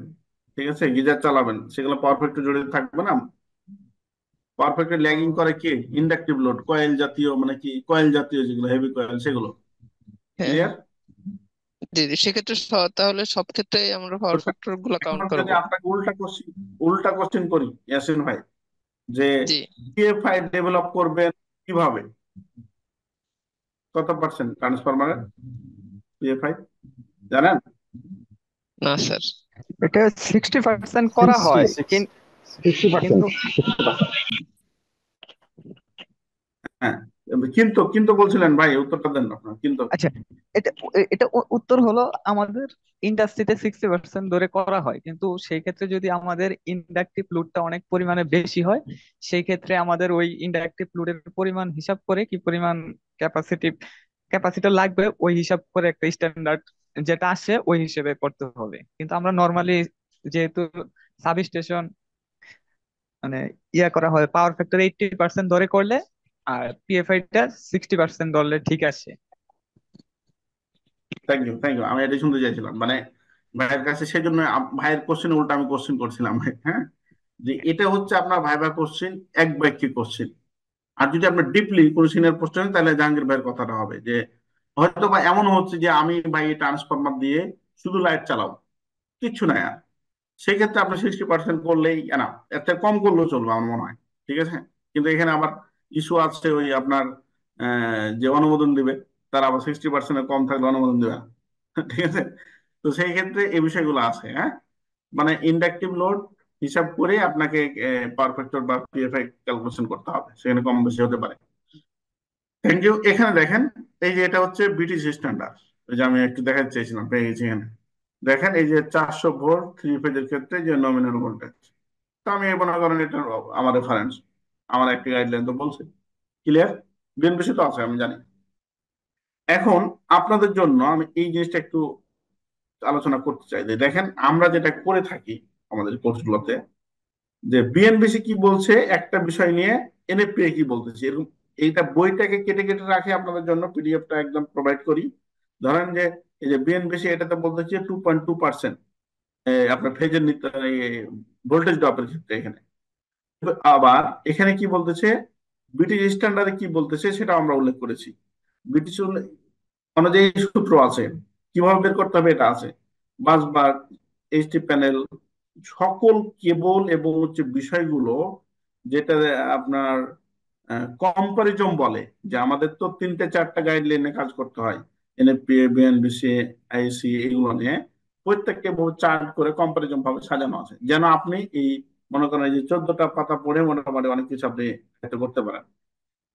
ঠিক আছে, গিজার চালাবেন, সেগুলো পাওয়ার ফ্যাক্টর জড়িত থাকবে না। পাওয়ার ফ্যাক্টর ল্যাগিং করে কি ইন্ডাকটিভ লোড, কয়েল জাতীয়, মানে কি কয়েল জাতীয় যেগুলো হেভি কয়েল সেগুলো। হ্যাঁ, ক্লিয়ার? হ্যাঁ। জি, জি, সেক্ষেত্রে তাহলে সব ক্ষেত্রেই আমরা পাওয়ার ফ্যাক্টর গুলা কাউন্ট এখন যদি করবো? আপনাকে উল্টা কোশ্চেন করি ইয়াসিন ভাই, যে জি। পিএফআই ডেভেলপ করবেন কিভাবে, কত পার্সেন্ট ট্রান্সফরমারের পিএফআই জানেন? না স্যার। এটা 60% করা হয়, 60%, কিন্তু 60%. হ্যাঁ, কিন্তু কিন্তু বলছিলেন ভাই, উত্তরটা দেন আপনার কিন্তু। আচ্ছা, এটা এটা উত্তর হলো আমাদের ইন্ডাস্ট্রিতে 60% ধরে করা হয়, কিন্তু সেই ক্ষেত্রে যদি আমাদের ইন্ডাকটিভ লোডটা অনেক পরিমাণে বেশি হয়, সেই ক্ষেত্রে আমাদের ওই ইন্ডাকটিভ লোডের পরিমাণ হিসাব করে কি পরিমাণ ক্যাপাসিটর লাগবে ওই হিসাব করে একটা স্ট্যান্ডার্ড যেটা আসে ওই হিসেবে করতে হবে। কিন্তু আমরা নর্মালি যেহেতু সাব স্টেশন মানে করা হয় পাওয়ার ফ্যাক্টর 80% ধরে করলে, আর পিএফআই টা 60% ধরলে ঠিক আছে। থ্যাংক ইউ, থ্যাংক ইউ, আমি এটাই শুনতে চাইছিলাম। মানে ভাইয়ের কাছে সেই জন্য ভাইয়ের কোশ্চেন উল্টা আমি কোশ্চেন করছিলাম ভাই, হ্যাঁ, যে এটা হচ্ছে আপনার ভাইবা কোশ্চেন, এক বাক্যে কোশ্চেন। আর যদি আপনার ডিপলি কোনো সিনিয়র পোস্ট নেন, তাহলে জাহাঙ্গীর ভাইয়ের কথাটা হবে যে হয়তো বা এমন হচ্ছে যে আমি ভাই ট্রান্সফরমার দিয়ে শুধু লাইট চালাবো, কিচ্ছু নাই আর, সেক্ষেত্রে আপনি 60% করলেই না, এর থেকে কম করলেও চলবে আমার মনে হয়। ঠিক আছে, কিন্তু এখানে আবার ইস্যু আছে, ওই আপনার যে অনুমোদন দিবে, তার আবার 60% কম থাকলে অনুমোদন দিবে না। ঠিক আছে, তো সেই ক্ষেত্রে এই বিষয়গুলো আছে। হ্যাঁ, মানে ইন্ডাকটিভ লোড হিসাব করে আপনাকে পাওয়ার ফ্যাক্টর বা পিএফআই ক্যালকুলেশন করতে হবে, সেখানে কম বেশি হতে পারে। Thank you. এখানে দেখেন, এই যে এটা হচ্ছে ব্রিটিশ স্ট্যান্ডার্ড, ওই যে আমি একটু দেখাতে চাইছিলাম, পেয়ে গেছি এখানে। দেখেন এই যে 400 ভোল্ট থ্রি ফেজের ক্ষেত্রে যে নমিনাল ভোল্টেজ, তো আমি মনে করেন এটা আমার রেফারেন্স, আমার একটা গাইডলাইন তো বলছে। ক্লিয়ার? বিএনপিসি তো আছে আমি জানি। এখন আপনাদের জন্য আমি এই জিনিসটা একটু আলোচনা করতে চাই যে দেখেন আমরা যেটা করে থাকি আমাদের কোর্সগুলোতে, যে বিএনপিসি কি বলছে একটা বিষয় নিয়ে, এনএফপিএ কি বলতেছে, এরকম এইটা বইটাকে কেটে কেটে রাখে আপনাদের জন্য, পিডিএফটা একদম প্রোভাইড করি। ধরেন যে এই যে বিএনপিসি এটাতে বলতেছে 2.2% আপনার ফেজের ভোল্টেজ ড্রপের ক্ষেত্রে এখানে। আবার এখানে কি বলতেছে, ব্রিটিশ স্ট্যান্ডার্ডে কি বলতেছে সেটা আমরা উল্লেখ করেছি। ব্রিটিশ অনুযায়ী সূত্র আছে, কিভাবে বের করতে হবে এটা আছে। বাসবার, এইচটি প্যানেল, সকল কেবল এবং হচ্ছে বিষয়গুলো, যেটা আপনার কম্পারিজম বলে, যে আমাদের তো তিনটে চারটা গাইডলাইনে কাজ করতে হয়, এনএফপিএ, বিএনবিসি, আইসি, এগুলো নিয়ে প্রত্যেককে বহু চার্ট করে কম্পারিজম ভাবে সাজানো আছে, যেন আপনি এই মনে করেন এই যে 14টা পাতা পড়ে মোটামুটি অনেক কিছু আপনি একটা করতে পারেন।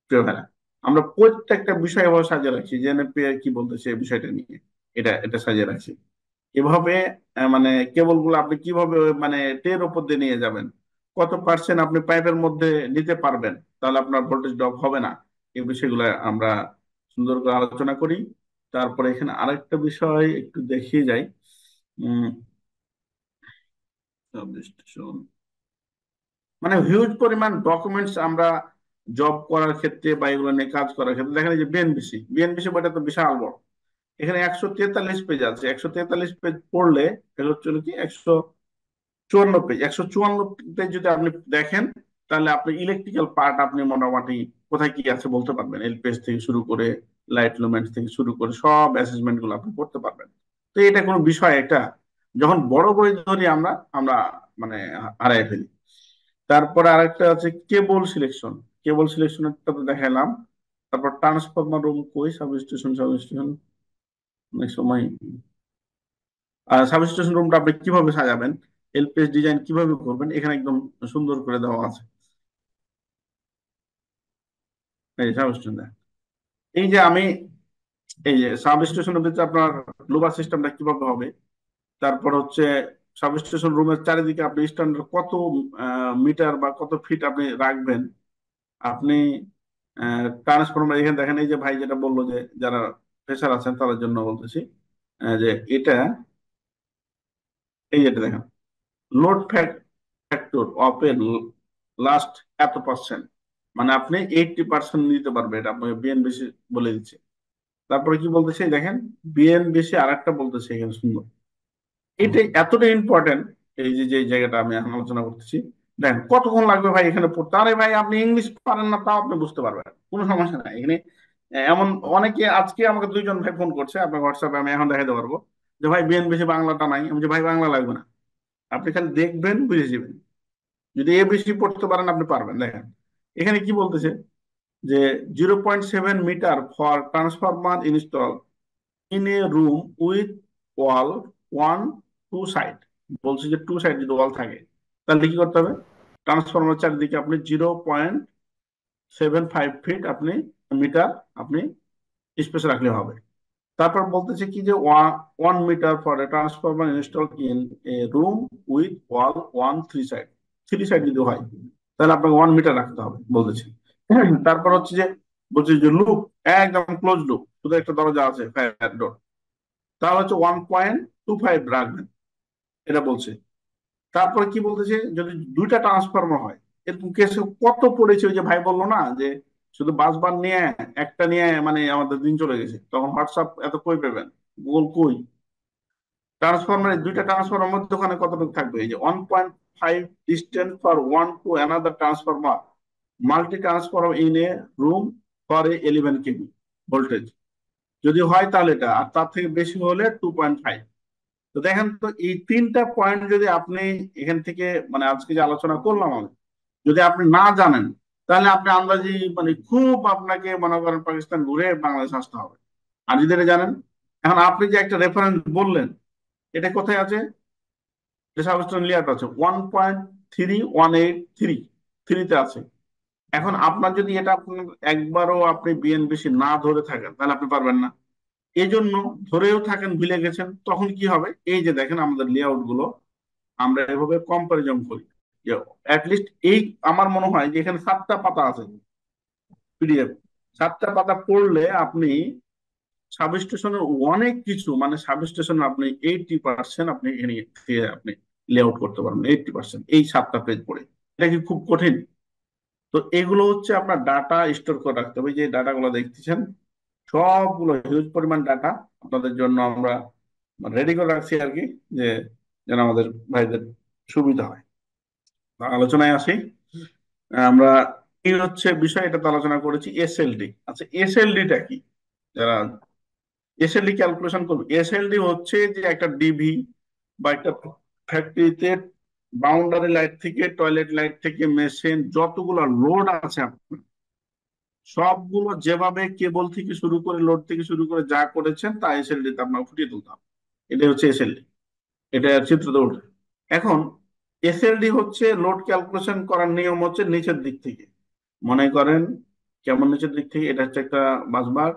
প্রিয় ভাইরা, আমরা প্রত্যেকটা বিষয় এভাবে সাজিয়ে রাখছি, যে এনএফপিএ কি বলতেছে এই বিষয়টা নিয়ে, এটা এটা সাজিয়ে রাখছি। এভাবে মানে কেবল গুলো আপনি কিভাবে মানে টের উপর দিয়ে নিয়ে যাবেন, কত পার্সেন্ট আপনি পাইপের মধ্যে নিতে পারবেন, তাহলে আপনার ভোল্টেজ ড্রপ হবে না, এই বিষয়গুলো আমরা সুন্দর করে আলোচনা করি। তারপরে এখানে আরেকটা বিষয় একটু দেখিয়ে যাই। উম substation, মানে হিউজ পরিমাণ ডকুমেন্টস আমরা জব করার ক্ষেত্রে বা এগুলো নিয়ে কাজ করার ক্ষেত্রে, দেখেন এই যে বিএনবিসি বইটা তো বিশাল বড়। এখানে 143 পেজ আছে, 143 পেজ পড়লে এটা হচ্ছে কি 154 পেজ, 154 পেজ যদি আপনি দেখেন তাহলে আপনি ইলেকট্রিক্যাল পার্ট আপনি মোটামুটি কোথায় কি আছে বলতে পারবেন। এলপিএস থেকে শুরু করে লাইট লুমেন্স থেকে শুরু করে সব অ্যাসেসমেন্ট গুলো আপনি করতে পারবেন। তো এটা কোনো বিষয়, এটা যখন বড় বড় ধরি আমরা আমরা মানে হারাই ফেলি। তারপরে আরেকটা আছে কেবল সিলেকশন, কেবল সিলেকশনটা তো দেখালাম। তারপর ট্রান্সফরমার রুম কই, সাবস্টেশন অনেক সময় সাবস্টেশন রুমটা আপনি কিভাবে সাজাবেন, এলপিএস ডিজাইন কিভাবে করবেন, এখানে একদম সুন্দর করে দেওয়া আছে। এই সাবস্টেশন, এই যে আমি এই যে সাবস্টেশনের ভিতরে আপনার গ্লোবাল সিস্টেমটা কিভাবে হবে, তারপর হচ্ছে সাবস্টেশন রুমের চারিদিকে আপনি স্ট্যান্ডার্ড কত মিটার বা কত ফিট আপনি রাখবেন। আপনি ট্রান্সফরমার, এখানে দেখেন এই যে ভাই যেটা বললো যে যারা ফ্রেশার আছেন তাদের জন্য বলতেছি, যে এটা এই যেটা দেখেন load factor of A last এত পার্সেন্ট, মানে আপনি 80% নিতে পারবে, এটা আপনাকে বিএনবিসি বলে দিচ্ছে। তারপরে কি বলতেছে দেখেন, বিএনবিসি আর একটা বলতেছে এখানে সুন্দর, এটা এতটা ইম্পর্টেন্ট। এই যে যে জায়গাটা আমি এখন আলোচনা করতেছি, দেখেন কতক্ষণ লাগবে ভাই এখানে পড়তে। আরে ভাই আপনি ইংলিশ পারেন না তাও আপনি বুঝতে পারবেন, কোনো সমস্যা নাই এখানে। এমন অনেকে, আজকে আমাকে 2জন ভাই ফোন করছে আপনার হোয়াটসঅ্যাপে, আমি এখন দেখাতে পারবো যে ভাই বিএনবিসি বাংলাটা নাই। আমি যে ভাই বাংলা লাগবে না, আপনি খালি দেখবেন বুঝে যাবেন। যদি এবিসি পড়তে পারেন আপনি পারবেন। দেখেন এখানে কি বলতেছে যে 0.7 metre for transformer install in a room with wall 1 2 side. বলছে যে 2 সাইড যদি ওয়াল থাকে তাহলে কি করতে হবে, ট্রান্সফরমার চারিদিকে আপনি 0.75 ফিট আপনি মিটার আপনি স্পেস রাখলে হবে। তারপর বলতেছে কি যে 1 metre for a transformer install in a room with wall 1 3 side, 3 side যদি হয় তাহলে আপনাকে 1 মিটার রাখতে হবে বলতেছে। তারপর হচ্ছে যে বলছে যে লুপ, একদম ক্লোজ লুপ, শুধু একটা দরজা আছে ফায়ার ডোর, তাহলে হচ্ছে 1.25 রাখবেন, এটা বলছে। তারপরে কি বলতেছে যদি 2টা ট্রান্সফরমার হয়, এরকম কেসে কত পড়েছে। ওই যে ভাই বললো না যে শুধু বাসবার নিয়ে একটা নিয়ে মানে আমাদের দিন চলে গেছে, তখন হোয়াটসঅ্যাপ এত কই পাবেন, গুগল কই। ট্রান্সফরমারের 2টা ট্রান্সফরমার মধ্যে ওখানে কতটুকু থাকবে, এই যে 1.5 distance for one to another transformer multi transformer in a room for a 11 kV voltage যদি হয় তাহলে এটা, আর তার থেকে বেশি হলে 2.5। তো দেখেন তো এই 3টা পয়েন্ট যদি আপনি এখান থেকে মানে আজকে যে আলোচনা করলাম আমি, যদি আপনি না জানেন তাহলে আপনি আন্দাজি মানে খুব আপনাকে মনে করেন পাকিস্তান ঘুরে বাংলাদেশ আসতে হবে। আর যদি এটা জানেন, এখন আপনি যে একটা রেফারেন্স বললেন এটা কোথায় আছে, সাবস্টেশন লেয়ারটা আছে 1.3183 আছে। এখন আপনার যদি এটা আপনার একবারও আপনি বিএনবিসি না ধরে থাকেন তাহলে আপনি পারবেন না। এই জন্য ধরেও থাকেন ভুলে গেছেন, তখন কি হবে, এই যে দেখেন আমাদের লেআউট গুলো আমরা এভাবে কম্পারিজন করি যে অ্যাটলিস্ট এই আমার মনে হয় যে এখানে 7টা পাতা আছে পিডিএফ, 7টা পাতা পড়লে আপনি সাবস্টেশনের অনেক কিছু মানে সাবস্টেশন আপনি 80% আপনি এখানে থেকে আপনি লেআউট করতে পারবেন 80% এই 7টা পেজ পড়ে। এটা কি খুব কঠিন? তো এগুলো হচ্ছে আপনার ডাটা স্টোর করে রাখতে হবে। যে ডাটাগুলো দেখতেছেন সবগুলো হিউজ পরিমাণ ডাটা আপনাদের জন্য আমরা রেডি করে রাখছি আর কি, যে যেন আমাদের ভাইদের সুবিধা হয়। আলোচনায় আসি আমরা, এই হচ্ছে বিষয়, এটা তো আলোচনা করেছি এসএলডি। আচ্ছা এসএলডিটা কি, যারা এসএলডি ক্যালকুলেশন করবে, এসএলডি হচ্ছে যে একটা ডিভি বা একটা ফ্যাক্টরিতে বাউন্ডারি লাইট থেকে টয়লেট লাইট থেকে মেশিন যতগুলো লোড আছে আপনার সবগুলো যেভাবে কেবল থেকে শুরু করে লোড থেকে শুরু করে যা করেছেন তা এসএলডি তে আপনার ফুটিয়ে তুলতে হবে। এটা হচ্ছে এসএলডি, এটা চিত্রতে উঠে। এখন এসএলডি হচ্ছে লোড ক্যালকুলেশন করার নিয়ম হচ্ছে নিচের দিক থেকে, মনে করেন কেমন নিচের দিক থেকে, এটা হচ্ছে একটা বাসবার,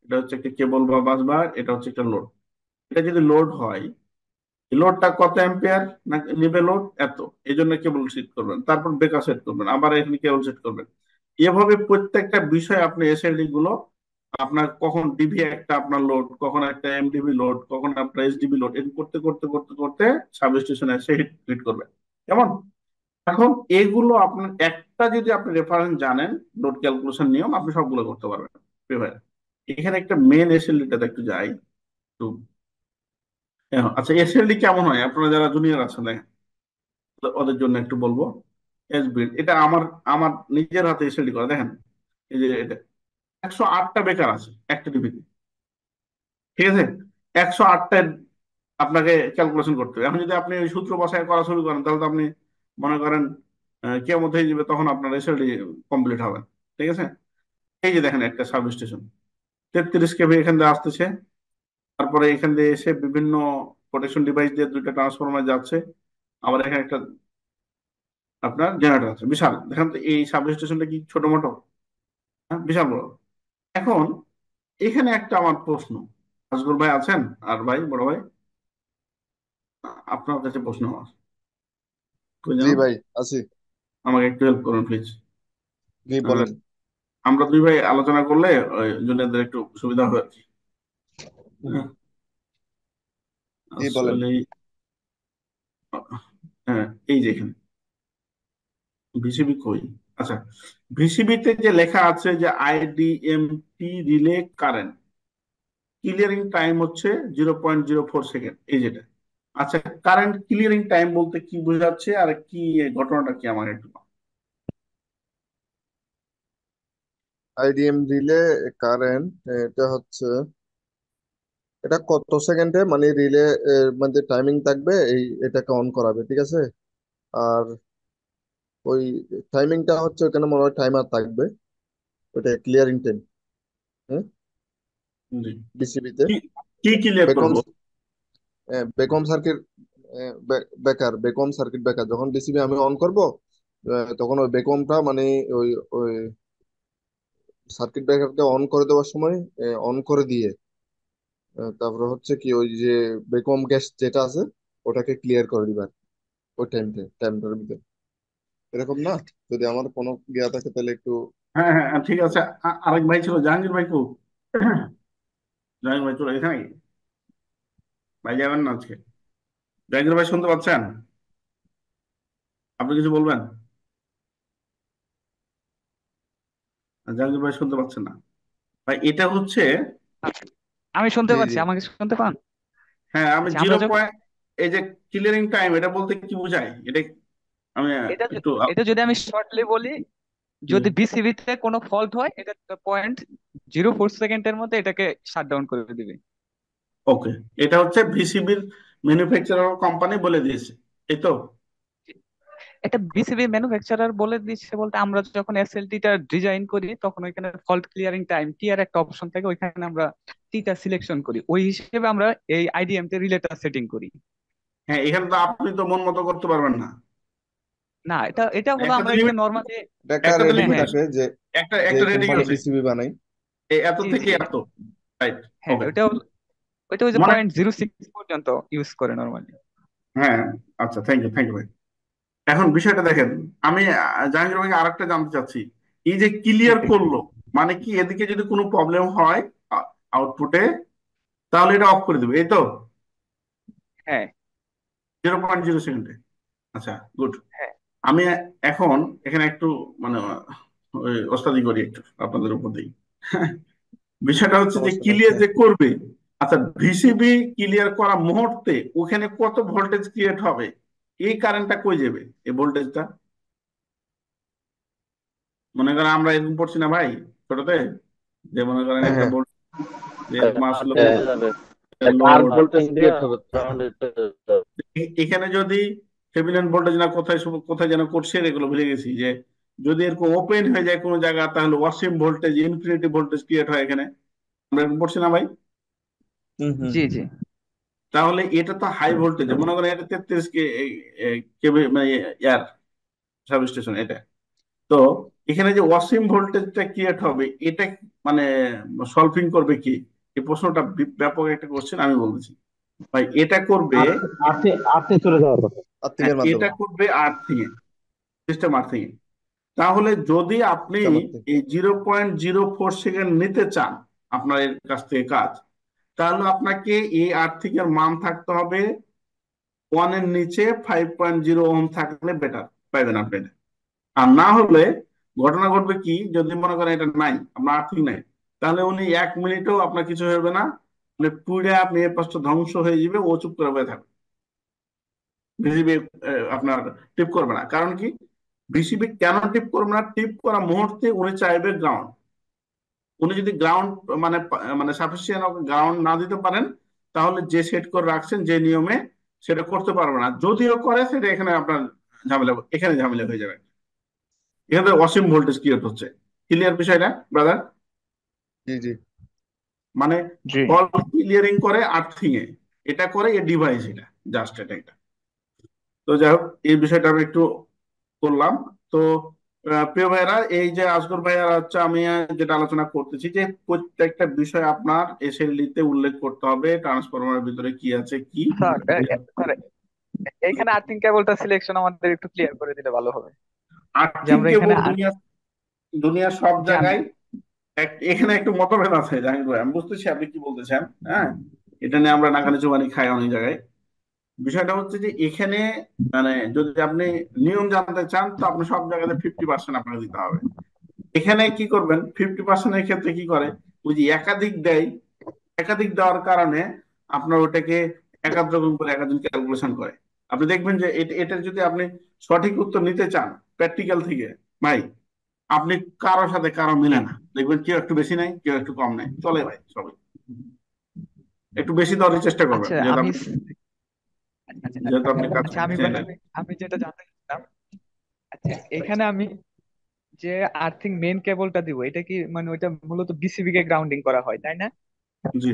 এটা হচ্ছে একটা কেবল বা বাসবার, এটা হচ্ছে একটা লোড। এটা যদি লোড হয় লোডটা কত অ্যাম্পিয়ার না নিবে, লোড এত, এই জন্য কেবল সেট করবেন, তারপর বেকার সেট করবেন, আবার এখানে কেবল সেট করবেন। এভাবে প্রত্যেকটা বিষয় আপনি এসএলডি গুলো আপনার কখন ডিভি একটা আপনার লোড, কখন একটা এমডিবি লোড, কখন আপনার এসডিবি লোড, এরকম করতে করতে করতে করতে সাবস্টেশনে এসে হিট করবেন। কেমন? এখন এগুলো আপনার একটা যদি আপনি রেফারেন্স জানেন লোড ক্যালকুলেশন নিয়ম, আপনি সবগুলো করতে পারবেন। এখানে একটা মেন এসএলডিটা একটু যাই, তো আচ্ছা, এসএলডি কেমন হয় আপনারা যারা জুনিয়র আছেন দেখেন, তো ওদের জন্য একটু বলবো। এসবি এটা আমার আমার নিজের হাতে এসএলডি করা দেখেন। এই যে এটা 108টা বেকার আছে একটা ডিবিতে, ঠিক আছে? 108টা আপনাকে ক্যালকুলেশন করতে হবে। এখন যদি আপনি ওই সূত্র বসায় করা শুরু করেন তাহলে তো আপনি মনে করেন কেমন হয়ে যাবে, তখন আপনার এসএলডি কমপ্লিট হবে না, ঠিক আছে? এই যে দেখেন একটা সাব স্টেশন 33 কেভি এখান দিয়ে আসতেছে, তারপরে এখান দিয়ে এসে বিভিন্ন প্রোটেকশন ডিভাইস দিয়ে দুইটা ট্রান্সফরমার যাচ্ছে, আবার এখানে একটা আপনার জেনারেটর আছে বিশাল। দেখেন তো এই সাব স্টেশনটা কি ছোট মোটো? হ্যাঁ, বিশাল বড়। এখন এখানে একটা আমার প্রশ্ন, আজগর ভাই আছেন আর ভাই বড় ভাই, আপনার কাছে প্রশ্ন আমার, কই জি যেন, ভাই আছি। আমাকে একটু হেল্প করুন প্লিজ। জি বলেন। আমরা দুই ভাই আলোচনা করলে ওই জুনিয়রদের একটু সুবিধা হবে আর কি। হ্যাঁ, জি বলেন। আসলে হ্যাঁ, এই যে এখানে ভিসিবি কই, আচ্ছা, ভিসিবিতে যে লেখা আছে যে আইডিএমটি রিলে কারেন্ট ক্লিয়ারিং টাইম হচ্ছে 0.04 সেকেন্ড, এই যেটা। আচ্ছা, কারেন্ট ক্লিয়ারিং টাইম বলতে কি বোঝাচ্ছে আর কি ঘটনাটা কি আমাকে একটু বল। আইডিএম রিলে কারেন্ট, এটা হচ্ছে এটা কত সেকেন্ডে মানে রিলে মধ্যে টাইমিং থাকবে, এটাকে অন করাবে, ঠিক আছে? আর ওই টাইমিংটা হচ্ছে ওখানে মনে হয় টাইমার থাকবে, ওটা ক্লিয়ারিং টাইম। হ্যাঁ, জি। বিসিবিতে কি কি ক্লিয়ার বেকম করবো? Bacon circuit Bacon circuit breaker যখন বিসিবি আমি অন করব, তখন ওই বেকমটা মানে ওই ওই সার্কিট ব্রেকারকে অন করে দেওয়ার সময় অন করে দিয়ে তারপরে হচ্ছে কি ওই যে বেকম গ্যাস যেটা আছে ওটাকে ক্লিয়ার করে দিবার ওই টাইমটার ভিতরে, এরকম না? যদি আমার কোনো জ্ঞান থাকে তাহলে একটু। হ্যাঁ হ্যাঁ হ্যাঁ, ঠিক আছে। আরেক ভাই ছিল জাহাঙ্গীর ভাই কো, জাহাঙ্গীর ভাই চলে এখানে, ভাই যাবেন না আজকে? জাহাঙ্গীর ভাই শুনতে পাচ্ছেন? আপনি কিছু বলবেন? জাহাঙ্গীর ভাই শুনতে পাচ্ছেন না ভাই, এটা হচ্ছে, আমি শুনতে জি পাচ্ছি, জি আমাকে শুনতে পান? হ্যাঁ আমি আচ্ছা, জিরো আমরা যখন পয়েন্ট, এই যে ক্লিয়ারিং টাইম এটা বলতে কি বোঝায় এটা, আমি একটু এটা যদি আমি শর্টলি বলি, যদি বিসিবি তে কোনো ফল্ট হয়, এটা 0.04 সেকেন্ডের মধ্যে এটাকে শাটডাউন করে দিবে। ওকে, এটা হচ্ছে ভিসিবির ম্যানুফ্যাকচারার কোম্পানি বলে দিয়েছে, এই তো? এটা বিসিবি ম্যানুফ্যাকচারার বলে দিচ্ছে বলতে, আমরা যখন এসএলটি টা ডিজাইন করি তখন ওইখানে ফল্ট ক্লিয়ারিং টাইম টি আর একটা অপশন থাকে, ওইখানে আমরা টিটা সিলেকশন করি, ওই হিসেবে আমরা এই আইডিএম তে রিলেটা সেটিং করি। হ্যাঁ, এখানে তো আপনি তো মন মতো করতে পারবেন না। না, এটা এটা হলো একটা তো আমরা একটা লিমিট, নর্মালি। এটা একটা একটা তো হ্যাঁ, রেটিং লিমিট হ্যাঁ, আছে, থাকে যে একটা যে একটা রেটিং কোম্পানি আছে, বিসিবি বানাই। এই এত জি থেকে জি, এত, রাইট? হ্যাঁ, ওকে, ওইটা ওই যে মানে 0.06 পর্যন্ত ইউজ করে নর্মালি। হ্যাঁ, আচ্ছা, থ্যাংক ইউ, থ্যাংক ইউ ভাই। এখন বিষয়টা দেখেন, আমি জাহাঙ্গীর ভাইকে আরেকটা জানতে চাচ্ছি, এই যে ক্লিয়ার করলো মানে কি, এদিকে যদি কোনো প্রবলেম হয় আউটপুটে, তাহলে এটা অফ করে দেবে, এই তো? হ্যাঁ, 0.0 সেকেন্ডে, আচ্ছা, গুড। হ্যাঁ, আমি এখন এখানে একটু মানে ওই ওস্তাদি করি একটু আপনাদের উপর দিই। বিষয়টা হচ্ছে যে সমস্যা নাই, ক্লিয়ার হ্যাঁ। যে করবে, আচ্ছা, ভিসিবি ক্লিয়ার করা মুহূর্তে ওখানে কত ভোল্টেজ ক্রিয়েট হবে, এই কারেন্টটা কই যাবে, এই ভোল্টেজটা? মনে করেন আমরা এরকম পড়ছি না ভাই ছোটতে, যে মনে করেন হ্যাঁ একটা হ্যাঁ ভোল্ট, যে মাস চলে যাবে, আর লোড, আর্থিং ভোল্টেজ দিয়ে ক্রিয়েট হবে। গ্রাউন্ডে চলে যাবে। এখানে যদি থেভেনিন ভোল্টেজ না কোথায় কোথায় যেন করছে এগুলো ভুলে গেছি, যে যদি এরকম ওপেন হয়ে যায় কোনো জায়গা তাহলে Wasim voltage infinity voltage create হয় এখানে, আমরা এরকম পড়ছি না ভাই? হুম হুম জি জি, তাহলে এটা তো হাই ভোল্টেজ, মনে করেন এটা 33 কেবি মানে ইয়ার সাব স্টেশন এটা। তো এখানে যে ওয়াসিম ভোল্টেজটা ক্রিয়েট হবে এটা মানে সলভিং করবে কি? এই প্রশ্নটা ব্যাপক একটা কোশ্চেন, আমি বলতেছি ভাই এটা করবে, আর্থিং চলে যাওয়ার কথা। আর্থিং হ্যাঁ এর মাধ্যমে। এটা করবে আর্থিং এ, সিস্টেম আর্থিং এ। তাহলে যদি আপনি সিস্টেম আর্থিং। এই 0.04 সেকেন্ড নিতে চান আপনার এর কাছ থেকে কাজ, তাহলে আপনাকে এই আর্থিং এর মান থাকতে হবে 1 এর নিচে, 5.0 ওহম থাকলে বেটার পাইবেন আপনি এটা। আর না হলে ঘটনা ঘটবে কি, যদি মনে করেন এটা নাই, আপনার আর্থিং নাই, তাহলে উনি 1 মিনিটেও আপনার কিছু হবে না, মানে পুড়ে আপনি এর পাশটা ধ্বংস হয়ে যাবে, ও চুপ করে বসে থাকবে। বিসিবি আপনার টিপ করবে না, কারণ কি? বিসিবি কেন টিপ করবে না? টিপ করা মুহূর্তে উনি চাইবে গ্রাউন্ড। উনি যদি গ্রাউন্ড মানে মানে সাফিসিয়েন্ট গ্রাউন্ড না দিতে পারেন, তাহলে যে সেট করে রাখছেন যে নিয়মে, সেটা করতে পারবে না। যদিও করে, সেটা এখানে আপনার ঝামেলা, এখানে ঝামেলা হয়ে যাবে। এখানে অসীম ভোল্টেজ ক্রিয়েট হচ্ছে। ক্লিয়ার বিষয়টা ব্রাদার? জি জি। মানে জি ফল্ট ক্লিয়ারিং করে আর্থিং এ, এটা করে এই ডিভাইস, এটা জাস্ট এটা। তো যাই হোক, এই বিষয়টা আমি একটু করলাম। তো প্রিয় ভাইয়েরা, এই যে আজগর ভাইয়ারা হচ্ছে, আমি যেটা আলোচনা করতেছি যে প্রত্যেকটা বিষয় আপনার এসএলডি তে উল্লেখ করতে হবে, ট্রান্সফরমারের ভিতরে কি আছে কি। স্যার, স্যার এইখানে আর্থিং কেবলটা সিলেকশন আমাদের একটু ক্লিয়ার করে দিলে ভালো হবে। যে আর্থিং আমরা এখানে কেবল দুনিয়ার সব জানি। জায়গায় এখানে একটু মতভেদ আছে জাহাঙ্গীর ভাই, আমি বুঝতেছি আপনি কি বলতে চান। হ্যাঁ, এটা নিয়ে আমরা নাকানি চুবানি খাই অনেক জায়গায়। বিষয়টা হচ্ছে যে এখানে মানে যদি আপনি নিয়ম জানতে চান, তো আপনি সব জায়গাতে 50% আপনাকে দিতে হবে। এখানে কি করবেন, 50%-এর ক্ষেত্রে কি করে, ওই যে একাধিক দেয়, একাধিক দেওয়ার কারণে আপনার ওটাকে একাধিক রকম করে একাধিক ক্যালকুলেশন করে। আপনি দেখবেন যে এটা যদি আপনি সঠিক উত্তর নিতে চান প্র্যাকটিক্যাল থেকে, ভাই, আপনি কারোর সাথে কারো মিলে না, দেখবেন কেউ একটু বেশি নেয়, কেউ একটু কম নেয়, চলে ভাই সবাই একটু বেশি দেওয়ার চেষ্টা করবেন, আচ্ছা যেহেতু আমি আপনি যেহেতু আপনি কাজ আচ্ছা আমি করছেন। আমি যেটা জানতে চাচ্ছিলাম, আচ্ছা এখানে আমি যে আর্থিং মেইন কেবলটা দিব, এটা কি মানে ওইটা মূলত বিসিবি কে গ্রাউন্ডিং করা হয় তাই না? জি,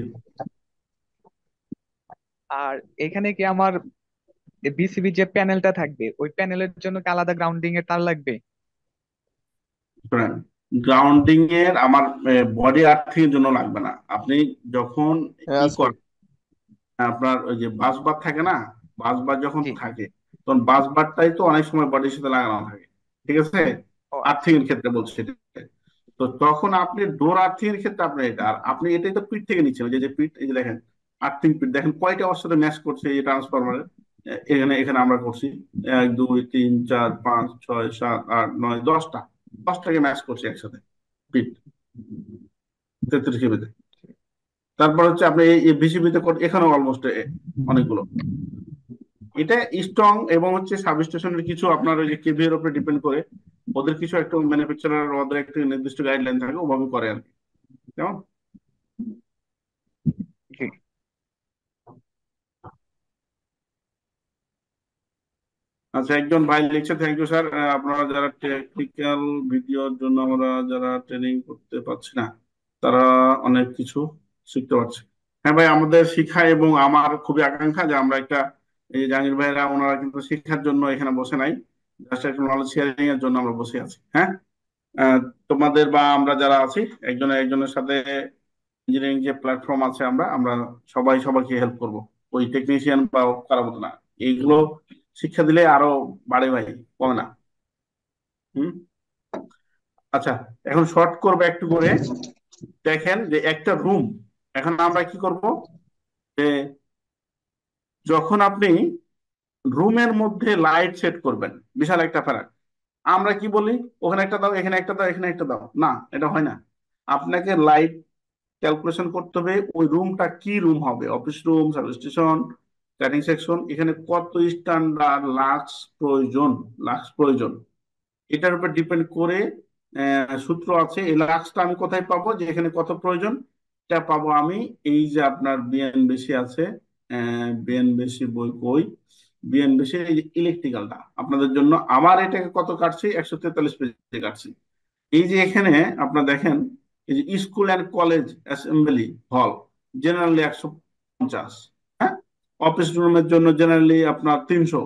আর এখানে কি আমার বিসিবি যে প্যানেলটা থাকবে ওই প্যানেলের জন্য কি আলাদা গ্রাউন্ডিং এর তার লাগবে? শোনেন, গ্রাউন্ডিং এর আমার বডি আর্থিং এর জন্য লাগবে না। আপনি যখন হ্যাঁ ই আসবে। করেন, আপনার ওই যে বাস বার থাকে না, বাস বার যখন জি। থাকে, তখন বাস বারটাই তো অনেক সময় বডির সাথে লাগানো থাকে, ঠিক আছে? ও আর্থিং আচ্ছা। এর ক্ষেত্রে বলছি এটা। তো তখন আপনি ডোর আর্থিং এর ক্ষেত্রে আপনি এটা, আর আপনি এটাই তো পিঠ থেকে নিচ্ছেন, ওই যে পিঠ, এই যে দেখেন আর্থিং পিঠ, দেখেন কয়টা ওর সাথে ম্যাচ করছে এই ট্রান্সফরমারে। এখানে এখানে আমরা করছি 1 2 3 4 5 6 7 8 9 10টা, 10টাকে ম্যাচ করছি একসাথে পিঠ 33 কেবিতে। তারপর হচ্ছে আপনি এই বিসিবিতে এখানেও অলমোস্ট অনেকগুলো। এটা স্ট্রং এবং হচ্ছে সাবস্টেশনের কিছু আপনার ওই যে কেভি এর উপরে ডিপেন্ড করে, ওদের কিছু একটা ম্যানুফ্যাকচারার, ওদের একটা নির্দিষ্ট গাইডলাইন থাকে, ওভাবে করে আর কি। কেমন? জি আচ্ছা, একজন ভাই লিখছে, থ্যাংক ইউ স্যার, আপনারা যারা টেকনিক্যাল ভিডিওর জন্য আমরা যারা ট্রেনিং করতে পারছি না, তারা অনেক কিছু শিখতে পারছে। হ্যাঁ ভাই, আমাদের শিক্ষা এবং আমার খুবই আকাঙ্ক্ষা যে আমরা একটা, এই যে জাহাঙ্গীর ভাইরা ওনারা কিন্তু শিক্ষার জন্য এখানে বসে নাই, জাস্ট একটা নলেজ শেয়ারিং এর জন্য আমরা বসে আছি। হ্যাঁ, আহ, তোমাদের বা আমরা যারা আছি, একজনের একজনের সাথে ইঞ্জিনিয়ারিং যে প্ল্যাটফর্ম আছে, আমরা আমরা সবাই সবাইকে হেল্প করব, ওই টেকনিশিয়ান বা কারো মতো না। এইগুলো শিক্ষা দিলে আরো বাড়ে ভাই, কমে না। হুম। আচ্ছা, এখন শর্ট করবো একটু করে। দেখেন যে একটা রুম, এখন আমরা কি করব, যে যখন আপনি রুমের মধ্যে লাইট সেট করবেন, বিশাল একটা ফারাক। আমরা কি বলি, ওখানে একটা দাও, এখানে একটা দাও, এখানে একটা দাও, না, এটা হয় না। আপনাকে লাইট ক্যালকুলেশন করতে হবে, ওই রুমটা কি রুম হবে, office room, substation, cutting section, এখানে কত স্ট্যান্ডার্ড লাক্স প্রয়োজন, লাক্স প্রয়োজন, এটার উপর ডিপেন্ড করে সূত্র আছে। এই লাক্সটা আমি কোথায় পাবো, যে এখানে কত প্রয়োজন, এটা পাবো আমি এই যে আপনার বিএনবিসি আছে, বিএনবিসি বই কই, বিএনবিসি এই যে ইলেকট্রিক্যালটা আপনাদের জন্য, আমার এটাকে কত কাটছি, 143 পেজে কাটছি। এই যে এখানে আপনার দেখেন, এই যে স্কুল অ্যান্ড কলেজ অ্যাসেম্বলি হল জেনারেলি 150, হ্যাঁ, অফিস রুমের জন্য জেনারেলি আপনার 300।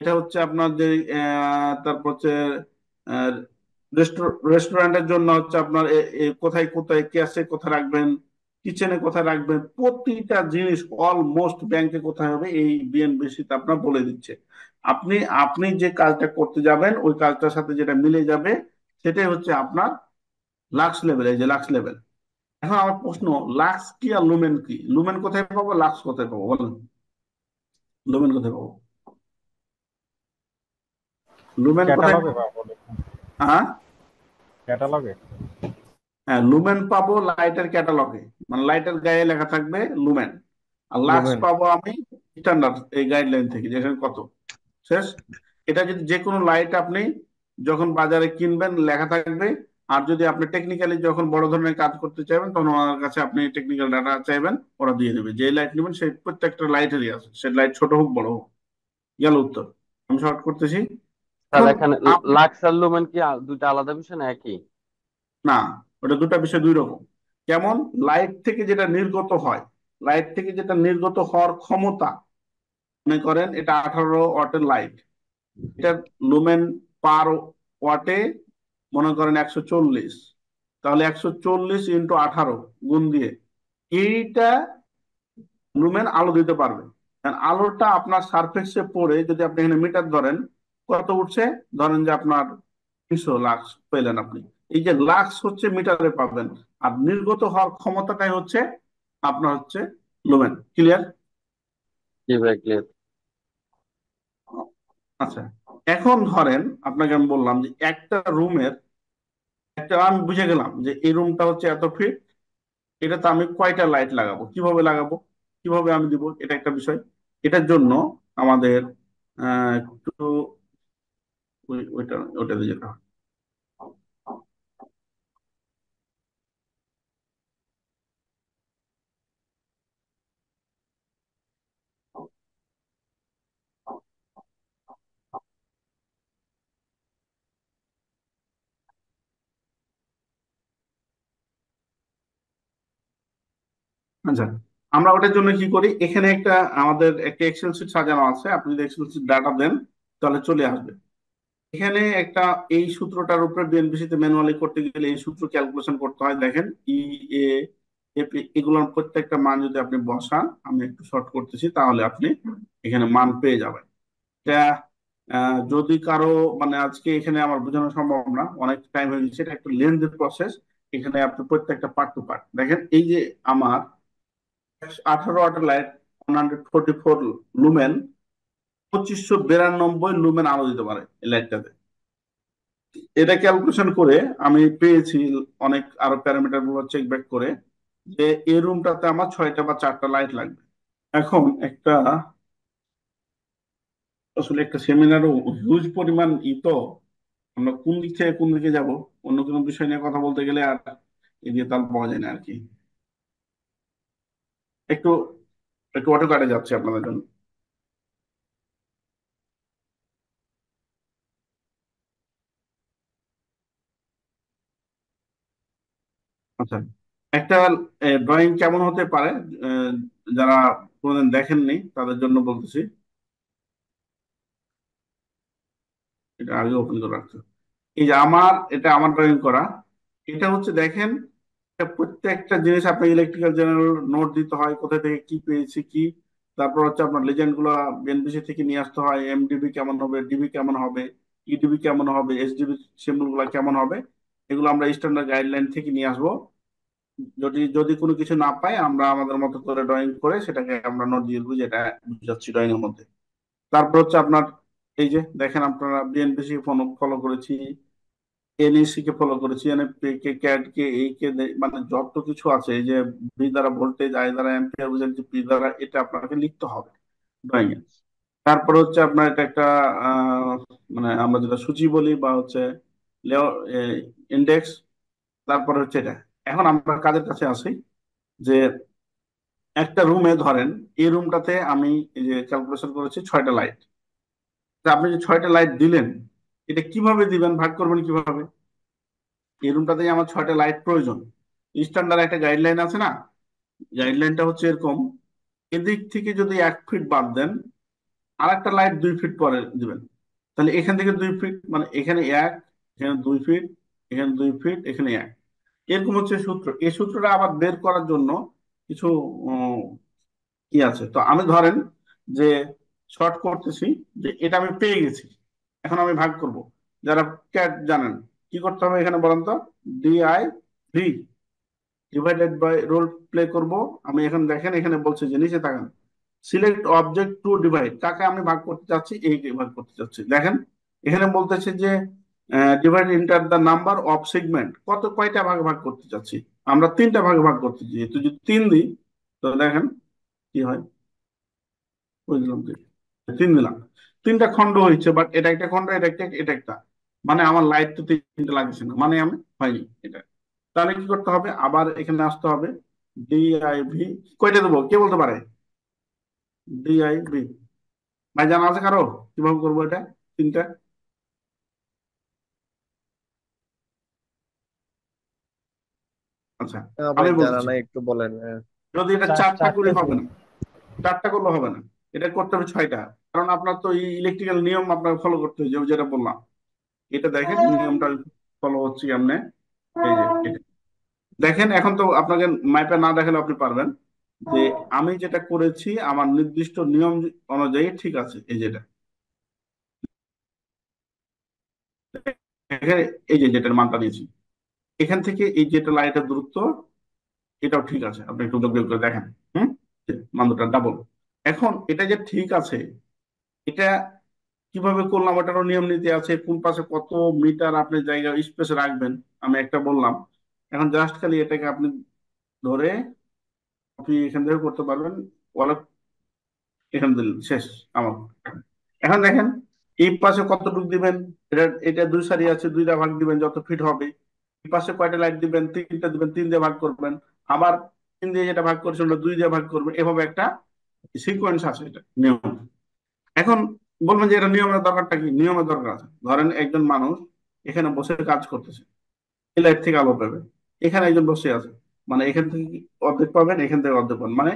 এটা হচ্ছে আপনার যে তারপর হচ্ছে রেস্টুরেন্টের জন্য হচ্ছে আপনার কোথায় কোথায় ক্যাশে কোথায় রাখবেন, কিচেনে কোথায় রাখবেন, প্রতিটা জিনিস অলমোস্ট ব্যাংকে কোথায় হবে, এই বিএনবিসি তে আপনার বলে দিচ্ছে। আপনি আপনি যে কাজটা করতে যাবেন, ওই কাজটার সাথে যেটা মিলে যাবে, সেটাই হচ্ছে আপনার লাক্স লেভেল। এই যে লাক্স লেভেল। এখন আমার প্রশ্ন, লাক্স কি আর লুমেন কি? লুমেন কোথায় পাবো, লাক্স কোথায় পাবো বলেন? লুমেন কোথায় পাবো? লুমেন কোথায় ক্যাটালগে পাবো? পাবো দেখুন, হ্যাঁ, ক্যাটালগে। হ্যাঁ, লুমেন পাবো লাইটের ক্যাটালগে, মানে লাইটের গায়ে লেখা থাকবে লুমেন, আর লাক্স লুমেন। পাবো আমি স্ট্যান্ডার্ড এই গাইডলাইন থেকে যেখানে কত শেষ। এটা যদি যে কোনো লাইট আপনি যখন বাজারে কিনবেন লেখা থাকবে, আর যদি আপনি টেকনিক্যালি যখন বড় ধরনের কাজ করতে চাইবেন তখন ওনার কাছে আপনি টেকনিক্যাল ডাটা চাইবেন, ওরা দিয়ে দেবে। যে লাইট নেবেন সেই প্রত্যেকটা লাইটেরই আছে, সে লাইট ছোট হোক বড় হোক। গেল উত্তর। আমি শর্ট করতেছি। তাহলে এখন এখানে আপনি লাক্স আর লুমেন কি দুইটা আলাদা বিষয় না একই? না, ওটা দুটা বিষয় দুই রকম। কেমন? লাইট থেকে যেটা নির্গত হয়, লাইট থেকে যেটা নির্গত হওয়ার ক্ষমতা, মনে করেন এটা 18 ওয়াটের লাইট, এটার লুমেন পার ওয়াটে মনে করেন 140, তাহলে 140 × 18 গুণ দিয়ে এইটা লুমেন আলো দিতে পারবে। কারণ আলোটা আপনার সারফেসে পড়ে যদি আপনি এখানে মিটার ধরেন কত উঠছে, ধরেন যে আপনার 300 লাক্স পেলেন আপনি। এই যে লাক্স হচ্ছে মিটারে পাবেন, আর নির্গত হওয়ার ক্ষমতাটাই হচ্ছে আপনার হচ্ছে লুমেন। ক্লিয়ার? জি ভাই, ক্লিয়ার। আচ্ছা, এখন ধরেন আপনাকে আমি বললাম যে একটা রুমের একটা, আমি বুঝে গেলাম যে এই রুমটা হচ্ছে এত ফিট, এটাতে আমি কয়টা লাইট লাগাবো, কিভাবে লাগাবো, কিভাবে আমি দিব, এটা একটা বিষয়। এটার জন্য আমাদের একটু ওইটা ওটাতে যেতে হয়। আচ্ছা, আমরা ওটার জন্য কি করি, এখানে একটা আমাদের একটা এক্সেল শিট সাজানো আছে, আপনি যদি এক্সেল শিট ডাটা দেন তাহলে চলে আসবে। এখানে একটা এই সূত্রটার উপরে বিএনপিসি তে ম্যানুয়ালি করতে গেলে এই সূত্র ক্যালকুলেশন করতে হয়। দেখেন ই এ এফ এগুলোর প্রত্যেকটা মান যদি আপনি বসান, আমি একটু শর্ট করতেছি, তাহলে আপনি এখানে মান পেয়ে যাবেন। এটা যদি কারো মানে আজকে এখানে আমার বোঝানো সম্ভব না, অনেক টাইম হয়ে গেছে, এটা একটা লেন্থি প্রসেস। এখানে আপনি প্রত্যেকটা পার্ট টু পার্ট দেখেন। এই যে আমার 18 ওয়াটের লাইট 144 লুমেন, 2592 লুমেন আলো দিতে পারে এই লাইটটাতে। এটা ক্যালকুলেশন করে আমি পেয়েছি অনেক আরো প্যারামিটার গুলো চেক ব্যাক করে, যে এই রুমটাতে আমার 6টা বা 4টা লাইট লাগবে। এখন একটা আসলে একটা সেমিনারও হিউজ পরিমাণ তো আমরা কোন দিক থেকে কোন দিকে যাব, অন্য কোনো বিষয় নিয়ে কথা বলতে গেলে আর এগিয়ে তাল পাওয়া যায় না আর কি। একটু একটু অটো কাটে যাচ্ছে আপনাদের জন্য। আচ্ছা, একটা ড্রয়িং কেমন হতে পারে, আহ, যারা কোনোদিন দেখেননি তাদের জন্য বলতেছি। এটা আগে ওপেন করে রাখতে। এই যে এটা আমার ড্রয়িং করা, এটা হচ্ছে দেখেন, এটা প্রত্যেকটা জিনিস আপনার ইলেকট্রিক্যাল জেনারেল নোট দিতে হয়, কোথা থেকে কি পেয়েছি কি। তারপর হচ্ছে আপনার লেজেন্ড গুলো বিএনপিসি থেকে নিয়ে আসতে হয়, এমডিবি কেমন হবে, ডিবি কেমন হবে, ইডিবি কেমন হবে, এসডিবি সিম্বল গুলা কেমন হবে, এগুলো আমরা স্ট্যান্ডার্ড গাইডলাইন থেকে নিয়ে আসবো। যদি যদি কোনো কিছু না পাই আমরা আমাদের মতো করে ড্রয়িং করে সেটাকে আমরা নোট দিয়ে দেবো, যেটা বুঝাচ্ছি ড্রয়িং এর মধ্যে। তারপর হচ্ছে আপনার এই যে দেখেন, আপনারা বিএনপিসি ফলো করেছি, এনইসি কে ফলো করেছি, এনএফপি কে, ক্যাড কে, এই কে, মানে যত কিছু আছে, এই যে ভি দ্বারা ভোল্টেজ, আই দ্বারা অ্যাম্পিয়ার বুঝেছি, পি দ্বারা, এটা আপনাকে লিখতে হবে ড্রয়িং এ। তারপর হচ্ছে আপনার এটা একটা আহ, মানে আমরা যেটা সূচি বলি বা হচ্ছে ইন্ডেক্স। তারপর হচ্ছে এটা। এখন আমরা কাদের কাছে আসি, যে একটা রুমে ধরেন এই রুমটাতে আমি এই যে ক্যালকুলেশন করেছি 6টা লাইট। তা আপনি যে 6টা লাইট দিলেন, এটা কিভাবে দিবেন, ভাগ করবেন কিভাবে? এই রুমটাতেই আমার 6টা লাইট প্রয়োজন। স্ট্যান্ডার্ড একটা গাইডলাইন আছে না, গাইডলাইনটা হচ্ছে এরকম, এদিক থেকে যদি 1 ফিট বাদ দেন আর একটা লাইট 2 ফিট পরে দিবেন, তাহলে এখান থেকে 2 ফিট, মানে এখানে 1, এখানে 2 ফিট, এখানে 2 ফিট, এখানে 1, এরকম হচ্ছে সূত্র। এই সূত্রটা আবার বের করার জন্য কিছু কি আছে। তো আমি ধরেন যে শর্ট করতেছি, যে এটা আমি পেয়ে গেছি, এখন আমি ভাগ করব। যারা ক্যাট জানেন কি করতে হবে এখানে বলেন তো, DI V divided by role play করব। আমি এখন দেখেন এখানে বলছে যে নিচে তাকান, সিলেক্ট অবজেক্ট টু ডিভাইড, কাকে আমি ভাগ করতে চাচ্ছি, এই ভাগ করতে চাচ্ছি। দেখেন এখানে বলতেছে যে divide enter the number of segment, কয়টা ভাগে ভাগ করতে চাচ্ছি। আমরা তিনটা ভাগে ভাগ করতেছি, তো যদি 3 দিই তো দেখেন কি হয়। বুঝলাম, 3 দিলাম, 3টা খণ্ড হয়েছে, বাট এটা একটা খণ্ড, এটা একটা, এটা একটা, মানে আমার লাইট তো 3টা লাগছে না, মানে আমি হয়নি এটা। তাহলে কি করতে হবে, আবার এখানে আসতে হবে, ডিআইভি কয়টা দেবো কে বলতে পারে? ডিআইভি ভাই জানা আছে কারো কিভাবে করবো এটা 3টা? আচ্ছা, হ্যাঁ ভাই, আমি জানা বলতেছি, নাই, একটু বলেন। যদি এটা চারটা 4টা করে চারটা হবে ছিল। না, 4টা করলে হবে না, এটা করতে হবে 6টা। কারণ আপনার তো ইলেকট্রিক্যাল নিয়ম আপনাকে ফলো করতে হবে, যেটা বললাম। এটা দেখেন নিয়মটা ফলো হচ্ছে এমনি, এই যে এটা দেখেন। এখন তো আপনাকে মাইপে না দেখালে আপনি পারবেন যে আমি যেটা করেছি আমার নির্দিষ্ট নিয়ম অনুযায়ী ঠিক আছে। এই যেটা এখানে, এই যে যেটার মানটা দিয়েছি, এখান থেকে এই যেটা লাইটের দূরত্ব, এটাও ঠিক আছে। আপনি একটু যোগ বিয়োগ করে দেখেন। হুম, মানটা ডাবল। এখন এটা যে ঠিক আছে, এটা কিভাবে করলাম ওটারও নিয়ম নীতি আছে, কোন পাশে কত মিটার আপনি জায়গা স্পেস রাখবেন আমি একটা বললাম। এখন জাস্ট খালি এটাকে আপনি ধরে আপনি এখান থেকে করতে পারবেন, ওয়ালে এখানে দিলেন, শেষ আমার। এখন দেখেন এই পাশে কতটুকু দিবেন, এটা এটা 2 সারি আছে, 2টা ভাগ দিবেন যত ফিট হবে। এই পাশে কয়টা লাইট দিবেন, 3টা দিবেন, 3 দিয়ে ভাগ করবেন। আবার 3 দিয়ে যেটা ভাগ করছেন ওটা 2 দিয়ে ভাগ করবেন। এভাবে একটা সিকোয়েন্স আছে, এটা নিয়ম। এখন বলবেন যে এটা নিয়মের দরকারটা কি? নিয়মের দরকার আছে। ধরেন একজন মানুষ এখানে বসে কাজ করতেছে, এই লাইট থেকে আলো পাবে, এখানে একজন বসে আছে, মানে এখান থেকে অর্ধেক পাবেন, এখান থেকে অর্ধেক পাবেন, মানে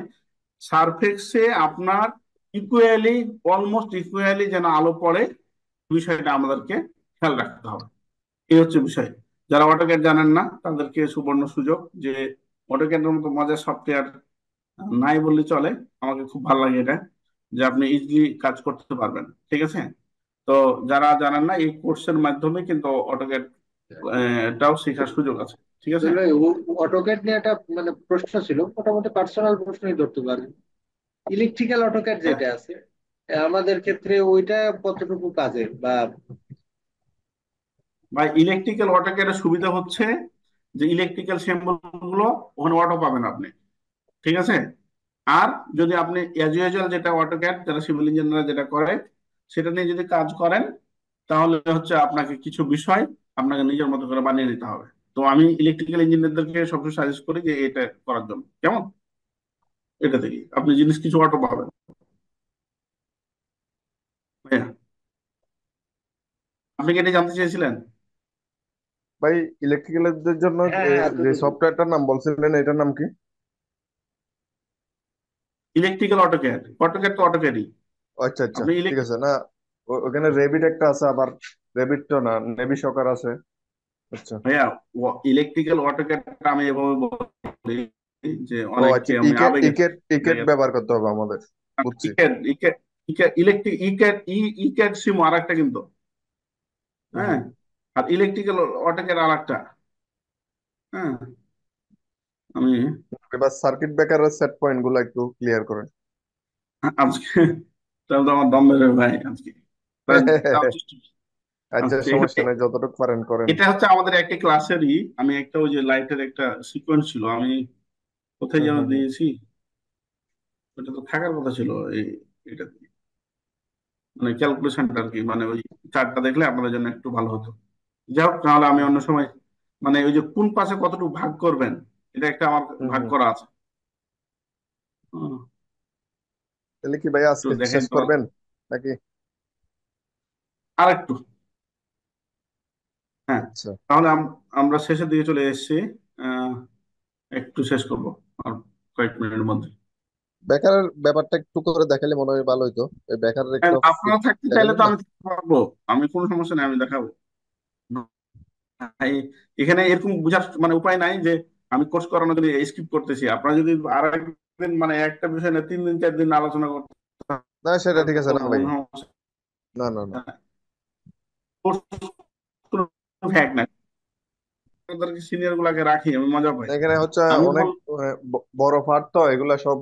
সারফেসে আপনার ইকুয়ালি, অলমোস্ট ইকুয়ালি যেন আলো পড়ে, বিষয়টা আমাদেরকে খেয়াল রাখতে হবে। এই হচ্ছে বিষয়। যারা অটোক্যাড জানেন না তাদেরকে সুবর্ণ সুযোগ, যে অটোক্যাডের মতো মজার সফটওয়্যার নাই বললে চলে। আমাকে খুব ভালো লাগে এটা, যে আপনি ইজিলি কাজ করতে পারবেন। ঠিক আছে, তো যারা জানেন না এই কোর্সের মাধ্যমে কিন্তু অটোক্যাড টাও শেখার সুযোগ আছে। ঠিক আছে, আসলে অটোক্যাড নিয়ে একটা মানে প্রশ্ন ছিল, মোটামুটি পার্সোনাল প্রশ্নই ধরতে পারেন। ইলেকট্রিক্যাল অটোক্যাড হ্যাঁ যেটা আছে, আমাদের ক্ষেত্রে ওইটা কতটুকু কাজের বা ভাই, ইলেকট্রিক্যাল অটোক্যাডের সুবিধা হচ্ছে যে ইলেকট্রিক্যাল সিম্বল গুলো ওখানে অটো পাবেন আপনি। ঠিক আছে, আর যদি আপনি অ্যাজ ইউজুয়াল যেটা অটোক্যাড যারা সিভিল ইঞ্জিনিয়ার যেটা করে সেটা নিয়ে যদি কাজ করেন, তাহলে হচ্ছে আপনাকে কিছু বিষয় আপনাকে নিজের মতো করে বানিয়ে নিতে হবে। তো আমি ইলেকট্রিক্যাল ইঞ্জিনিয়ারদেরকে সবসময় সাজেস্ট করি যে এটা করার জন্য। কেমন, এটা থেকে আপনি জিনিস কিছু অটো পাবেন। ভাইয়া, আপনি কি এটা জানতে চেয়েছিলেন? ভাই ইলেকট্রিক্যালদের জন্য হ্যাঁ হ্যাঁ যে এতটুকু। সফটওয়্যারটার নাম বলছিলেন এটার নাম কি? ইলেকট্রিক্যাল অটোক্যাড, অটোক্যাড তো অটোক্যাডই। আচ্ছা আচ্ছা, আপনি ঠিক আছে। না ওখানে রেবিট একটা আছে, আবার রেবিট তো না, নেভি সকার আছে। আচ্ছা। ভাইয়া, ইলেকট্রিক্যাল অটোক্যাড আমি এভাবে বলি যে ও অনেককে আচ্ছা, আমি ইকেট আবেগে ইকেট ইকেট জায়গাতে, ব্যবহার করতে হবে আমাদের, বুঝছি। ECAD ECAD ECAD electric ECAD ECAD সিম আর একটা কিন্তু। হুম। হ্যাঁ, আর ইলেকট্রিক্যাল অটোক্যাড আর একটা। হ্যাঁ, আমি এবার সার্কিট ব্রেকারের সেট পয়েন্ট গুলো একটু ক্লিয়ার করেন। আজকে তাহলে তো আমার দম বেরোবে ভাই আজকে। তাই তাও চেষ্টা- আচ্ছা, আচ্ছা, সমস্যা নেই, যতটুকু পারেন করেন। এটা হচ্ছে আমাদের একটা ক্লাসেরই, আমি একটা ওই যে লাইটের একটা সিকোয়েন্স ছিল, আমি কোথায় হুম যেন হুম হুম। দিয়েছি, ওটা তো থাকার কথা ছিল এই, এটা মানে ক্যালকুলেশনটা আর কি, মানে ওই চার্টটা দেখলে আপনাদের জন্য একটু ভালো হতো। যাই হোক, তাহলে আমি অন্য সময়, মানে ওই যে কোন পাশে কতটুকু ভাগ করবেন, এটা একটা আমার হুম ভাগ হুম। করা আছে। হুম, তাহলে কি ভাই একটু আজকে দেখেন শেষ তো, করবেন নাকি? আর একটু। হ্যাঁ, আচ্ছা। তাহলে আমরা শেষের দিকে চলে এসেছি। আহ, একটু শেষ করবো আর কয়েক মিনিটের মধ্যে। বেকারের ব্যাপারটা একটু করে দেখালে মনে হয় ভালো হতো। এই বেকারের একটু আপনারা থাকতে চাইলে দেখাবেন তো না? আমি থাকতে পারবো, আমি কোনো সমস্যা নেই, আমি দেখাবো। এখানে এরকম বুঝার মানে উপায় নাই যে আমি কোর্স করানোর জন্য স্কিপ করতেছি। আপনারা যদি আর একদিন মানে একটা বিষয় না 3 দিন 4 দিন আলোচনা করতে না সেটা ঠিক আছে না করবো, ভাই। কোনো সমস্যা না না না। নাই। কোর্স কোনো ফ্যাক্ট নাই, আপনাদেরকে সিনিয়র গুলাকে রাখি, আমি মজা পাই। এখানে হচ্ছে আমি অনেক বল বড় পার্ট, তো এগুলা সব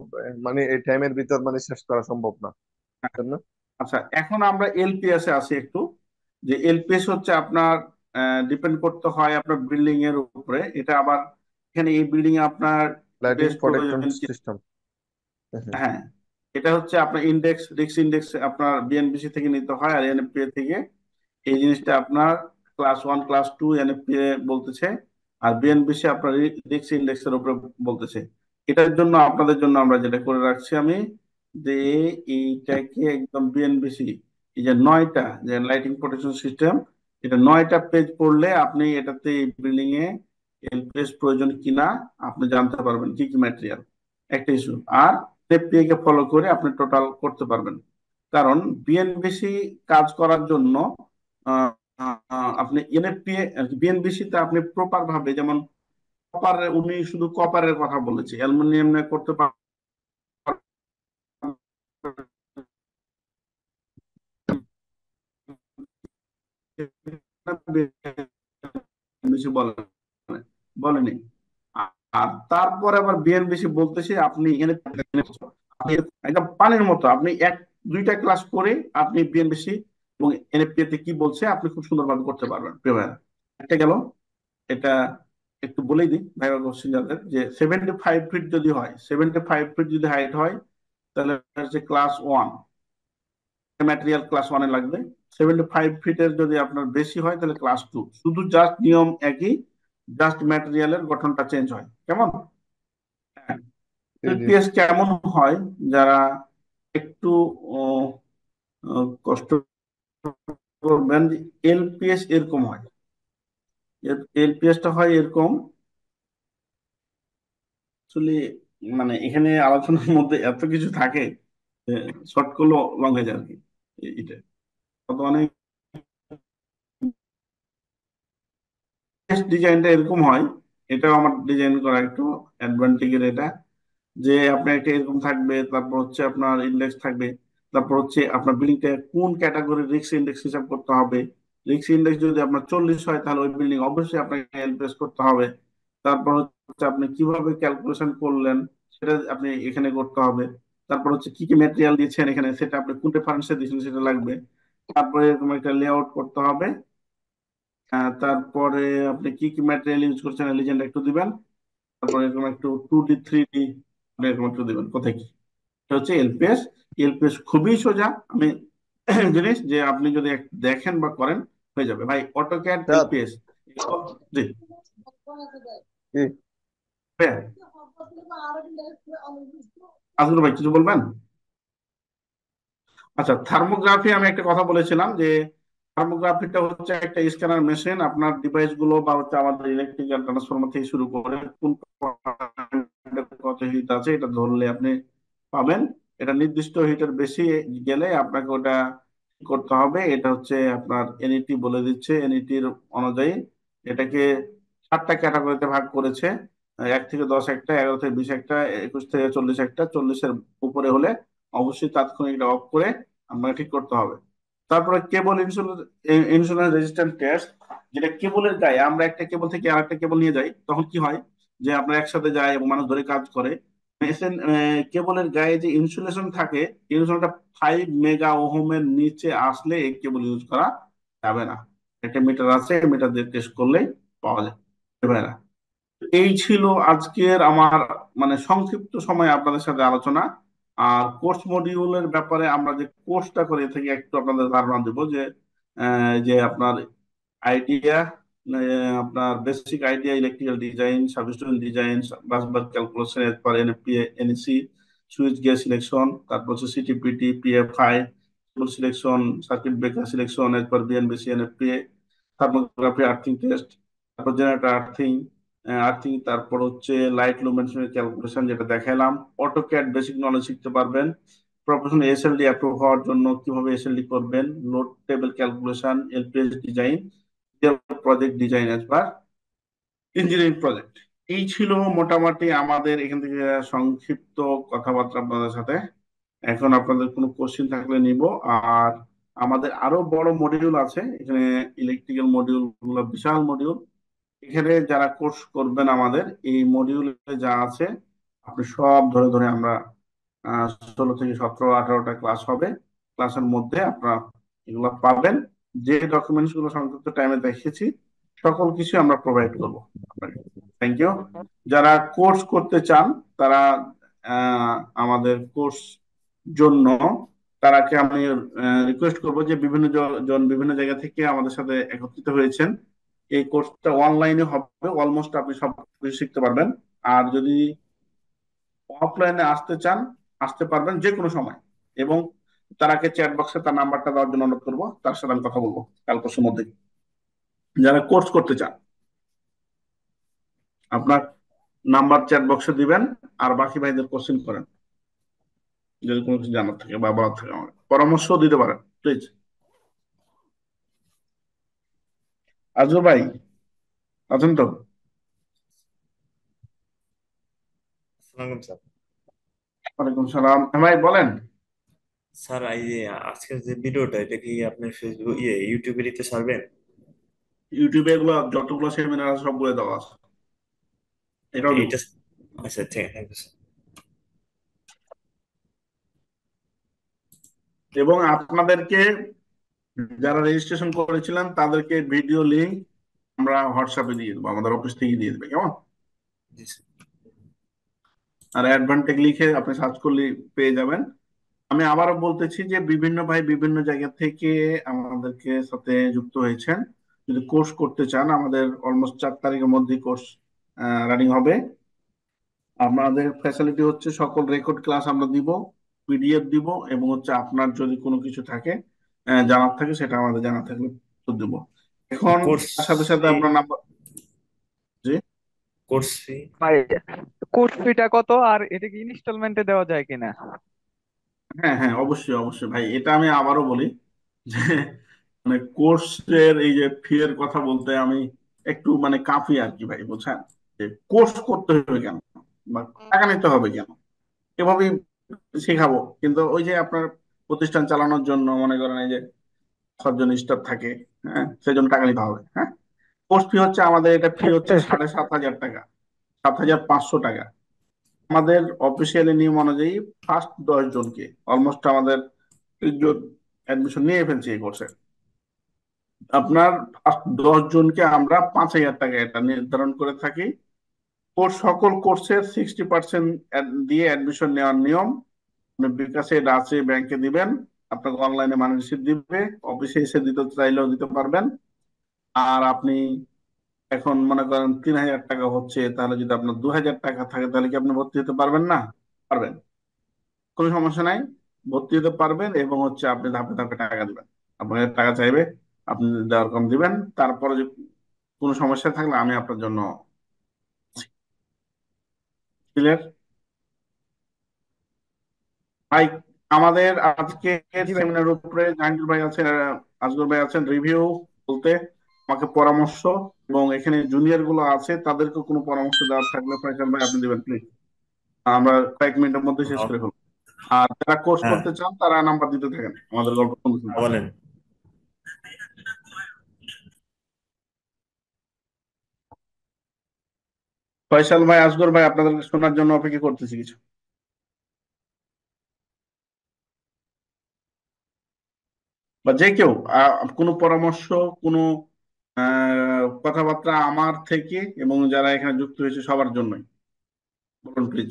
মানে এই টাইমের ভিতর মানে শেষ করা সম্ভব না, তাই না? আচ্ছা, এখন আমরা এলপিএস এ আছি একটু, যে এলপিএস হচ্ছে আপনার ডিপেন্ড করতে হয় আপনার বিল্ডিং এর উপরে। এটা আবার এখানে এই বিল্ডিং এ আপনার লাইটিং বেস্ট প্রোটেকশন প্রয়োজন। সিস্টেম। হ্যাঁ, এটা হচ্ছে আপনার রিক্স ইন্ডেক্স আপনার বিএনবিসি থেকে নিতে হয়, আর এনএফপিএ থেকে। এই জিনিসটা আপনার ক্লাস 1 ক্লাস 2 এনএফপিএ বলতেছে, আর বিএনবিসি আপনার রিক্স ইন্ডেক্সের উপরে বলতেছে। এটার জন্য আপনাদের জন্য আমরা যেটা করে রাখছি আমি, যে এইটাকে একদম বিএনবিসি, এই যে 9টা যে লাইটিং প্রোটেকশন সিস্টেম, এটা 9টা পেজ পড়লে আপনি এটাতে বিল্ডিং এ এলপিএস প্রয়োজন কিনা আপনি জানতে পারবেন, কি কি ম্যাটেরিয়াল, একটা ইস্যু। আর এনএফপিএ কে ফলো করে আপনি টোটাল করতে পারবেন। কারণ বিএনবিসি কাজ করার জন্য আহ, আপনি এনএফপিএ বিএনবিসি তে আপনি প্রপার ভাবে, যেমন কপার, উনি শুধু কপারের কথা বলেছে, অ্যালুমিনিয়াম করতে পারবেন বেশি বলেনি। আর তারপরে আবার বিএনবিসি বলতেছে আপনি আপনি একদম পানির মতো, আপনি 1-2টা ক্লাস করে আপনি বিএনবিসি এবং এনএফপিএ তে কি বলছে আপনি খুব সুন্দরভাবে করতে পারবেন প্রিয় ভাইরা। একটা গেল, এটা একটু বলেই দিই ভাইরা কোশ্চেন যাদের, যে 75 ফিট যদি হয়, 75 ফিট যদি হাইট হয়, তাহলে হচ্ছে ক্লাস 1 ম্যাটেরিয়াল ক্লাস 1 এ লাগবে। 75 ফিটের যদি আপনার বেশি হয় তাহলে ক্লাস 2। শুধু জাস্ট নিয়ম একই, জাস্ট ম্যাটেরিয়ালের গঠনটা চেঞ্জ হয়। কেমন? জি জি। এলপিএস কেমন হয়, যারা একটু কষ্ট করবেন, এলপিএস এরকম হয়, এলপিএসটা হয় এরকম। আসলে মানে এখানে আলোচনার মধ্যে এত কিছু থাকে, শর্ট করলে লং হয়ে যায় আর কি। এটা কত অনেক ডিজাইনটা এরকম হয়। এটাও আমার ডিজাইন করা একটু অ্যাডভান্টেজের এটা, যে আপনার একটা এরকম থাকবে, তারপর হচ্ছে আপনার ইন্ডেক্স থাকবে, তারপর হচ্ছে আপনার বিল্ডিংটা কোন ক্যাটাগরি রিস্ক ইন্ডেক্স হিসাব করতে হবে। রিস্ক ইন্ডেক্স যদি আপনার 40 হয় তাহলে ওই বিল্ডিং অবশ্যই আপনাকে এলপিএস করতে হবে। তারপর হচ্ছে আপনি কিভাবে ক্যালকুলেশন করলেন সেটা আপনি এখানে করতে হবে। তারপর হচ্ছে কি কি ম্যাটেরিয়াল দিয়েছেন এখানে, সেটা আপনি কোন রেফারেন্সে দিয়েছেন সেটা লাগবে। তারপরে এরকম একটা লেআউট করতে হবে। তারপরে আপনি কি কি ম্যাটেরিয়াল ইউজ করছেন লিজেন্ড একটু দিবেন। তারপরে এরকম একটু 2D 3D এরকম একটু দিবেন কোথায় কি। এটা হচ্ছে এলপিএস। এলপিএস খুবই সোজা, আমি জিনিস যে আপনি যদি দেখেন বা করেন হয়ে যাবে ভাই। AutoCAD sir LPS. জি কি হ্যাঁ, আজগুল ভাই কিছু বলবেন? আচ্ছা, থার্মোগ্রাফি আমি একটা কথা বলেছিলাম, যে থার্মোগ্রাফিটা হচ্ছে একটা স্ক্যানার মেশিন। আপনার ডিভাইস গুলো বা হচ্ছে আমাদের ইলেকট্রিক্যাল ট্রান্সফরমার থেকে শুরু করে কোন কত হিট আছে এটা ধরলে আপনি পাবেন। এটা নির্দিষ্ট হিটের বেশি গেলে আপনাকে ওটা করতে হবে। এটা হচ্ছে আপনার এনইটি বলে দিচ্ছে, এনইটির অনুযায়ী এটাকে 7টা ক্যাটাগরিতে ভাগ করেছে। 1 থেকে 10 একটা, 11 থেকে 20 একটা, 21 থেকে 40 একটা। 40-এর উপরে হলে অবশ্যই তাৎক্ষণিক এটা অফ করে আপনাকে ঠিক করতে হবে। তারপরে কেবল ইনসুলেন্স রেজিস্ট্যান্ট টেস্ট, যেটা কেবলের গায়ে আমরা একটা কেবল থেকে আরেকটা কেবল নিয়ে যাই, তখন কি হয় যে আমরা একসাথে যাই এবং মানুষ ধরে কাজ করে। কেবলের গায়ে যে ইনসুলেশন থাকে, ইনসুলেশনটা 5 মেগা ওহমের নিচে আসলে এই কেবল ইউজ করা যাবে না। একটা মিটার আছে, মিটার দিয়ে টেস্ট করলেই পাওয়া যায়। ভাইরা, এই ছিল আজকের আমার মানে সংক্ষিপ্ত সময় আপনাদের সাথে আলোচনা। আর কোর্স মডিউলের ব্যাপারে আমরা যে কোর্সটা করে থাকি একটু আপনাদের ধারণা দেবো, যে আপনার আইডিয়া, আপনার basic idea, electrical design, substation design, busbar calculation, এরপর NPA, NAC, switch gear selection, তারপর হচ্ছে CT PT, PFI, selection, circuit breaker selection, এরপর BNBC, NFPA, thermography, earthing test, তারপর জেনারেটর আর্থিং, তারপর হচ্ছে লাইট লুমেন্সের ক্যালকুলেশন যেটা দেখালাম। অটোক্যাড বেসিক নলেজ শিখতে পারবেন। প্রফেশনাল এসএলডি অ্যাপ্রুভ হওয়ার জন্য কিভাবে এসএলডি করবেন, load table calculation, LPS design, project design as per engineering project. এই ছিল মোটামুটি আমাদের এখান থেকে সংক্ষিপ্ত কথাবার্তা আপনাদের সাথে। এখন আপনাদের কোনো কোশ্চেন থাকলে নিব। আর আমাদের আরো বড় মডিউল আছে এখানে, ইলেকট্রিক্যাল মডিউল গুলো বিশাল মডিউল। এখানে যারা কোর্স করবেন আমাদের এই মডিউলে যা আছে আপনি সব ধরে ধরে আমরা 16 থেকে 17, 18টা ক্লাস হবে। ক্লাসের মধ্যে আপনারা এগুলো পাবেন। যে ডকুমেন্টস গুলো সংক্ষিপ্ত টাইমে দেখিয়েছি সকল কিছু আমরা প্রোভাইড করবো আপনাকে। Thank you. যারা কোর্স করতে চান তারা আমাদের কোর্স জন্য তারাকে আমি রিকোয়েস্ট করবো যে বিভিন্ন জন বিভিন্ন জায়গা থেকে আমাদের সাথে একত্রিত হয়েছেন। এই কোর্সটা অনলাইনে হবে, অলমোস্ট আপনি সব কিছু শিখতে পারবেন। আর যদি অফলাইনে আসতে চান আসতে পারবেন যে কোনো সময়। এবং তারাকে চ্যাট বক্সে তার নাম্বারটা দেওয়ার জন্য অনুরোধ করবো, তার সাথে আমি কথা বলবো কাল পরশুর মধ্যে। যারা কোর্স করতে চান আপনার নাম্বার চ্যাট বক্সে দিবেন, আর বাকি ভাইদের কোশ্চেন করেন যদি কোনো কিছু জানার থাকে বা বলার থাকে, আমাকে পরামর্শ দিতে পারেন প্লিজ। আজু ভাই আছেন তো? আসসালামু স্যার। ওয়ালাইকুম সালাম। হ্যাঁ ভাই বলেন। স্যার এই যে আজকের যে ভিডিওটা, এটা কি আপনার ফেসবুক ইউটিউবে দিতে ছাড়বেন? ইউটিউবে এগুলো যতগুলো সেমিনার আছে সবগুলো দেওয়া আছে, এটাও দেবো। এইটা আচ্ছা, থ্যাংক ইউ স্যার। এবং আপনাদেরকে যারা রেজিস্ট্রেশন করেছিলেন তাদেরকে ভিডিও লিংক আমরা হোয়াটসঅ্যাপে দিয়ে দেবো, আমাদের অফিস থেকে দিয়ে দেবে, কেমন? জি স্যার। আর অ্যাডভান্টেজ লিখে আপনি সার্চ করলে পেয়ে যাবেন। আমি আবারও বলতেছি যে বিভিন্ন ভাই বিভিন্ন জায়গা থেকে আমাদেরকে সাথে যুক্ত হয়েছেন। যদি কোর্স করতে চান, আমাদের অলমোস্ট 4 তারিখের মধ্যে কোর্স রানিং হবে। আমাদের ফ্যাসিলিটি হচ্ছে সকল রেকর্ড ক্লাস আমরা দিব, পিডিএফ দিব, এবং হচ্ছে আপনার যদি কোনো কিছু থাকে জানার থাকে সেটা আমাদের জানা থাকলে উত্তর দিব। এখন কোর্স তার সাথে সাথে ফি আপনার নাম্বার। জি কোর্স ফি ভাই কোর্স ফিটা কত, আর এটা কি ইনস্টলমেন্টে দেওয়া যায় কিনা? হ্যাঁ হ্যাঁ, অবশ্যই অবশ্যই ভাই, এটা আমি আবারও বলি যে মানে কোর্সের এই যে ফি এর কথা বলতে আমি একটু মানে কাঁপি আর কি ভাই, বুঝছেন? যে কোর্স করতে হবে কেন বা টাকা নিতে হবে কেন, এভাবেই শেখাবো। কিন্তু ওই যে আপনার প্রতিষ্ঠান চালানোর জন্য মনে করেন এই যে 6 জন স্টাফ থাকে, হ্যাঁ, সেই জন্য টাকা নিতে হবে। হ্যাঁ, কোর্স ফি হচ্ছে আমাদের, এটা ফি হচ্ছে 7,500 টাকা, 7,500 টাকা। আমাদের অফিসিয়ালি নিয়ম অনুযায়ী ফার্স্ট 10 জনকে, অলমোস্ট আমাদের 30 জন অ্যাডমিশন নিয়ে ফেলছি এই কোর্সে। আপনার ফার্স্ট 10 জনকে আমরা 5,000 টাকা এটা নির্ধারণ করে থাকি। কোর্স সকল কোর্সের 60% দিয়ে অ্যাডমিশন নেওয়ার নিয়ম। আপনি বিকাশে এটা আছে, ব্যাংকে দিবেন, আপনাকে অনলাইনে মানি রিসিপ্ট দিবে, অফিসে এসে দিতে চাইলেও দিতে পারবেন। আর আপনি এখন মনে করেন 3,000 টাকা হচ্ছে, তাহলে যদি আপনার 2,000 টাকা থাকে তাহলে কি আপনি ভর্তি হতে পারবেন না? পারবেন, কোনো সমস্যা নাই, ভর্তি হতে পারবেন। এবং হচ্ছে আপনি ধাপে ধাপে টাকা দিবেন, আপনার টাকা চাইবে, আপনি দেওয়ার কম দিবেন। তারপরে যে কোনো সমস্যা থাকলে আমি আপনার জন্য ক্লিয়ার। ভাই আমাদের আজকে জি ভাই। সেমিনার উপরে জাহাঙ্গীর ভাই আছেন, আজগর ভাই আছেন রিভিউ বলতে, আমাকে পরামর্শ, এবং এখানে জুনিয়র গুলো আছে তাদেরকে কোনো পরামর্শ দেওয়ার থাকলে ফয়সাল ভাই আপনি দিবেন প্লিজ, আমরা কয়েক মিনিটের মধ্যে শেষ করে ফেলবো। আর যারা কোর্স হ্যাঁ করতে চান তারা নাম্বার দিতে থাকেন, আমাদের গল্প শুনতে শুনতে। বলেন। ফয়সাল ভাই, আসগর ভাই, আপনাদেরকে শোনার জন্য অপেক্ষা করতেছি কিছু। বা যে কেউ কোনো পরামর্শ, কোনো কথাবার্তা আমার থেকে এবং যারা এখানে যুক্ত হয়েছে সবার জন্যই, বলুন প্লিজ।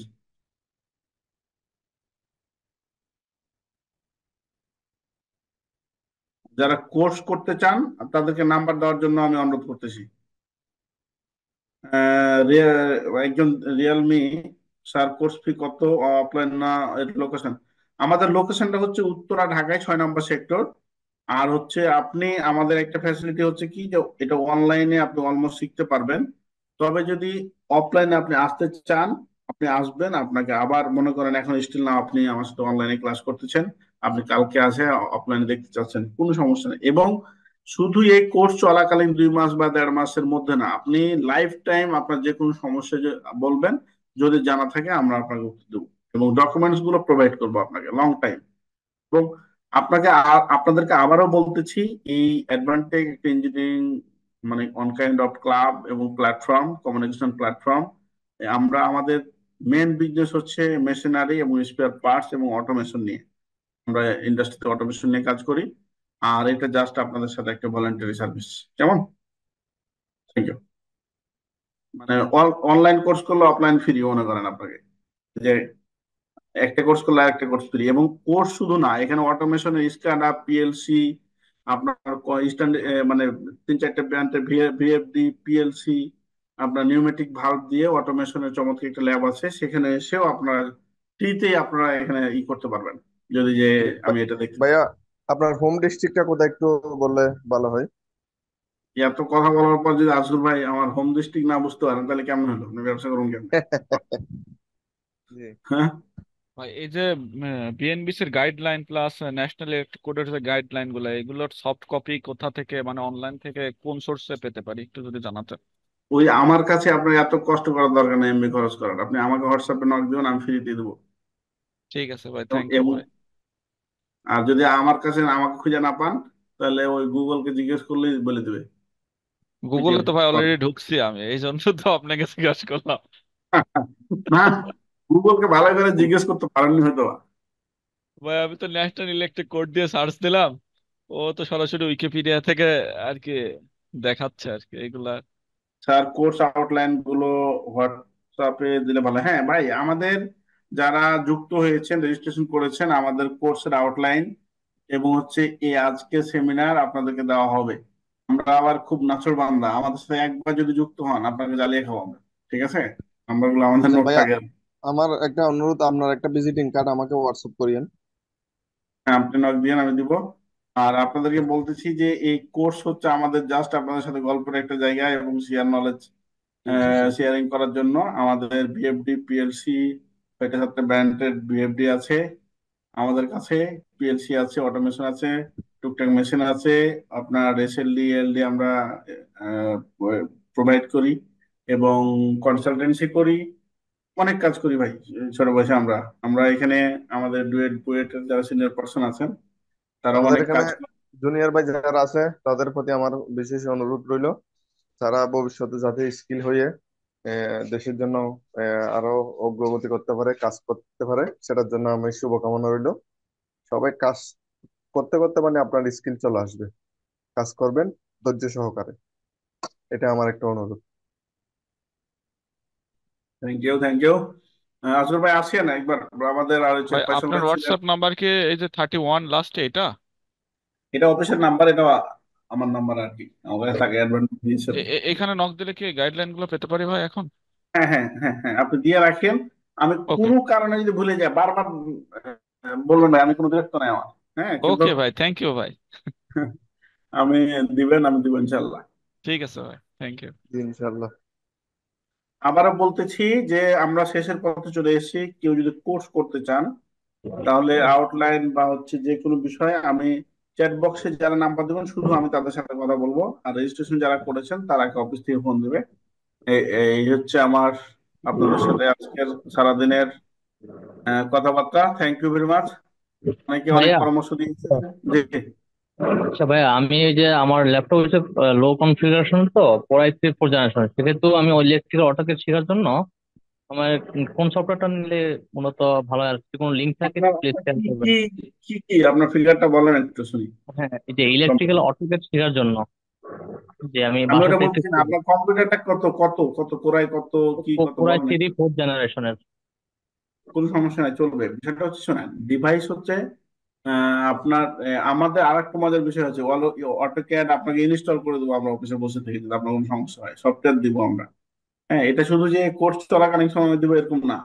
যারা কোর্স করতে চান তাদেরকে নাম্বার দেওয়ার জন্য আমি অনুরোধ করতেছি। একজন রিয়েলমি স্যার, কোর্স ফি কত, অফলাইন না লোকেশন? আমাদের লোকেশনটা হচ্ছে উত্তরা, ঢাকায় 6 নম্বর সেক্টর। আর হচ্ছে আপনি আমাদের একটা ফ্যাসিলিটি হচ্ছে কি যে এটা অনলাইনে আপনি অলমোস্ট শিখতে পারবেন। তবে যদি অফলাইনে আপনি আসতে চান আপনি আসবেন, আপনাকে আবার মনে করেন এখন স্টিল না আপনি আমার সাথে অনলাইনে ক্লাস করতেছেন, আপনি কালকে আসে অফলাইনে দেখতে চাচ্ছেন, কোনো সমস্যা নেই। এবং শুধু এই কোর্স চলাকালীন 2 মাস বা 1.5 মাসের মধ্যে না, আপনি লাইফ টাইম আপনার যে কোনো সমস্যা বলবেন, যদি জানা থাকে আমরা আপনাকে উত্তর দেবো, এবং ডকুমেন্টস গুলো প্রোভাইড করবো আপনাকে লং টাইম। এবং আপনাকে আপনাদেরকে আবারও বলতেছি, এই অ্যাডভান্টেজ একটা ইঞ্জিনিয়ারিং মানে অন কাইন্ড অফ ক্লাব এবং প্ল্যাটফর্ম, কমিউনিকেশন প্ল্যাটফর্ম। আমরা আমাদের মেন বিজনেস হচ্ছে মেশিনারি এবং স্পেয়ার পার্টস এবং অটোমেশন নিয়ে, আমরা ইন্ডাস্ট্রিতে অটোমেশন নিয়ে কাজ করি। আর এটা জাস্ট আপনাদের সাথে একটা ভলান্টারি সার্ভিস, কেমন? Thank you. মানে অনলাইন কোর্স করলে অফলাইন ফ্রি মনে করেন আপনাকে, যে একটা কোর্স করলে আরেকটা কোর্স ফ্রি। এবং কোর্স শুধু না, এখানে অটোমেশনের স্ট্যান্ড আপ, পিএলসি, আপনার স্ট্যান্ড মানে 3-4টা ব্র্যান্ডের ভিএফডি, পিএলসি, আপনার নিউমেটিক ভালভ দিয়ে অটোমেশনের চমৎকার একটা ল্যাব আছে, সেখানে এসেও আপনারা ফ্রিতেই আপনারা এখানে করতে পারবেন, যদি যে আমি এটা দেখতে চাই। ভাইয়া আপনার হোম ডিস্ট্রিক্টটা কোথায় একটু বললে ভালো হয়। এত কথা বলার পর যদি আসল ভাই আমার হোম ডিস্ট্রিক্ট না বুঝতে পারেন, তাহলে কেমন হলো? আপনি ব্যবসা করুন কেমন? জি হ্যাঁ, ভাই এই যে বিএনবিসির গাইডলাইন প্লাস ন্যাশনাল ইলেকট্রিক কোডের যে গাইডলাইন গুলো, এগুলোর সফট কপি কোথা থেকে, মানে অনলাইন থেকে কোন সোর্সে পেতে পারি একটু যদি জানাতেন। ওই আমার কাছে আপনার এত কষ্ট করার দরকার নেই এমবি খরচ করার, আপনি আমাকে হোয়াটসঅ্যাপে নক দিবেন, আমি ফ্রিতে দেবো। ঠিক আছে ভাই, থ্যাংক ইউ এবং ভাই। আর যদি আমার কাছে আমাকে খুঁজে না পান, তাহলে ওই গুগলকে জিজ্ঞেস করলেই বলে দেবে ওই যে গুগলে তো ভাই অলরেডি ঢুকছি আমি, এই জন্য তো আপনাকে জিজ্ঞাসা করলাম। না, গুগলকে ভালো করে জিজ্ঞেস করতে পারেননি হয়তো। ভাই আমি তো ন্যাশনাল ইলেকট্রিক কোড দিয়ে সার্চ দিলাম, ও তো সরাসরি উইকিপিডিয়া থেকে আর কি দেখাচ্ছে আর কি এগুলা। স্যার কোর্স আউটলাইন গুলো হোয়াটসঅ্যাপে দিলে ভালো। হ্যাঁ ভাই, আমাদের যারা যুক্ত হয়েছেন, রেজিস্ট্রেশন করেছেন, আমাদের কোর্সের আউটলাইন এবং হচ্ছে এই আজকে সেমিনার আপনাদেরকে দেওয়া হবে। আমরা আবার খুব নাছোড়বান্দা, আমাদের সাথে একবার যদি যুক্ত হন আপনাকে জ্বালিয়ে খাওয়াবো আমরা। ঠিক আছে, নাম্বারগুলো আমাদের আচ্ছা নোট ভাইয়া, থাকে। আমার একটা অনুরোধ, আপনার একটা ভিজিটিং কার্ড আমাকে হোয়াটসঅ্যাপ করিয়েন। হ্যাঁ, আপনি নক দিয়ে আমি দিব। আর আপনাদেরকে বলতেছি যে এই কোর্স হচ্ছে আমাদের জাস্ট আপনাদের সাথে গল্পের একটা জায়গা, এবং শেয়ার নলেজ জি জি জি। শেয়ারিং করার জন্য। আমাদের ভিএফডি, পিএলসি, 6টা ব্র্যান্ডের ভিএফডি আছে আমাদের কাছে, পিএলসি আছে, অটোমেশন আছে, টুকটাক মেশিন আছে, আপনার এসএলডি, এলডি আমরা প্রোভাইড করি, এবং কনসালটেন্সি করি, অনেক কাজ করি ভাই। ছোট বয়সে আমরা আমরা এখানে আমাদের ডুয়েট বুয়েটের যারা সিনিয়র পার্সন আছেন, তারা আমাদের অনেক এখানে কাজ। জুনিয়র ভাই যারা আছে তাদের প্রতি আমার বিশেষ অনুরোধ রইল, তারা ভবিষ্যতে যাতে স্কিল হয়ে দেশের জন্য আরো অগ্রগতি করতে পারে, কাজ করতে পারে, সেটার জন্য আমি শুভকামনা রইল। সবাই কাজ করতে করতে মানে আপনার স্কিল চলে আসবে, কাজ করবেন ধৈর্য সহকারে, এটা আমার একটা অনুরোধ। Thank you, thank you. আসল ভাই আসেন একবার, আমাদের আর হচ্ছে ভাই ফয়সাল আপনার ভাই ছিলেন। হোয়াটসঅ্যাপ নাম্বার কি এই যে 31 লাস্টে এটা? এটা অফিসের নাম্বার, এটা আমার নাম্বার আর কি, আমার কাছে থাকে অ্যাডভান্স দিয়েছেন। এখানে নক দিলে কি গাইডলাইন গুলো পেতে পারি ভাই এখন? হ্যাঁ হ্যাঁ হ্যাঁ হ্যাঁ, আপনি দিয়ে রাখেন। আমি ওকে, কোনো কারণে যদি ভুলে যাই বারবার বলবেন না, আমি কোনো বিরক্ত নাই আমার। হ্যাঁ কিন্তু ওকে ভাই, থ্যাংক ইউ ভাই। আমি আমি দিব ইনশাল্লাহ। ঠিক আছে ভাই, থ্যাংক ইউ। জি, ইনশাল্লাহ। আবারও বলতেছি যে আমরা শেষের পথে চলে এসেছি। কেউ যদি কোর্স করতে চান, তাহলে আউটলাইন বা হচ্ছে যে কোনো বিষয়ে আমি চ্যাট বক্সে যারা নাম্বার দেবেন, শুধু আমি তাদের সাথে কথা বলবো। আর রেজিস্ট্রেশন যারা করেছেন তারা অফিস থেকে ফোন দিবে। এই হচ্ছে আমার আপনাদের সাথে আজকের সারাদিনের কথাবার্তা। Thank you very much. অনেকে অনেক ভাইয়া, পরামর্শ দিয়েছেন। জি, আচ্ছা ভাইয়া, আমি এই যে আমার ল্যাপটপ হচ্ছে লো কনফিগারেশন, তো পড়াই 3-4 জেনারেশন, সেক্ষেত্রে আমি ইলেকট্রিক্যাল অটোকে শেখার জন্য আমার কোন সফটওয়্যারটা নিলে মূলত ভালো হয়? আর যদি কোনো লিঙ্ক থাকে আপনার প্লিজ আপনার শেয়ার কি করবেন। কি কি আপনার ফিগারটা বলেন একটু শুনি। হ্যাঁ, এই যে ইলেকট্রিক্যাল অটোকে শেখার জন্য যে আমি আমি ওটা বাসাতে একটু বলছি না, আপনার কম্পিউটারটা কত কত কত কোরাই, কত কি কত পুরাই বলেন একটু। 3-4 জেনারেশনের। কোনো সমস্যা নাই, চলবে। বিষয়টা হচ্ছে শোনেন, ডিভাইস হচ্ছে আপনার আমাদের আর একটা মজার বিষয় হচ্ছে অটোক্যাড আপনাকে ইনস্টল করে দেবো আমরা অফিসে বসে থেকে, যদি আপনার কোনো সমস্যা হয় সফটওয়্যার দিব আমরা। হ্যাঁ, এটা শুধু যে কোর্স চলাকালীন সময় দিব এরকম না।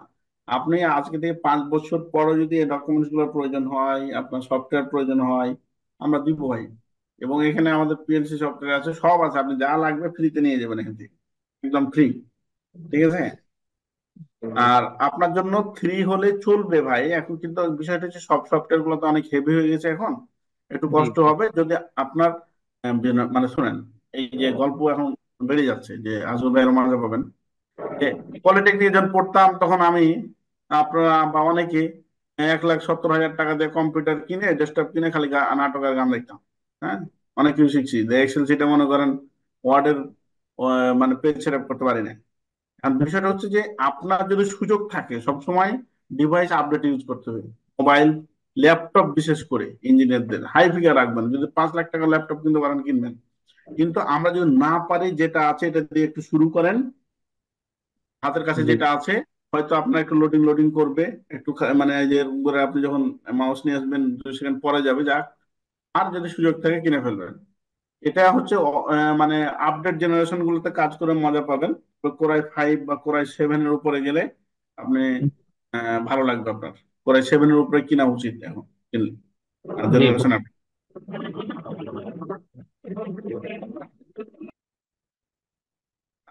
আপনি আজকে থেকে 5 বছর পরে যদি এই ডকুমেন্টস গুলোর প্রয়োজন হয়, আপনার সফটওয়্যার প্রয়োজন হয়, আমরা দিব ভাই। এবং এখানে আমাদের পিএলসি সফটওয়্যার আছে, সব আছে, আপনি যা লাগবে ফ্রিতে নিয়ে যাবেন এখান থেকে, একদম ফ্রি। ঠিক আছে। আর আপনার জন্য ফ্রি হলে চলবে ভাই। এখন কিন্তু বিষয়টা হচ্ছে সব সফটওয়্যার গুলো তো অনেক হেভি হয়ে গেছে এখন, একটু জি কষ্ট হবে। যদি আপনার মানে শুনেন, এই যে গল্প এখন বেড়ে যাচ্ছে যে আজল ভাইয়ের মাঝে পাবেন যে পলিটেকনিক যখন পড়তাম তখন আমি, আপনারা বা অনেকে 1,70,000 টাকা দিয়ে কম্পিউটার কিনে, ডেস্কটপ কিনে খালি নাটক আর গান দেখতাম। হ্যাঁ, অনেক কিছু শিখছি। এক্সেল সিটে মনে করেন ওয়ার্ডের মানে পেজ সেট আপ করতে পারি না। আর বিষয়টা হচ্ছে যে আপনার যদি সুযোগ থাকে সবসময় ডিভাইস আপডেট ইউজ করতে হবে। মোবাইল, ল্যাপটপ, বিশেষ করে ইঞ্জিনিয়ারদের হাই ফিগার রাখবেন। যদি 5 লাখ টাকা ল্যাপটপ কিনতে পারেন কিনবেন, কিন্তু আমরা যদি না পারি, যেটা আছে এটা দিয়ে একটু শুরু করেন, হাতের কাছে জি যেটা আছে। হয়তো আপনার একটু লোডিং লোডিং করবে, একটু মানে এই যে এরকম করে আপনি যখন মাউস নিয়ে আসবেন 2 সেকেন্ড পরে যাবে, যাক। আর যদি সুযোগ থাকে কিনে ফেলবেন। এটা হচ্ছে মানে আপডেট জেনারেশন গুলোতে কাজ করে মজা পাবেন। কোরাই 5 বা কোরাই 7 এর উপরে গেলে আপনি ভালো লাগবে আপনার। কোরাই 7 এর উপরে কিনা উচিত এখন কিনলে, জি জেনারেশন আপডেট।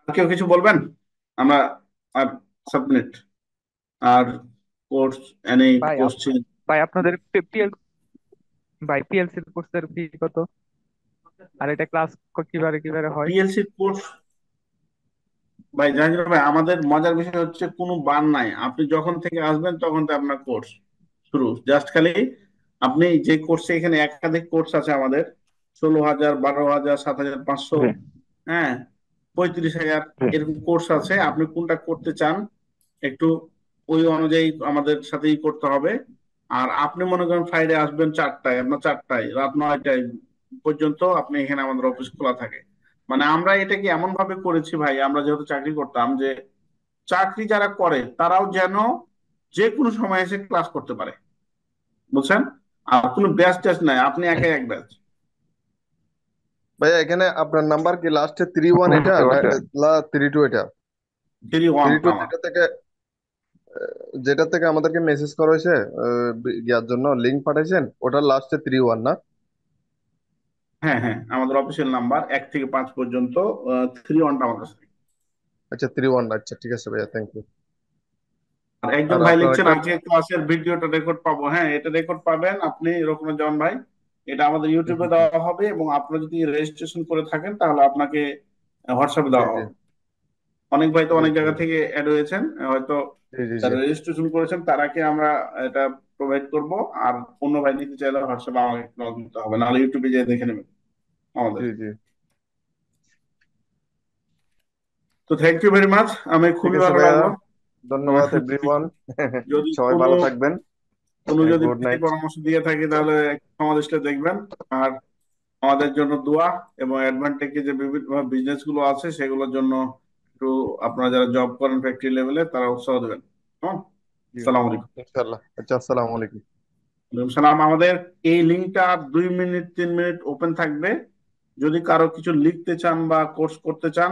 আর কেউ কিছু বলবেন? আমরা আর 7 মিনিট। আর কোর্স, এনি ভাই কোশ্চেন? ভাই আপনাদের পিএল ভাই পিএলসি কোর্সের ফি কত? আর এটা ক্লাস কিভাবে কিভাবে হয়? পিএলসি কোর্স, ভাই জাহাঙ্গীর ভাই, আমাদের মজার বিষয় হচ্ছে কোনো বান নাই। আপনি যখন থেকে আসবেন তখন তো আপনার কোর্স শুরু। জাস্ট খালি আপনি যে কোর্সে, এখানে একাধিক কোর্স আছে আমাদের, 16,000, 12,000, 7,500, জি হ্যাঁ, 35,000, জি এরকম কোর্স আছে। আপনি কোনটা করতে চান একটু ওই অনুযায়ী আমাদের সাথেই করতে হবে। আর আপনি মনে করেন ফ্রাইডে আসবেন 4টায়, আপনার 4টায়, রাত 9টায় পর্যন্ত আপনি এখানে, আমাদের অফিস খোলা থাকে। মানে আমরা এটাকে এমন ভাবে করেছি ভাই, আমরা যেহেতু চাকরি করতাম, যে চাকরি যারা করে তারাও যেন যে কোনো সময় এসে ক্লাস করতে পারে, বুঝছেন? আর কোনো ব্যাচ ট্যাচ নাই, আপনি একাই এক ব্যাচ। ভাইয়া এখানে আপনার নাম্বার কি লাস্টে 31 এটা বুঝতে না পারছি। 32 এটা? 3-1 32 আমার। যেটা থেকে আমাদেরকে মেসেজ করা হয়েছে, ইয়ার জন্য লিঙ্ক পাঠাইছেন, ওটার লাস্টে 31 না? হ্যাঁ হ্যাঁ, আমাদের অফিসিয়াল নাম্বার 1 থেকে 5 পর্যন্ত। 3-1টা আমার কাছে। আচ্ছা 31, আচ্ছা ঠিক আছে ভাইয়া, থ্যাংক ইউ। আর একজন আর ভাই আপনার লিখছেন, একটা আজকে ক্লাসের ভিডিওটা রেকর্ড পাবো। হ্যাঁ, এটা রেকর্ড পাবেন আপনি, রকমজন ভাই। এটা আমাদের হুম, ইউটিউবে হুম, হুম। দেওয়া হবে, এবং আপনারা যদি রেজিস্ট্রেশন করে থাকেন তাহলে আপনাকে হোয়াটসঅ্যাপে জি দেওয়া জি হবে। অনেক ভাই তো জি অনেক জি জায়গা থেকে অ্যাড হয়েছেন, হয়তো জি জি জি যারা রেজিস্ট্রেশন করেছেন তারাকে আমরা এটা প্রোভাইড করব। আর অন্য ভাই নিতে চাইলে হোয়াটসঅ্যাপে আমাকে নক দিতে হবে, নাহলে ইউটিউবে যেয়ে দেখে নেবেন আমাদের। জি জি তো থ্যাংক ইউ ভেরি মাচ, আমি ঠিক খুবই আছে ভালো ভাইয়া, লাগলো। ধন্যবাদ এভরিওয়ান। যদি সবাই কোনো ভালো থাকবেন। কোনো যদি গুড ফ্রি নাইট। পরামর্শ দিয়ে থাকি তাহলে ক্ষমা দৃষ্টিতে দেখবেন। আর আমাদের জন্য দোয়া, এবং অ্যাডভান্টেজে যে বিভিন্ন বিজনেস গুলো আছে সেগুলোর জন্য একটু, আপনারা যারা জব করেন ফ্যাক্টরি লেভেলে, তারা উৎসাহ দেবেন। হ্যাঁ, জি সালাম আলাইকুম। ইনশাল্লাহ, আচ্ছা আসসালামু আলাইকুম। ওয়ালাইকুম সালাম। আমাদের এই লিঙ্কটা 2 মিনিট 3 মিনিট ওপেন থাকবে। যদি কারো কিছু লিখতে চান বা কোর্স করতে চান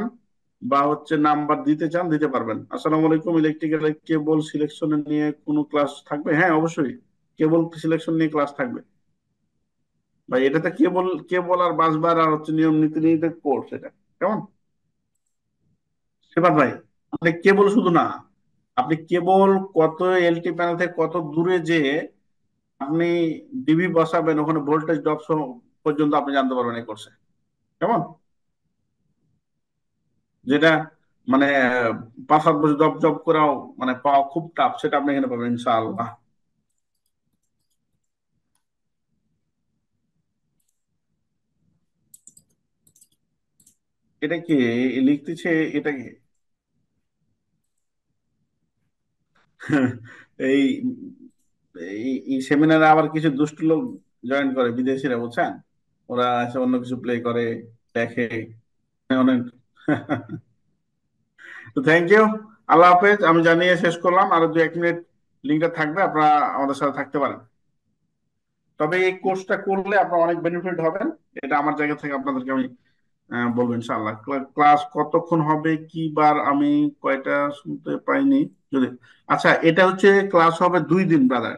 বা হচ্ছে নাম্বার দিতে চান, দিতে পারবেন। আসসালামু আলাইকুম। ইলেকট্রিক্যাল কেবল সিলেকশন নিয়ে কোনো ক্লাস থাকবে? হ্যাঁ, অবশ্যই কেবল সিলেকশন নিয়ে ক্লাস থাকবে ভাই। এটাতে কেবল কেবল আর বাসবার আর হচ্ছে নিয়ম নীতি নিয়ে কোর্স এটা, কেমন? সেবার ভাই, আপনি কেবল শুধু না, আপনি কেবল কত এলটি প্যানেল থেকে কত দূরে যে আপনি ডিবি বসাবেন, ওখানে ভোল্টেজ ড্রপ পর্যন্ত আপনি জানতে পারবেন এই কোর্সে, কেমন? যেটা মানে 5-7 বছর জব জব করাও মানে পাওয়া খুব টাফ, সেটা আপনি এখানে পাবেন ইনশাআল্লাহ। এটা কি লিখতেছে? এটা কি এই এই সেমিনারে আবার কিছু দুষ্ট লোক জয়েন করে, বিদেশিরা, বুঝছেন? ওরা এসে অন্য কিছু প্লে করে, দেখে অনেক। তো থ্যাংক ইউ, আল্লাহ হাফেজ। আমি জানিয়ে শেষ করলাম, আরো 2-1 মিনিট লিঙ্কটা থাকবে, আপনারা আমাদের সাথে থাকতে পারেন। তবে এই কোর্সটা করলে আপনার অনেক বেনিফিট হবেন, এটা আমার জায়গা থেকে আপনাদেরকে আমি বলবো ইনশাআল্লাহ। ক্লাস কতক্ষণ হবে, কি বার, আমি কয়টা শুনতে পাইনি যদি। আচ্ছা, এটা হচ্ছে ক্লাস হবে 2 দিন ব্রাদার,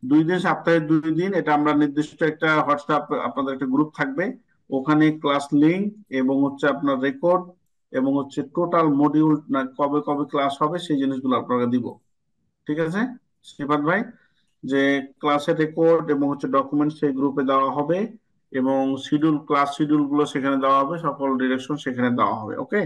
2 দিন, সপ্তাহে 2 দিন। এটা আমরা নির্দিষ্ট একটা হোয়াটসঅ্যাপ, আপনাদের একটা গ্রুপ থাকবে, ওখানে ক্লাস লিঙ্ক এবং হচ্ছে আপনার রেকর্ড এবং হচ্ছে টোটাল মডিউল না কবে কবে ক্লাস হবে সেই জিনিসগুলো আপনাকে দিব। ঠিক আছে শ্রীপাদ ভাই? যে ক্লাসের রেকর্ড এবং হচ্ছে ডকুমেন্ট সেই গ্রুপে দেওয়া হবে, এবং শিডিউল, ক্লাস শিডিউল গুলো সেখানে দেওয়া হবে, সকল ডিরেকশন সেখানে দেওয়া হবে। ওকে।